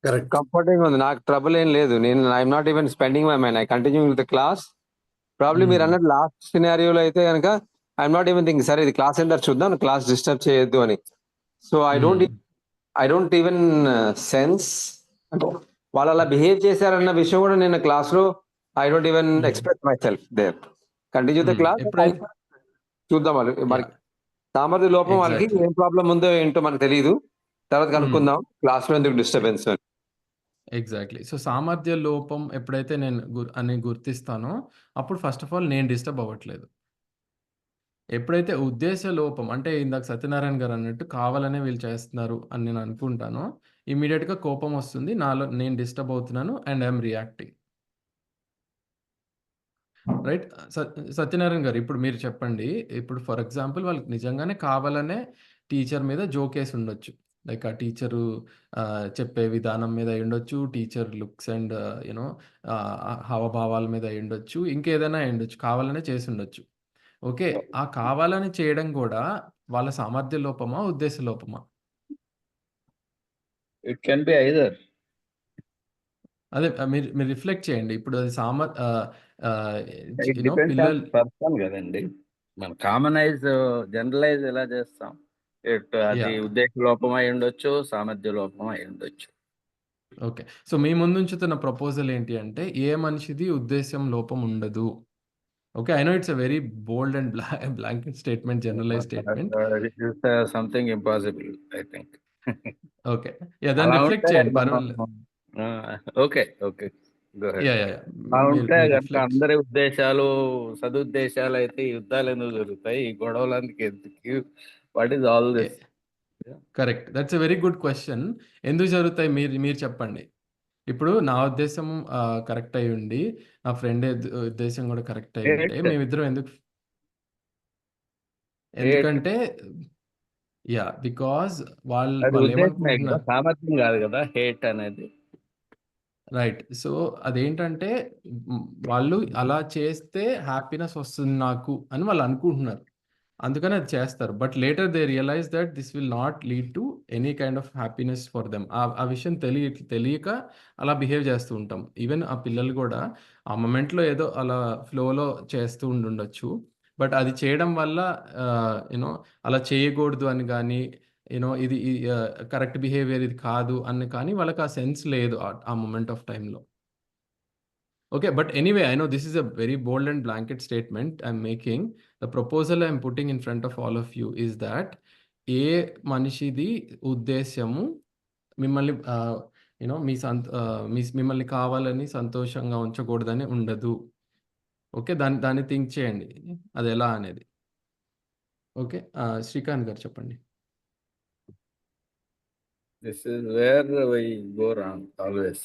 కరెక్ట్. కంఫర్టింగ్ ఉంది. నాకు ట్రబుల్ ఏం లేదు. I'm not even spending my mind. I continue with the class. Probably మీరు అన్నట్టు లాస్ట్ సినారియోలో అయితే కనుక ఐఎమ్ నాట్ ఈవెన్ థింకింగ్, సరే ఇది క్లాస్ ఎంత చూద్దాం, క్లాస్ డిస్టర్బ్ చేయొద్దు అని. So I don't even sense అంటే వాళ్ళు అలా బిహేవ్ చేశారన్న విషయం కూడా నేను క్లాస్లో I don't even express my self there. Continue the class చూద్దాం వాళ్ళు మరి సామర్థ్య లోపం వాళ్ళకి ఏం ప్రాబ్లం ఉందో ఏంటో మనకు తెలియదు. తర్వాత కనుక్కుందాం క్లాస్లో ఎందుకు డిస్టర్బెన్స్ అని. ఎగ్జాక్ట్లీ. సో సామర్థ్య లోపం ఎప్పుడైతే నేను గుర్తిస్తానో అప్పుడు ఫస్ట్ ఆఫ్ ఆల్ నేను డిస్టర్బ్ అవ్వట్లేదు. ఎప్పుడైతే ఉద్దేశ లోపం అంటే ఇందాక సత్యనారాయణ గారు అన్నట్టు కావాలనే వీళ్ళు చేస్తున్నారు అని నేను అనుకుంటానో ఇమ్మీడియట్‌గా కోపం వస్తుంది. నాలో నేను డిస్టర్బ్ అవుతున్నాను and I'm reacting. Right. Satyanarayana గారు ఇప్పుడు మీరు చెప్పండి. ఇప్పుడు ఫర్ ఎగ్జాంపుల్ వాళ్ళకి నిజంగానే కావాలనే టీచర్ మీద జోకేసి ఉండొచ్చు. లైక్ ఆ టీచరు చెప్పే విధానం మీద అయ్యుండొచ్చు. టీచర్ లుక్స్ అండ్ హావభావాల మీద అయ్యుండొచ్చు. ఇంకేదైనా అయ్యుండొచ్చు. కావాలనే చేసుండొచ్చు. ఓకే. ఆ కావాలని చేయడం కూడా వాళ్ళ సామర్థ్య లోపమా? ఉద్దేశ లోపమా? It can be either. అదే మీరు రిఫ్లెక్ట్ చేయండి. ఇప్పుడు అది ఇట్ డిపెండ్స్ ఆన్ పర్సన్ కదండి. మనం జనరలైజ్ ఎలా చేస్తాం? అది ఉద్దేశ లోపం అయి ఉండొచ్చు, సామర్థ్య లోపం అయి ఉండొచ్చు. ఓకే. సో మీ ముందుంచుతున్న ప్రపోజల్ ఏంటి అంటే ఏ మనిషిది ఉద్దేశం లోపం ఉండదు. Okay. I know it's a very bold and blanket statement, generalize statement. It is something impossible I think. Okay. దాన్ని రిఫ్లెక్ట్ చేయండి పర్వాలేదు. ఓకే. Go ahead. యాహ్! ఉంటే కనుక అందరి ఉద్దేశాలు సదుద్దేశాలు అయితే యుద్ధాలు ఎందుకు జరుగుతాయి? ఈ గొడవలకి ఎందుకు? What is all this? Correct. That's a very good question. ఎందుకు జరుగుతాయి మీరు చెప్పండి. ఇప్పుడు నా ఉద్దేశం కరెక్ట్ అయి ఉండి నా ఫ్రెండ్ ఉద్దేశం కూడా కరెక్ట్ అయి ఉంటే మేమిద్దరం ఎందుకంటే బికాజ్ వాళ్ళు ఏమనుకుంటున్నారు, సామర్థ్యం కాదు కదా హేట్ అనేది. రైట్. సో అదేంటంటే వాళ్ళు అలా చేస్తే హ్యాపీనెస్ వస్తుంది నాకు అని వాళ్ళు అనుకుంటున్నారు. అందుకని అది చేస్తారు. But later they realize that this will not lead to any kind of happiness for them. ఆ విషయం తెలియక అలా బిహేవ్ చేస్తూ ఉంటాం. ఈవెన్ ఆ పిల్లలు కూడా ఆ మొమెంట్‌లో ఏదో అలా ఫ్లోలో చేస్తూ ఉండుండొచ్చు. బట్ అది చేయడం వల్ల అలా చేయకూడదు అని గానీ, ఇది కరెక్ట్ బిహేవియర్ ఇది కాదు అని కానీ వాళ్ళకి ఆ సెన్స్ లేదు ఆ మొమెంట్ ఆఫ్ టైమ్‌లో. Okay, but anyway, I know this is a very bold and blanket statement I'm making. The proposal I'm putting in front of all of you is that ఏ మనిషిది ఉద్దేశ్యము మిమ్మల్ని మిమ్మల్ని కావాలని సంతోషంగా ఉంచకూడదని ఉండదు. ఓకే. దాన్ని think చేయండి అది ఎలా అనేది. ఓకే. శ్రీకాంత్ గారు చెప్పండి. This is where we go wrong always.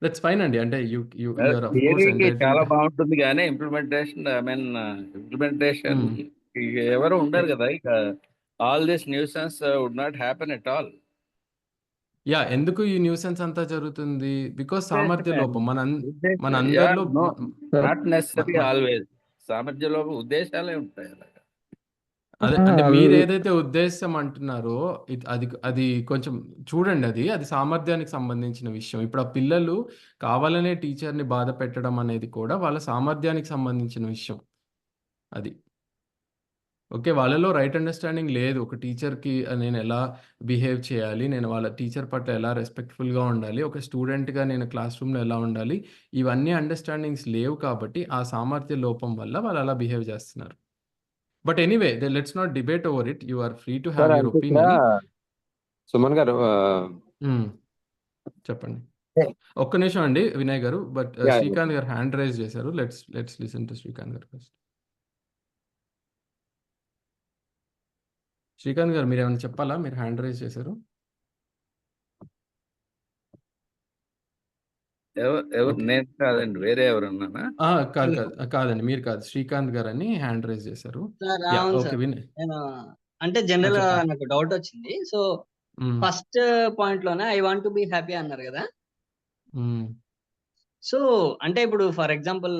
That's fine అండి. అంటే చాలా బాగుంటుంది కానీ ఇంప్లిమెంటేషన్ ఎవరు ఉండరు కదా. ఇక all this nuisance would not happen at all. ఎందుకు ఈ న్యూసెన్స్ అంతా జరుగుతుంది? బికాజ్ సామర్థ్య లోపం మనందరిలో నాట్ నెసరీ ఆల్వేస్. సామర్థ్య లోపం ఉద్దేశాలే ఉంటాయి అలాగా. అదే అంటే మీరు ఏదైతే ఉద్దేశం అంటున్నారో అది అది కొంచెం చూడండి, అది సామర్థ్యానికి సంబంధించిన విషయం. ఇప్పుడు ఆ పిల్లలు కావాలనే టీచర్ని బాధ పెట్టడం అనేది కూడా వాళ్ళ సామర్థ్యానికి సంబంధించిన విషయం. అది ఓకే, వాళ్ళలో రైట్ అండర్స్టాండింగ్ లేదు. ఒక టీచర్కి నేను ఎలా బిహేవ్ చేయాలి, నేను వాళ్ళ టీచర్ పట్ల ఎలా రెస్పెక్ట్ఫుల్గా ఉండాలి, ఒక స్టూడెంట్గా నేను క్లాస్ రూమ్లో ఎలా ఉండాలి, ఇవన్నీ అండర్స్టాండింగ్స్ లేవు. కాబట్టి ఆ సామర్థ్య లోపం వల్ల వాళ్ళు అలా బిహేవ్ చేస్తున్నారు. But anyway, let's not debate over it. You are free to sir have your అంటే ఇక్కడ ఒపీనియన్. సుమన్ గారు చెప్పండి. ఒక్క నిమిషం అండి వినయ్ గారు. బట్ yeah, శ్రీకాంత్ గారు హ్యాండ్ రైజ్ చేశారు. లెట్స్ లిసన్ టు శ్రీకాంత్ గారు ఫస్ట్. శ్రీకాంత్ గారు మీరు ఏమైనా చెప్పాలా? మీరు హ్యాండ్ రైజ్ చేశారు. ఎవరు ఓకే. నేను కాదండి, వేరే ఎవరన్నానా? కాదండి, మీరు కాదు, శ్రీకాంత్ గారు అని హ్యాండ్ రైజ్ చేశారు. సార్ యా అవును ఓకే సార్. వినయ్ నేను అంటే జనరల్ గా చెప్పండి. నాకు డౌట్ వచ్చింది. సో ఫస్ట్ పాయింట్ లోనే I want to be happy అన్నారు కదా. సో అంటే ఇప్పుడు ఫర్ ఎగ్జాంపుల్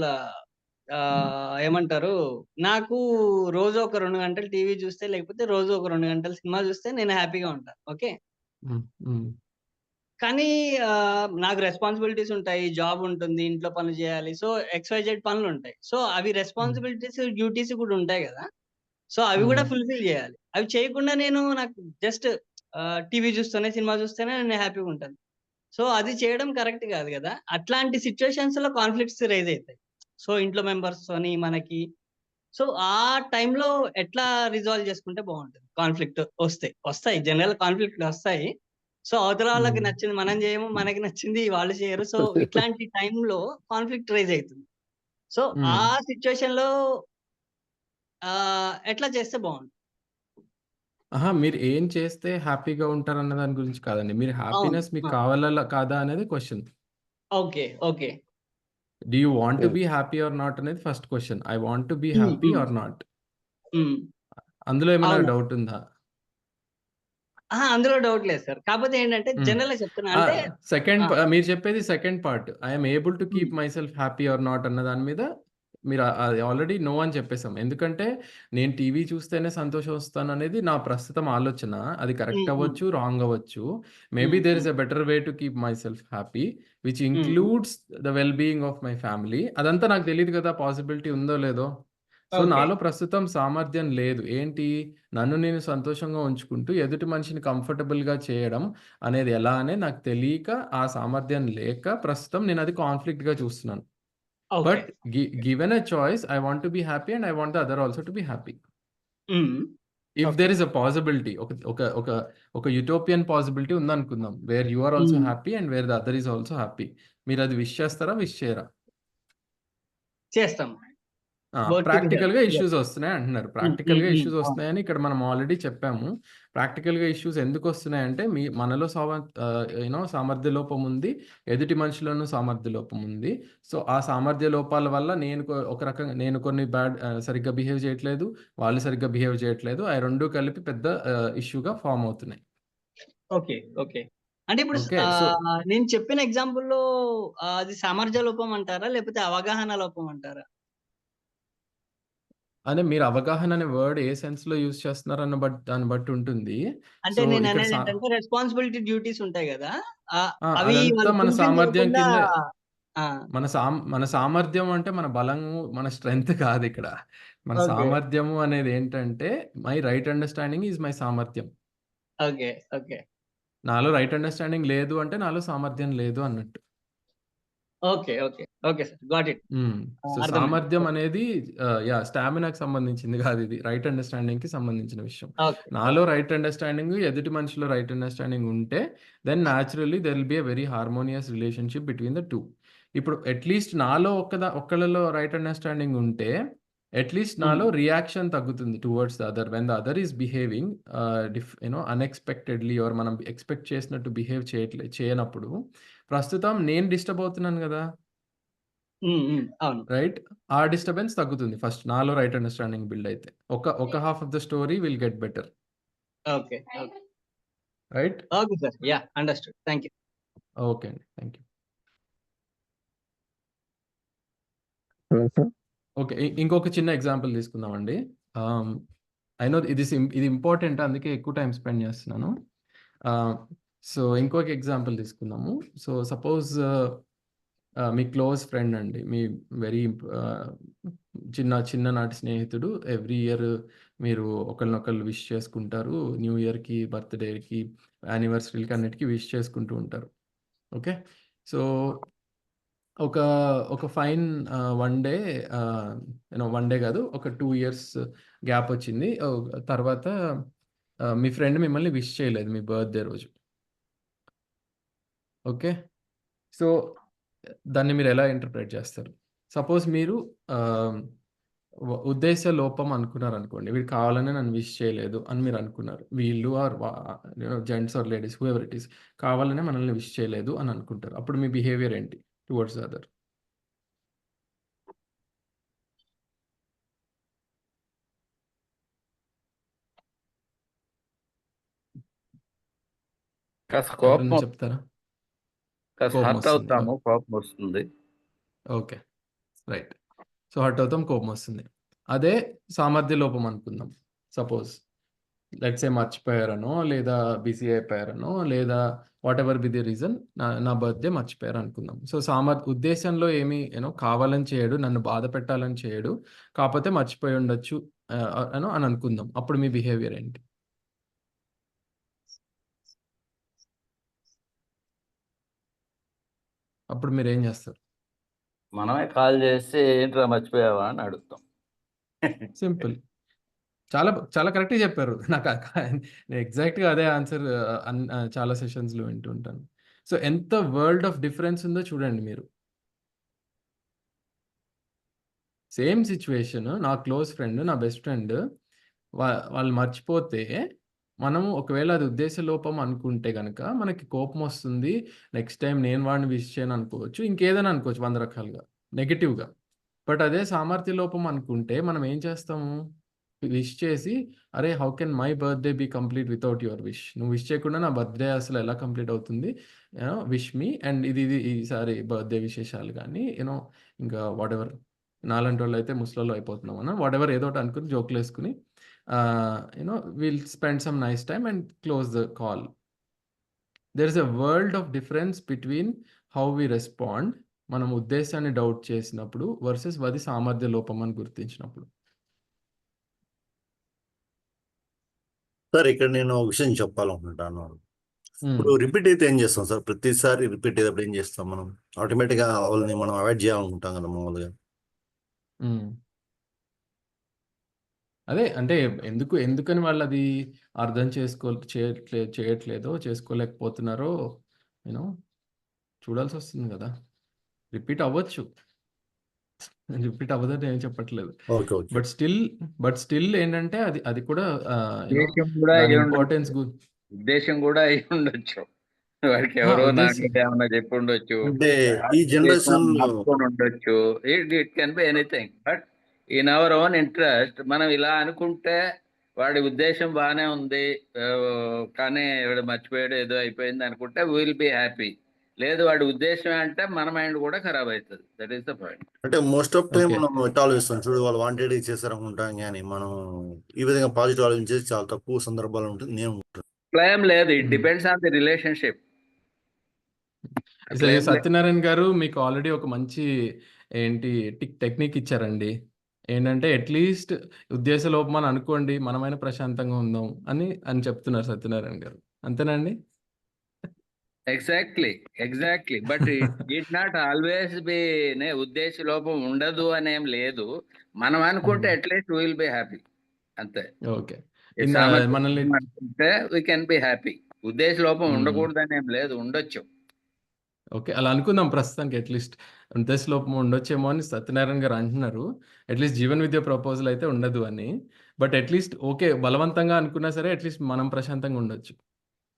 ఏమంటారు, నాకు రోజు ఒక 2 గంటలు టీవీ చూస్తే, లేకపోతే రోజు ఒక 2 గంటలు సినిమా చూస్తే నేను హ్యాపీగా ఉంటాను. ఓకే. కానీ నాకు రెస్పాన్సిబిలిటీస్ ఉంటాయి, జాబ్ ఉంటుంది, ఇంట్లో పనులు చేయాలి. సో XYZ పనులు ఉంటాయి. సో అవి రెస్పాన్సిబిలిటీస్, డ్యూటీస్ కూడా ఉంటాయి కదా. సో అవి కూడా ఫుల్ఫిల్ చేయాలి. అవి చేయకుండా నాకు జస్ట్ టీవీ చూస్తూనే, సినిమా చూస్తేనే నేను హ్యాపీగా ఉంటాను. సో అది చేయడం కరెక్ట్ కాదు కదా. అట్లాంటి సిచ్యువేషన్స్ లో కాన్ఫ్లిక్ట్స్ రైజ్ అవుతాయి. సో ఇంట్లో మెంబర్స్ తోని మనకి. సో ఆ టైంలో ఎట్లా రిజాల్వ్ చేసుకుంటే బాగుంటుంది? కాన్ఫ్లిక్ట్ వస్తాయి, జనరల్ కాన్ఫ్లిక్ట్ వస్తాయి. సో అవతల వాళ్ళకి నచ్చింది మనం చేయము, మనకి నచ్చింది వాళ్ళు చేయరు. సో ఇట్లాంటి టైంలో కాన్ఫ్లిక్ట్ రైజ్ అవుతుంది. సో ఆ సిచ్యువేషన్ లో ఎట్లా చేస్తే బాగుంటుంది? మీరు ఏం చేస్తే హ్యాపీగా ఉంటారన్న దాని గురించి కాదండి. మీరు అవును. హ్యాపీనెస్ మీకు కావాలా కాదా అనేది question. Okay. Okay. Do you want to be happy or not అనేది first question. I want to be happy or not. అందులో ఏమైనా అవును. డౌట్ ఉందా? అందులో డౌట్ లేదు సార్. కాకపోతే ఏంటంటే జనరల్ గా చెప్తున్నా అంటే సెకండ్ మీరు చెప్పేది second part, I'm able to keep my self happy or not అన్న దాని మీద మీరు అది ఆల్రెడీ నో అని చెప్పేసాం. ఎందుకంటే నేను టీవీ చూస్తేనే సంతోషం వస్తాను అనేది నా ప్రస్తుతం ఆలోచన. అది కరెక్ట్ అవ్వచ్చు, రాంగ్ అవ్వచ్చు. Maybe there is a better way to keep my self happy which includes the well being of my family. అదంతా నాకు తెలియదు కదా, పాసిబిలిటీ ఉందో లేదో. సో నాలో ప్రస్తుతం సామర్థ్యం లేదు. ఏంటి, నన్ను నేను సంతోషంగా ఉంచుకుంటూ ఎదుటి మనిషిని కంఫర్టబుల్గా చేయడం అనేది ఎలా అనే నాకు తెలియక, ఆ సామర్థ్యం లేక ప్రస్తుతం నేను అది కాన్ఫ్లిక్ట్గా చూస్తున్నాను. But given a choice, I want to be happy and I want the other also to be happy. If there is a possibility, ఒక యుటోపియన్ పాసిబిలిటీ ఉందనుకుందాం, where you are also happy and where the other is also happy. మీరు అది wish చేస్తారా, wish చేయరా? చేస్తాం. Practical గా issues వస్తున్నాయి అంటున్నారు. ప్రాక్టికల్ గా ఇష్యూస్ వస్తున్నాయని ఇక్కడ మనం ఆల్రెడీ చెప్పాము. ప్రాక్టికల్ గా ఇష్యూస్ ఎందుకు వస్తున్నాయంటే మనలో సామర్థ్య లోపం ఉంది, ఎదుటి మనుషులను సామర్థ్య లోపం ఉంది. సో ఆ సామర్థ్య లోపాల వల్ల నేను కొన్ని సరిగ్గా బిహేవ్ చేయట్లేదు, వాళ్ళు సరిగ్గా బిహేవ్ చేయట్లేదు. ఆ రెండు కలిపి పెద్ద ఇష్యూగా ఫామ్ అవుతున్నాయి. ఓకే. ఓకే. అంటే ఇప్పుడు నేను చెప్పిన ఎగ్జాంపుల్లో అది సామర్థ్య లోపం అంటారా, లేకపోతే అవగాహన లోపం అంటారా? అంటే మీరు అవగాహన అనే వర్డ్ ఏ సెన్స్ లో యూజ్ చేస్తున్నారు దాన్ని బట్టి ఉంటుంది. అంటే నేను అనేది ఏంటంటే రెస్పాన్సిబిలిటీ, డ్యూటీస్ ఉంటాయి కదా, అవి అదంతా మన సామర్థ్యం కింద. మన సామర్థ్యం అంటే మన బలము, మన స్ట్రెంగ్త్ కాదు ఇక్కడ. మన సామర్థ్యము అనేది ఏంటంటే my right understanding is my సామర్థ్యం. ఓకే. ఓకే. నాలో రైట్ అండర్స్టాండింగ్ లేదు అంటే నాలో సామర్థ్యం లేదు అన్నట్టు. Okay. Okay. Okay sir, got it. So సామర్థ్యం అనేది స్టామినాకి సంబంధించింది కాదు, ఇది రైట్ అండర్స్టాండింగ్ కి సంబంధించిన విషయం. నాలో రైట్ అండర్స్టాండింగ్, ఎదుటి మనిషిలో రైట్ అండర్స్టాండింగ్ ఉంటే then naturally there will be a very harmonious relationship between the two. ఇప్పుడు అట్లీస్ట్ నాలో ఒక్కళ్ళలో రైట్ అండర్స్టాండింగ్ ఉంటే అట్లీస్ట్ నాలో రియాక్షన్ తగ్గుతుంది towards the other when the other is behaving unexpectedly, or మనం ఎక్స్పెక్ట్ చేసినట్టు బిహేవ్ చేయనప్పుడు ప్రస్తుతం నేను డిస్టర్బ్ అవుతున్నాను కదా, రైట్? ఆ డిస్టర్బెన్స్ తగ్గుతుంది ఫస్ట్ నాలో రైట్ అండర్స్టాండింగ్ బిల్డ్ అయితే. ఒక half of the story will get better. Okay. Right. Okay sir, yeah understood. Thank you. Okay అండి, థ్యాంక్ యూ. ఓకే, ఇంకొక చిన్న ఎగ్జాంపుల్ తీసుకుందామండి. ఐ నో ఇది ఇంపార్టెంట్, అందుకే ఎక్కువ టైం స్పెండ్ చేస్తున్నాను. సో ఇంకొక ఎగ్జాంపుల్ తీసుకుందాము. సో సపోజ్ మీ క్లోజ్ ఫ్రెండ్ అండి, మీ వెరీ చిన్ననాటి స్నేహితుడు. ఎవ్రీ ఇయర్ మీరు ఒకరినొకరు విష్ చేసుకుంటారు. న్యూ ఇయర్కి, బర్త్డేకి, యానివర్సరీకి అన్నిటికీ విష్ చేసుకుంటూ ఉంటారు. ఓకే. సో ఒక fine one day, one day కాదు, ఒక 2 years గ్యాప్ వచ్చింది. తర్వాత మీ ఫ్రెండ్ మిమ్మల్ని విష్ చేయలేదు మీ బర్త్డే రోజు. ఓకే. సో దాన్ని మీరు ఎలా ఇంటర్ప్రెట్ చేస్తారు? సపోజ్ మీరు ఉద్దేశ లోపం అనుకున్నారు అనుకోండి. వీడు కావాలనే నన్ను విష్ చేయలేదు అని మీరు అనుకున్నారు. వీళ్ళు or gents or ladies whoever it is, కావాలనే మనల్ని విష్ చేయలేదు అని అనుకుంటారు. అప్పుడు మీ బిహేవియర్ ఏంటి టువర్డ్స్ అదర్? కాస్త కోపం ఎవరైనా చెప్తారా? కాస్త కోపం హర్ట్ వస్తుంది. అవుతాము, కోపం వస్తుంది. Okay, right. సో హర్ట్ అవుతాం, కోపం వస్తుంది. అదే సామర్థ్య లోపం అనుకుందాం. సపోజ్ లెట్స్ ఏ మర్చిపోయారనో, లేదా బిజీ అయిపోయారనో, లేదా what ever be the reason, నా బర్త్డే మర్చిపోయారు అనుకుందాం. సో ఉద్దేశంలో ఏమి కావాలని చేయడు, నన్ను బాధ పెట్టాలని చేయడు, కాకపోతే మర్చిపోయి ఉండొచ్చు అని అనుకుందాం. అప్పుడు మీ బిహేవియర్ ఏంటి? అప్పుడు మీరు ఏం చేస్తారు? మనమే కాల్ చేసి ఏంట్రా మర్చిపోయావా అని అడుగుతాం. సింపుల్. చాలా చాలా కరెక్ట్గా చెప్పారు. నాకు నేను ఎగ్జాక్ట్గా అదే ఆన్సర్ చాలా సెషన్స్లో వింటూ ఉంటాను. సో ఎంత వరల్డ్ ఆఫ్ డిఫరెన్స్ ఉందో చూడండి మీరు. సేమ్ సిచ్యువేషన్, నా క్లోజ్ ఫ్రెండ్, నా బెస్ట్ ఫ్రెండ్, వాళ్ళు మర్చిపోతే మనం ఒకవేళ అది ఉద్దేశ లోపం అనుకుంటే కనుక మనకి కోపం వస్తుంది. నెక్స్ట్ టైం నేను వాడిని విష్ చేయను అనుకోవచ్చు, ఇంకేదైనా అనుకోవచ్చు 100 రకాలుగా నెగిటివ్గా. బట్ అదే సామర్థ్య లోపం అనుకుంటే మనం ఏం చేస్తాము? విష్ చేసి, అరే how can my birthday be complete without your wish, నువ్వు విష్ చేయకుండా నా బర్త్డే అసలు ఎలా కంప్లీట్ అవుతుంది, విష్ మీ. అండ్ ఈసారి బర్త్డే విశేషాలు కానీ ఇంకా వాట్ ఎవర్, నాలాంటి వాళ్ళు అయితే ముసలలో అయిపోతున్నాం అన్న, వాట్ ఎవర్ ఏదో ఒకటి అనుకుని జోకులు వేసుకుని will spend some nice time and close the call. There is a world of difference between how we respond, మనం ఉద్దేశాన్ని డౌట్ చేసినప్పుడు వర్సెస్ అది సామర్థ్య లోపం అని గుర్తించినప్పుడు. సార్ ఇక్కడ నేను ఒక విషయం చెప్పాలనుకుంటాను. ఇప్పుడు రిపీట్ అయితే ఏం చేస్తాం సార్? ప్రతిసారి రిపీట్ అయ్యేటప్పుడు ఏం చేస్తాం? మనం ఆటోమేటిక్గా వాళ్ళని మనం అవాయిడ్ చేయాలనుకుంటాం కదా మామూలుగా. అదే అంటే ఎందుకని వాళ్ళు అది అర్థం చేయట్లేదో, చేసుకోలేకపోతున్నారో చూడాల్సి వస్తుంది కదా. రిపీట్ అవ్వచ్చు, రిపీట్ అవ్వదని ఏం చెప్పట్లేదు. Okay okay. బట్ స్టిల్ ఏంటంటే అది కూడా ఉద్దేశం కూడా దాని అయి ఇంపార్టెన్స్ ఉండొచ్చు. ఉద్దేశం కూడా అయి ఉండొచ్చు. వాడికి ఎవరో ఉద్దేశం నాకైతే ఏమన్నా చెప్పి ఉండొచ్చు, అంటే ఈ జనరేషన్ మార్చుకొని ఉండొచ్చు. It can be anything. But in our own interest మనం ఇలా అనుకుంటే వాడి ఉద్దేశం బాగానే ఉంది, కానీ వాడు మర్చిపోయాడు ఏదో అయిపోయింది అనుకుంటే విల్ బి హ్యాపీ. లేదు వాడి ఉద్దేశం అంటే మన మైండ్ కూడా ఖరాబ్ అవుతుంది. That is the point. అంటే మోస్ట్ ఆఫ్ టైం ఓకే. మనం ఎట్లా ఆలోచిస్తాం చూడు, వాళ్ళు వాంటెడ్ చేశారు అనుకుంటాం, కానీ మనం ఈ విధంగా పాజిటివ్ ఆలోచించేది చాలా తక్కువ సందర్భాలు ఉంటుంది. నేను ఏం లేదు, it depends on the relationship. Satyanarayana గారు మీకు ఆల్రెడీ ఒక మంచి టెక్నిక్ ఇచ్చారండి. ఏంటంటే అట్లీస్ట్ ఉద్దేశ లోపం అని అనుకోండి, మనమైనా ప్రశాంతంగా ఉందాం అని చెప్తున్నారు సత్యనారాయణ గారు. అంతేనండి? Exactly. But it not always be ఉద్దేశ లోపం ఉండదు అనేం లేదు. మనం అనుకుంటే అట్లీస్ట్ విల్ బి హ్యాపీ, అంతే. ఓకే. మనల్ని అనుకుంటే వీ కెన్ బి హ్యాపీ. ఉద్దేశ లోపం ఉండకూడదు అనేం లేదు, ఉండొచ్చు. ఓకే, అలా అనుకుందాం ప్రస్తుతానికి. అట్లీస్ట్ ఉద్దేశ లోపం ఉండొచ్చేమో అని సత్యనారాయణ గారు అంటున్నారు. అట్లీస్ట్ జీవన్ విద్య ప్రపోజల్ అయితే ఉండదు అని. బట్ అట్లీస్ట్ ఓకే, బలవంతంగా అనుకున్నా సరే అట్లీస్ట్ మనం ప్రశాంతంగా ఉండొచ్చు.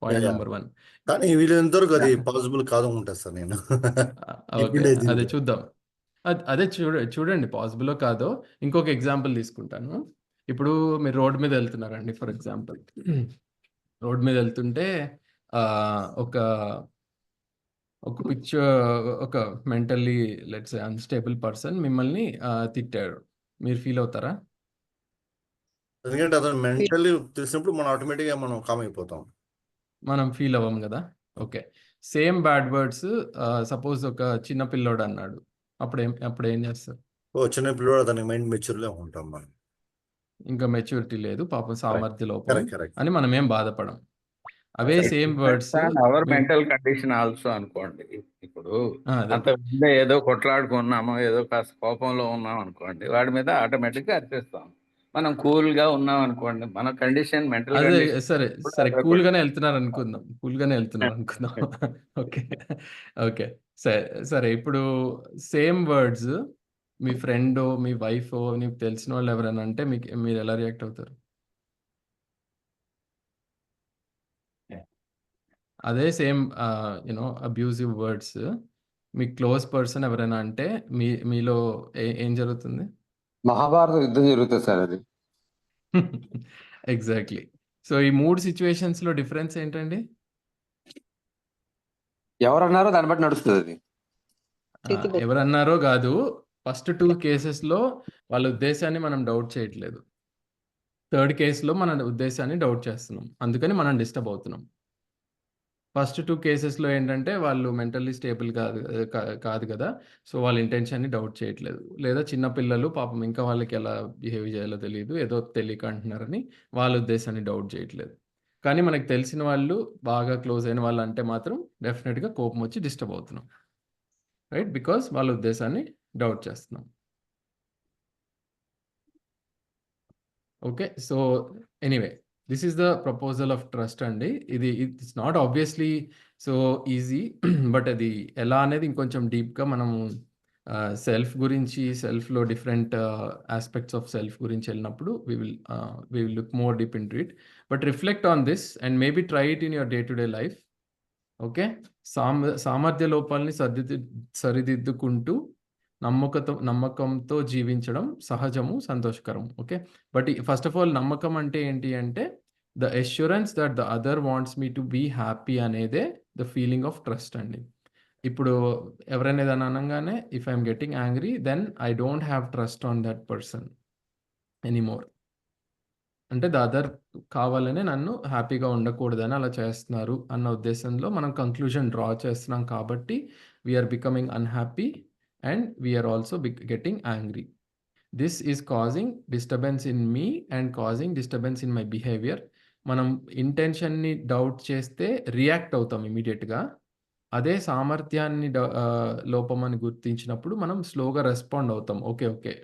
Point number 1. కానీ వీళ్ళు ఎంతవరకు అది పాసిబుల్ కాదు అనుకుంటా సార్ నేను. ఓకే, అదే చూద్దాం. అదే చూడండి పాసిబుల్లో కాదో. ఇంకొక ఎగ్జాంపుల్ తీసుకుంటాను. ఇప్పుడు మీరు రోడ్ మీద వెళ్తున్నారండి, ఫర్ ఎగ్జాంపుల్. రోడ్ మీద వెళ్తుంటే ఒక మెంటల్లీ లెట్స్ అన్స్టేబుల్ పర్సన్ మిమ్మల్ని తిట్టాడు. మీరు ఫీల్ అవుతారా? ఎందుకంటే అతను మెంటల్లీ తెలిసినప్పుడు మనం ఆటోమేటిక్గా మనం కామ్ అయిపోతాం. మనం ఫీల్ అవ్వం కదా. Okay, same bad words suppose ఒక చిన్న పిల్లోడు అన్నాడు, అప్పుడు ఏం చేస్తారు? చిన్న పిల్లవాడు అతనికి మైండ్ మెచ్యూర్లో ఉంటాం మనం. ఇంకా మెచ్యూరిటీ లేదు, పాపం సామర్థ్య లోపం కరెక్ట్ కరెక్ట్. అని మనం ఏం బాధపడం. అవే same words our mental condition also అనుకోండి. ఇప్పుడు అంత ముందే ఏదో కొట్లాడుకున్నామో ఏదో కాస్త కోపంలో ఉన్నాం అనుకోండి, వాడి మీద ఆటోమేటిక్ గా అరిచేస్తాం. మనం కూల్ గా ఉన్నాం అనుకోండి, మన కండిషన్ మెంటల్ అదే కండిషన్ సరే సరే కూల్ గానే వెళ్తున్నారు అనుకుందాం. ఓకే ఓకే సరే సరే. ఇప్పుడు సేమ్ వర్డ్స్ మీ ఫ్రెండ్ మీ వైఫ్ నీకు తెలిసిన వాళ్ళు ఎవరైనా అంటే మీరు ఎలా రియాక్ట్ అవుతారు? అదే సేమ్ అబ్యూజివ్ వర్డ్స్ మీ క్లోజ్ పర్సన్ ఎవరైనా అంటే మీలో ఏం జరుగుతుంది? మహాభారత యుద్ధం జరుగుతుంది సార్ అది. ఎగ్జాక్ట్లీ. సో ఈ 3 సిచ్యువేషన్స్ లో డిఫరెన్స్ ఏంటండి? ఎవరన్నారో దాన్ని బట్టి నడుస్తుంది అది. ఎవరన్నారో కాదు, ఫస్ట్ 2 కేసెస్ లో వాళ్ళ ఉద్దేశాన్ని మనం డౌట్ చేయట్లేదు, థర్డ్ కేసులో మన ఉద్దేశాన్ని డౌట్ చేస్తున్నాం, అందుకని మనం డిస్టర్బ్ అవుతున్నాం. ఫస్ట్ 2 కేసెస్లో ఏంటంటే వాళ్ళు మెంటల్లీ స్టేబుల్ కాదు కదా, సో వాళ్ళ ఇంటెన్షన్ని డౌట్ చేయట్లేదు. లేదా చిన్నపిల్లలు పాపం ఇంకా వాళ్ళకి ఎలా బిహేవ్ చేయాలో తెలియదు, ఏదో తెలియక అంటున్నారని వాళ్ళ ఉద్దేశాన్ని డౌట్ చేయట్లేదు. కానీ మనకు తెలిసిన వాళ్ళు, బాగా క్లోజ్ అయిన వాళ్ళు అంటే మాత్రం డెఫినెట్గా కోపం వచ్చి డిస్టర్బ్ అవుతున్నాం, రైట్? బికాస్ వాళ్ళ ఉద్దేశాన్ని డౌట్ చేస్తున్నాం. Okay, so anyway this is the proposal of trust అండి. It's not obviously so easy, but అది ఎలా అనేది ఇంకొంచెం డీప్గా మనము సెల్ఫ్ గురించి, సెల్ఫ్లో డిఫరెంట్ ఆస్పెక్ట్స్ ఆఫ్ సెల్ఫ్ గురించి వెళ్ళినప్పుడు we will look more deep into it, but reflect on this and maybe try it in your day-to-day life. Okay, సామర్థ్య లోపాలని సరిదిద్దుకుంటూ నమ్మకంతో జీవించడం సహజము, సంతోషకరం. Okay, but first of all నమ్మకం అంటే ఏంటి అంటే the assurance that the other wants me to be happy అనేదే ద ఫీలింగ్ ఆఫ్ ట్రస్ట్ అండి. ఇప్పుడు ఎవరైనా ఏదైనా అనగానే if I'm getting angry then I don't have trust on that person anymore. అంటే ద అదర్ కావాలనే నన్ను హ్యాపీగా ఉండకూడదని అలా చేస్తున్నారు అన్న ఉద్దేశంలో మనం కంక్లూజన్ డ్రా చేస్తున్నాం, కాబట్టి we are becoming unhappy and we are also getting angry. This is causing disturbance in me and causing disturbance in my behavior. మనం ఇంటెన్షన్ని డౌట్ చేస్తే రియాక్ట్ అవుతాం ఇమీడియట్గా. అదే సామర్థ్యాన్ని లోపమని గుర్తించినప్పుడు మనం స్లోగా రెస్పాండ్ అవుతాం. ఓకే ఓకే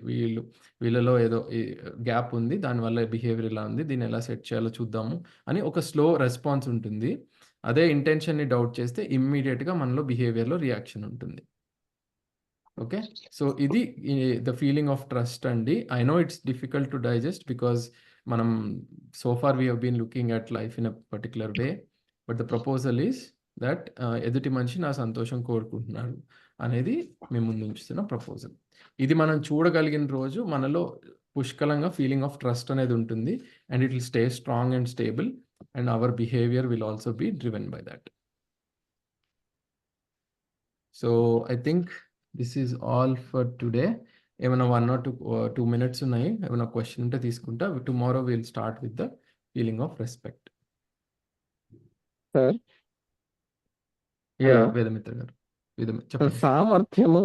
వీళ్ళలో ఏదో గ్యాప్ ఉంది, దానివల్ల బిహేవియర్ ఇలా ఉంది, దీన్ని ఎలా సెట్ చేయాలో చూద్దాము అని ఒక స్లో రెస్పాన్స్ ఉంటుంది. అదే ఇంటెన్షన్ని డౌట్ చేస్తే ఇమ్మీడియట్గా మనలో బిహేవియర్లో రియాక్షన్ ఉంటుంది. ఓకే, సో ఇది ద ఫీలింగ్ ఆఫ్ ట్రస్ట్ అండి. I know it's difficult to digest because మనం so far we have been looking at life in a particular way, but the proposal is that ఎదుటి మనిషి నా సంతోషం కోరుకుంటున్నాడు అనేది మేము ముందు ఉంచుతున్న ప్రపోజల్. ఇది మనం చూడగలిగిన రోజు మనలో పుష్కలంగా ఫీలింగ్ ఆఫ్ ట్రస్ట్ అనేది ఉంటుంది, and it will stay strong and stable, and our behaviour will also be driven by that. So I think this is all for today. ఏమైనా 1 or 2 minutes ఉన్నాయి, ఏమైనా క్వశ్చన్ ఉంటే తీసుకుంటా. Tomorrow will start with the feeling of respect. Sir Vedamitra garu చెప్పండి. సామర్థ్యము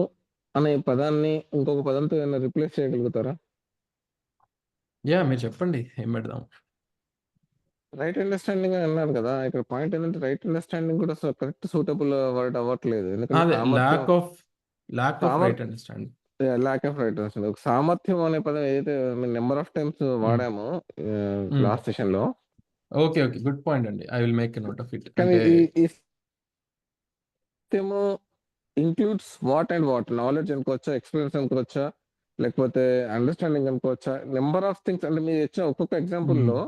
అనే పదాన్ని ఇంకొక పదంతో ఏమైనా రిప్లేస్ చేయగలుగుతారా? మీరు చెప్పండి, ఏం పెడదాం? రైట్ అండర్స్టాండింగ్ అని అన్నారు కదా, ఇక్కడ పాయింట్ ఏంటంటే రైట్ అండర్స్టాండింగ్ కూడా కరెక్ట్ సూటబుల్ వర్డ్ అవ్వట్లేదు. ఎందుకంటే lack of right understanding. Lack of right understanding. ఒక సామర్థ్యం అనే పదం ఏదైతే నెంబర్ ఆఫ్ టైమ్స్ వాడామో లాస్ట్ సెషన్ లో. ఓకే గుడ్ పాయింట్ అండి, I will make a note of it. కానీ ఈ includes what and what, knowledge అనుకోవచ్చా, ఎక్స్పీరియన్స్ అనుకోవచ్చా, లేకపోతే అండర్స్టాండింగ్ అనుకోవచ్చా, నెంబర్ ఆఫ్ థింగ్స్. అంటే మీరు ఇచ్చిన ఒక్కొక్క ఎగ్జాంపుల్ లో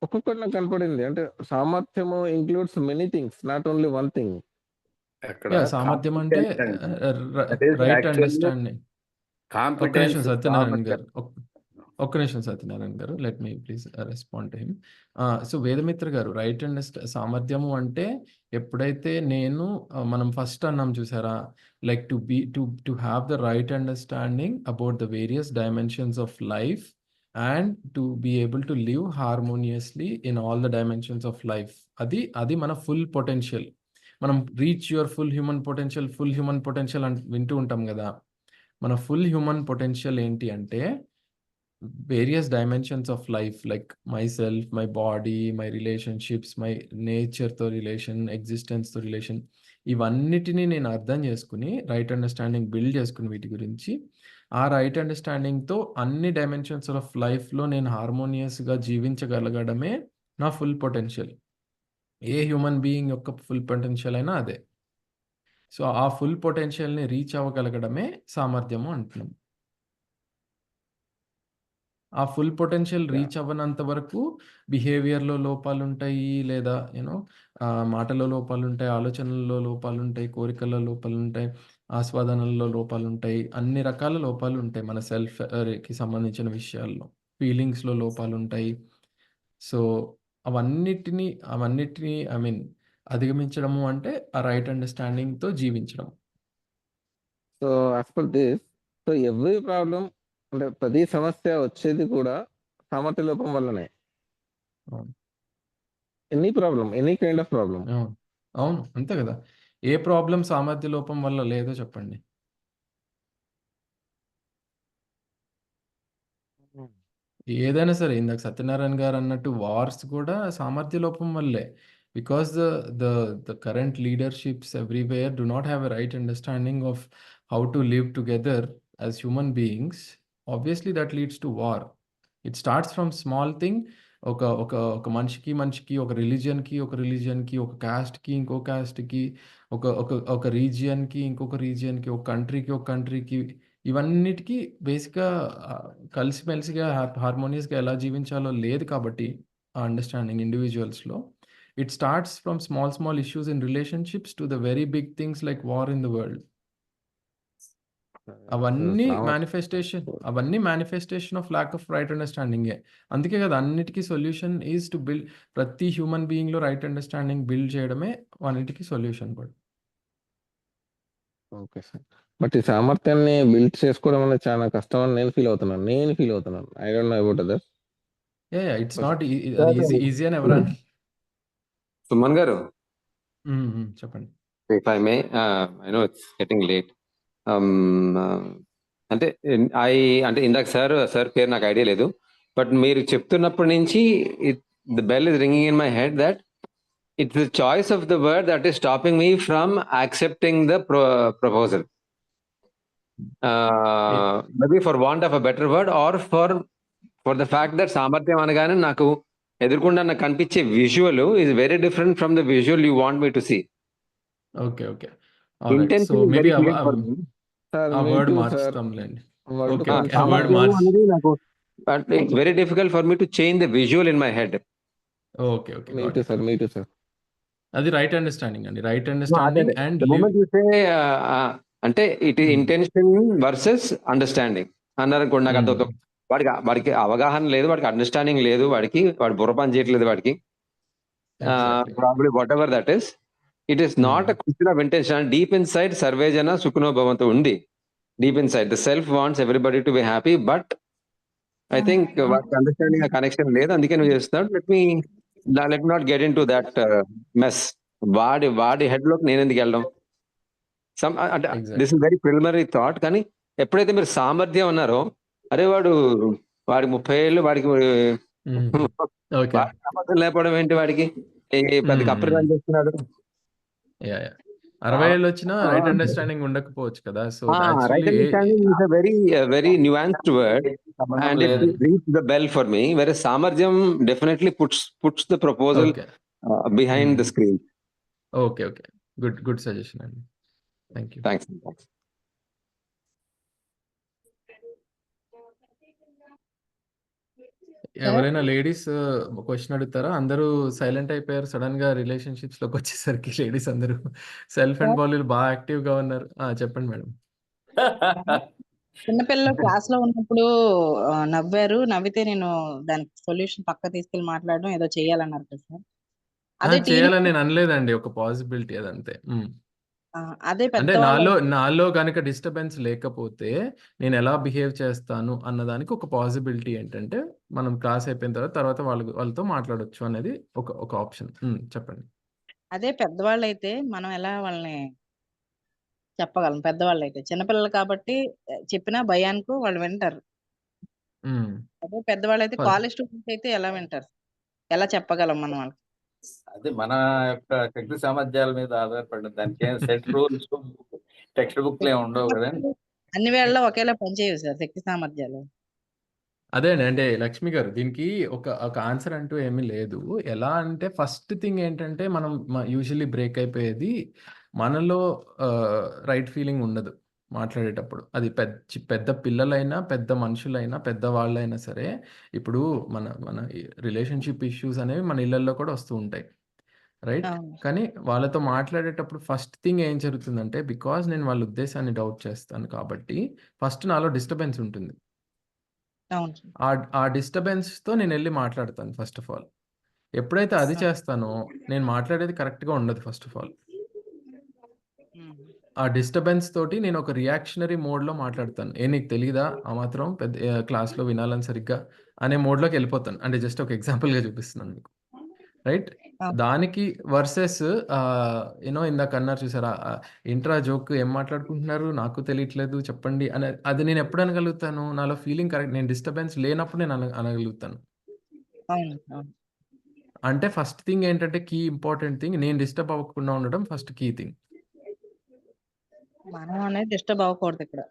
ఒక్కొక్కటి నాకు కనపడింది. అంటే సామర్థ్యము includes many things, not only one thing. సామర్థ్యం అంటే రైట్ అండర్స్టాండింగ్. ఒక్క నిమిషం Satyanarayana garu, let me please respond to him. So Vedamitra garu, right సామర్థ్యము అంటే ఎప్పుడైతే మనం ఫస్ట్ అన్నాం చూసారా, like to have the right understanding about the various dimensions of life and to be able to live harmoniously in all the dimensions of life. అది మన full potential. మనం reach your full human potential అని వింటూ ఉంటాం కదా. మన full human potential ఏంటి అంటే various dimensions of life, like my self, my body, my relationships, my నేచర్తో రిలేషన్, ఎగ్జిస్టెన్స్తో రిలేషన్, ఇవన్నిటినీ నేను అర్థం చేసుకుని రైట్ అండర్స్టాండింగ్ బిల్డ్ చేసుకుని వీటి గురించి, ఆ రైట్ అండర్స్టాండింగ్తో అన్ని డైమెన్షన్స్ ఆఫ్ లైఫ్లో నేను హార్మోనియస్గా జీవించగలగడమే నా full potential. A human being యొక్క ఫుల్ పొటెన్షియల్ అయినా అదే. సో ఆ ఫుల్ పొటెన్షియల్ని రీచ్ అవ్వగలగడమే సామర్థ్యము అంటున్నాం. ఆ ఫుల్ పొటెన్షియల్ రీచ్ అవ్వనంత వరకు బిహేవియర్లో లోపాలు ఉంటాయి, లేదా యూనో మాటలో లోపాలు ఉంటాయి, ఆలోచనల్లో లోపాలు ఉంటాయి, కోరికల్లో లోపాలు ఉంటాయి, ఆస్వాదనల్లో లోపాలు ఉంటాయి, అన్ని రకాల లోపాలు ఉంటాయి మన సెల్ఫ్కి సంబంధించిన విషయాల్లో. ఫీలింగ్స్లో లోపాలు ఉంటాయి. సో అవన్నిటినీ ఐ మీన్ అధిగమించడము అంటే ఆ రైట్ అండర్స్టాండింగ్తో జీవించడం. So as per this, so every problem అంటే ప్రతి సమస్య వచ్చేది కూడా సామర్థ్య లోపం వల్లనే. అవును. Any problem, any kind of problem. అవును అంతే కదా. ఏ ప్రాబ్లం సామర్థ్య లోపం వల్ల లేదో చెప్పండి. ఏదైనా సరే, ఇందాక సత్యనారాయణ గారు అన్నట్టు వార్స్ కూడా సామర్థ్య లోపం వల్లే. Because the current leaderships everywhere do not have a right understanding of how to live together as human beings. Obviously that leads to war. It starts from small thing. ఒక మనిషికి, ఒక రిలీజియన్కి, ఒక కాస్ట్కి, ఇంకో కాస్ట్కి, ఒక రీజియన్కి, ఇంకొక రీజియన్కి, ఒక కంట్రీకి, ఇవన్నిటికీ బేసిక్గా కలిసిమెలిసిగా హార్మోనియస్గా ఎలా జీవించాలో లేదు కాబట్టి ఆ అండర్స్టాండింగ్ ఇండివిజువల్స్లో. It starts from small issues in relationships to the very big things like war in the world. అవన్నీ manifestation of lack of right అండర్స్టాండింగే. అందుకే కదా అన్నిటికీ సొల్యూషన్ ఈజ్ టు బిల్డ్, ప్రతి హ్యూమన్ బీయింగ్లో రైట్ అండర్స్టాండింగ్ బిల్డ్ చేయడమే అన్నిటికీ సొల్యూషన్ కూడా. Okay sir. బట్ ఈ సామర్థ్యాన్ని బిల్డ్ చేసుకోవడం అనేది చాలా కష్టం అని నేను ఫీల్ అవుతున్నాను. I don't know about others. It's not easy అని ఎవరు అని. సుమన్ గారు, చెప్పండి. If I may, I know it's getting late. అంటే ఇందాక సార్ పేరు నాకు ఐడియా లేదు, బట్ మీరు చెప్తున్నప్పటి నుంచి the bell is ringing in my head that it's the choice of the word that is stopping me from accepting the proposal. Maybe for want of a better word or for the fact that సామర్థ్యం అనగానే నాకు ఎదుర్కొండా నాకు కనిపించే visual is very different from the visual you want me to see. Okay. Intention is very clear for me. Word మార్చుతాంలేండి. నాకు it's very difficult for me to change the visual in my head. Okay. అది right understanding అండి. Right understanding and అంటే it intention versus understanding అన్నారు అనుకోండి. నాకు అర్థం, వాడికి అవగాహన లేదు, వాడికి అండర్స్టాండింగ్ లేదు, వాడి బుర్ర పని చేయట్లేదు వాడికి. Probably what ever that is, it is not a question of intention. Deep in side survey జన సుఖనో భవంతు ఉంది. Deep in side the self wants everybody to be happy, but I think వాడికి అండర్స్టాండింగ్ కనెక్షన్ లేదు, అందుకే నువ్వు చేస్తున్నాడు. Let not get in to that mess. వాడి head లోకి నేను ఎందుకు వెళ్ళడం? అంటే this is very preliminary thought. కానీ ఎప్పుడైతే మీరు సామర్థ్యం అన్నారో, అరే వాడికి 30 ఏళ్ళు, వాడికి సామర్థ్యం లేకపోవడం ఏంటి? వాడికి పెద్ద కప్పరి పని చేస్తున్నాడు. 60 ఏళ్ళు వచ్చినా రైట్ అండర్స్టాండింగ్ ఉండకపోవచ్చు కదా. So right understanding is a very nuanced word and it rings the bell for me. Very సామర్థ్యం definitely puts the proposal behind the screen. Okay. Good suggestion అండి. థ్యాంక్స్. ఎవరైనా లేడీస్ క్వశ్చన్ అడుగుతారా? అందరూ silent అయిపోయారు sudden గా relationships లోకి వచ్చేసరికి. Ladies అందరూ సెల్ఫ్ అండ్ బాలీలు బాగా యాక్టివ్ గా ఉన్నారు. చెప్పండి మేడం. చిన్నపిల్లలు క్లాస్ లో ఉన్నప్పుడు నవ్వారు, నవ్వితే నేను దానికి సొల్యూషన్ పక్క తీసుకెళ్లి మాట్లాడడం ఏదో చేయాలన్నారు కదా సార్. అదే చేయాలని నేను అనలేదండి, ఒక పాసిబిలిటీ అదంతే. అదే అంటే పెద్దవాళ్ళు నాలో కనుక డిస్టర్బెన్స్ లేకపోతే నేను ఎలా బిహేవ్ చేస్తాను అన్నదానికి ఒక పాసిబిలిటీ ఏంటంటే మనం క్లాస్ అయిపోయిన తర్వాత వాళ్ళతో మాట్లాడొచ్చు అనేది ఒక ఆప్షన్. చెప్పండి. అదే పెద్దవాళ్ళైతే మనం ఎలా వాళ్ళని చెప్పగలం. పెద్దవాళ్ళైతే చిన్నపిల్లలు కాబట్టి చెప్పినా భయానికి వాళ్ళు వింటారు. అదే పెద్దవాళ్ళైతే ఫ- కాలేజ్ స్టూడెంట్స్ అయితే ఎలా వింటారు? ఎలా చెప్పగలం మనం వాళ్ళకి? అది మన యొక్క శక్తి సామర్థ్యాల మీద ఆధారపడి దానికి ఏం సెట్ రూల్స్ టెక్స్ట్ బుక్లు ఏమి ఉండవు కదండి. అన్ని వేళల్లో ఒకేలా పనిచేయవు సార్ శక్తి సామర్థ్యాలు. అదే అంటే లక్ష్మి గారు దీనికి ఒక ఆన్సర్ అంటూ ఏమీ లేదు. ఎలా అంటే ఫస్ట్ థింగ్ ఏంటంటే మనం యూజువల్లీ బ్రేక్ అయిపోయేది మనలో రైట్ ఫీలింగ్ ఉండదు మాట్లాడేటప్పుడు. అది పెద్ద పిల్లలైనా పెద్ద మనుషులైనా పెద్దవాళ్ళైనా సరే ఇప్పుడు మన మన రిలేషన్షిప్ ఇష్యూస్ అనేవి మన ఇళ్ళల్లో కూడా వస్తూ ఉంటాయి, రైట్? అవును. కానీ వాళ్ళతో మాట్లాడేటప్పుడు ఫస్ట్ థింగ్ ఏం జరుగుతుందంటే బికాజ్ నేను వాళ్ళ ఉద్దేశాన్ని డౌట్ చేస్తాను కాబట్టి ఫస్ట్ నాలో డిస్టర్బెన్స్ ఉంటుంది. అవును సార్. ఆ డిస్టర్బెన్స్తో నేను వెళ్ళి మాట్లాడతాను ఫస్ట్ ఆఫ్ ఆల్. ఎప్పుడైతే అది చేస్తానో నేను మాట్లాడేది కరెక్ట్గా ఉండదు ఫస్ట్ ఆఫ్ ఆల్. ఆ డిస్టర్బెన్స్ తోటి నేను ఒక రియాక్షనరీ మోడ్లో మాట్లాడతాను. నీకు తెలీదా ఆ మాత్రం పెద్ద క్లాస్లో వినాలని సరిగ్గా అనే మోడ్లోకి వెళ్ళిపోతాను. అంటే జస్ట్ ఒక ఎగ్జాంపుల్గా చూపిస్తున్నాను మీకు, రైట్? దానికి వర్సెస్ ఇందాక అన్నారు చూసారా, ఇంట్రా జోక్ ఏం మాట్లాడుకుంటున్నారు నాకు తెలియట్లేదు చెప్పండి అని. అది నేను ఎప్పుడు అనగలుగుతాను? నాలో ఫీలింగ్ కరెక్ట్, నేను డిస్టర్బెన్స్ లేనప్పుడు నేను అనగలుగుతాను. అవును. అవును. అంటే ఫస్ట్ థింగ్ ఏంటంటే ఇంపార్టెంట్ థింగ్ నేను డిస్టర్బ్ అవ్వకుండా ఉండడం ఫస్ట్ కీ థింగ్. మనం అనేది డిస్టర్బ్ అవ్వకూడదు ఇక్కడ.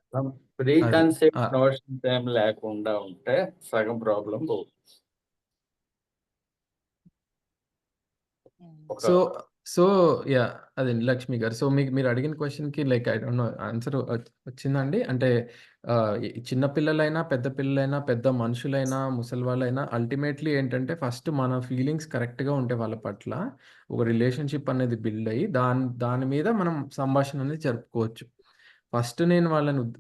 ప్రీ అది కన్సెప్ట్ నోషన్స్ ఏం లేకుండా ఉంటే సగం ప్రాబ్లం పోతుంది. సో యా అదే లక్ష్మి గారు. సో మీరు అడిగిన క్వశ్చన్కి like I don't know answer వచ్చిందండి. అంటే చిన్న పిల్లలైనా పెద్ద పిల్లలైనా పెద్ద మనుషులైనా ముసలి వాళ్ళైనా అల్టిమేట్లీ ఏంటంటే ఫస్ట్ మన ఫీలింగ్స్ కరెక్ట్గా ఉంటే వాళ్ళ పట్ల ఒక రిలేషన్షిప్ అనేది బిల్డ్ అయ్యి దాని మీద మనం సంభాషణ అనేది జరుపుకోవచ్చు. ఫస్ట్ నేను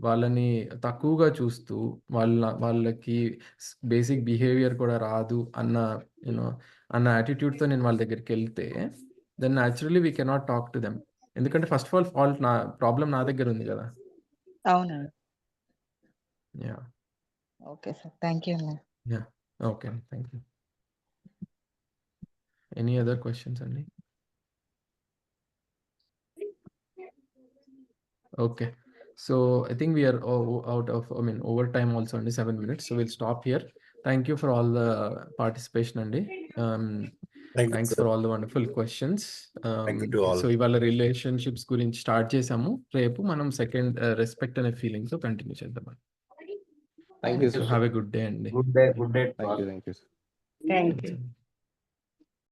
వాళ్ళని తక్కువగా చూస్తూ వాళ్ళకి బేసిక్ బిహేవియర్ కూడా రాదు అన్న యాటిట్యూడ్తో నేను వాళ్ళ దగ్గరికి వెళ్తే then naturally we cannot talk to them. ఎందుకంటే ఫస్ట్ ఆఫ్ ఆల్ ప్రాబ్లం నా దగ్గర ఉంది కదా. అవును. Yeah okay sir. Thank you. Yeah okay, thank you. Any other questions అండి? Okay, so I think we are out of, over time also, only 7 minutes. So we'll stop here. Thank you for all the participation, Andy. Thanks for all the wonderful questions. Thank you to all. So ఇవాళ relationships గురించి start చేసాము. రేపు మనం second respect అనే feeling తో continue చేద్దాం. Thank you so sir. Have a good day అండి. Good day. Thank you. Thank you.